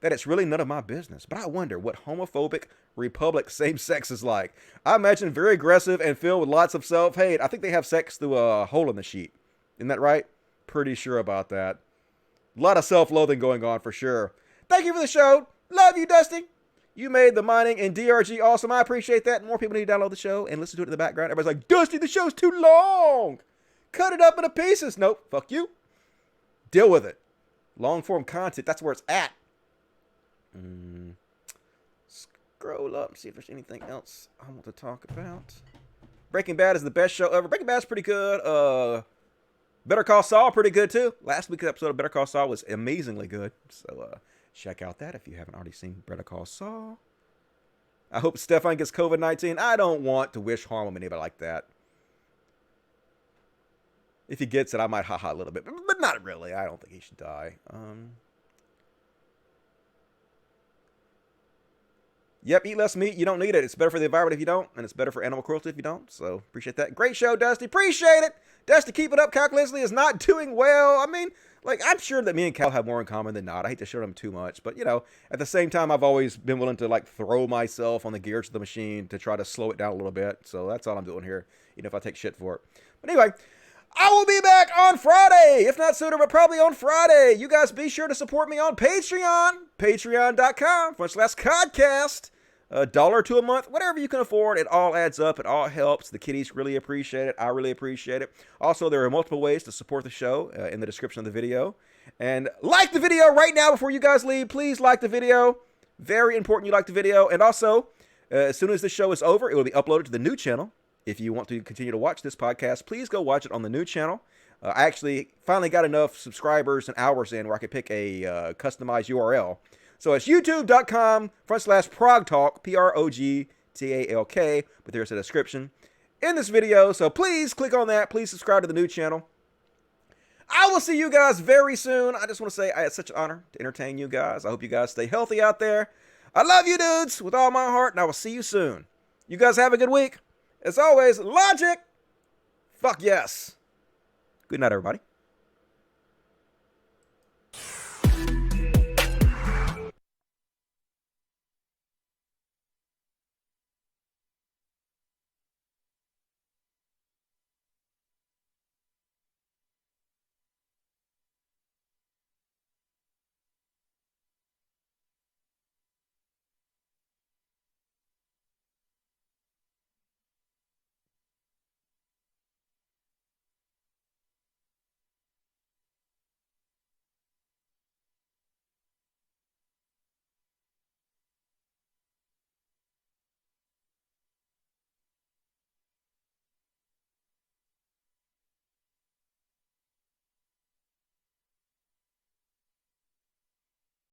Speaker 1: that it's really none of my business, but I wonder what homophobic republic same sex is like. I imagine very aggressive and filled with lots of self-hate. I think they have sex through a hole in the sheet. Isn't that right? Pretty sure about that. A lot of self-loathing going on for sure. Thank you for the show. Love you, Dusty. You made the mining in DRG awesome. I appreciate that. More people need to download the show and listen to it in the background. Everybody's like, Dusty, the show's too long. Cut it up into pieces. Nope. Fuck you. Deal with it. Long form content. That's where it's at. Scroll up and see if there's anything else I want to talk about. Breaking Bad is the best show ever. Breaking Bad's pretty good. Better Call Saul, pretty good too. Last week's episode of Better Call Saul was amazingly good. So, check out that if you haven't already seen Better Call Saul. I hope Stefan gets COVID-19. I don't want to wish harm on anybody like that. If he gets it, I might haha a little bit, but not really. I don't think he should die. Yep, eat less meat. You don't need it. It's better for the environment if you don't, and it's better for animal cruelty if you don't. So, appreciate that. Great show, Dusty. Appreciate it. Dusty, keep it up. Cal Leslie is not doing well. I mean, like, I'm sure that me and Cal have more in common than not. I hate to show him too much, but, you know, at the same time, I've always been willing to, like, throw myself on the gears of the machine to try to slow it down a little bit. So, that's all I'm doing here, even if I take shit for it. But anyway, I will be back on Friday, if not sooner, but probably on Friday. You guys be sure to support me on Patreon, patreon.com/Codcast. $1 or $2 a month, whatever you can afford. It all adds up. It all helps. The kiddies really appreciate it. I really appreciate it. Also, there are multiple ways to support the show in the description of the video. And like the video right now before you guys leave. Please like the video. Very important you like the video. And also, as soon as the show is over, it will be uploaded to the new channel. If you want to continue to watch this podcast, please go watch it on the new channel. I actually finally got enough subscribers and hours in where I could pick a customized URL. So it's youtube.com/progtalk, PROGTALK, but there's a description in this video. So please click on that. Please subscribe to the new channel. I will see you guys very soon. I just want to say I had such an honor to entertain you guys. I hope you guys stay healthy out there. I love you dudes with all my heart, and I will see you soon. You guys have a good week. As always, logic. Fuck yes. Good night, everybody.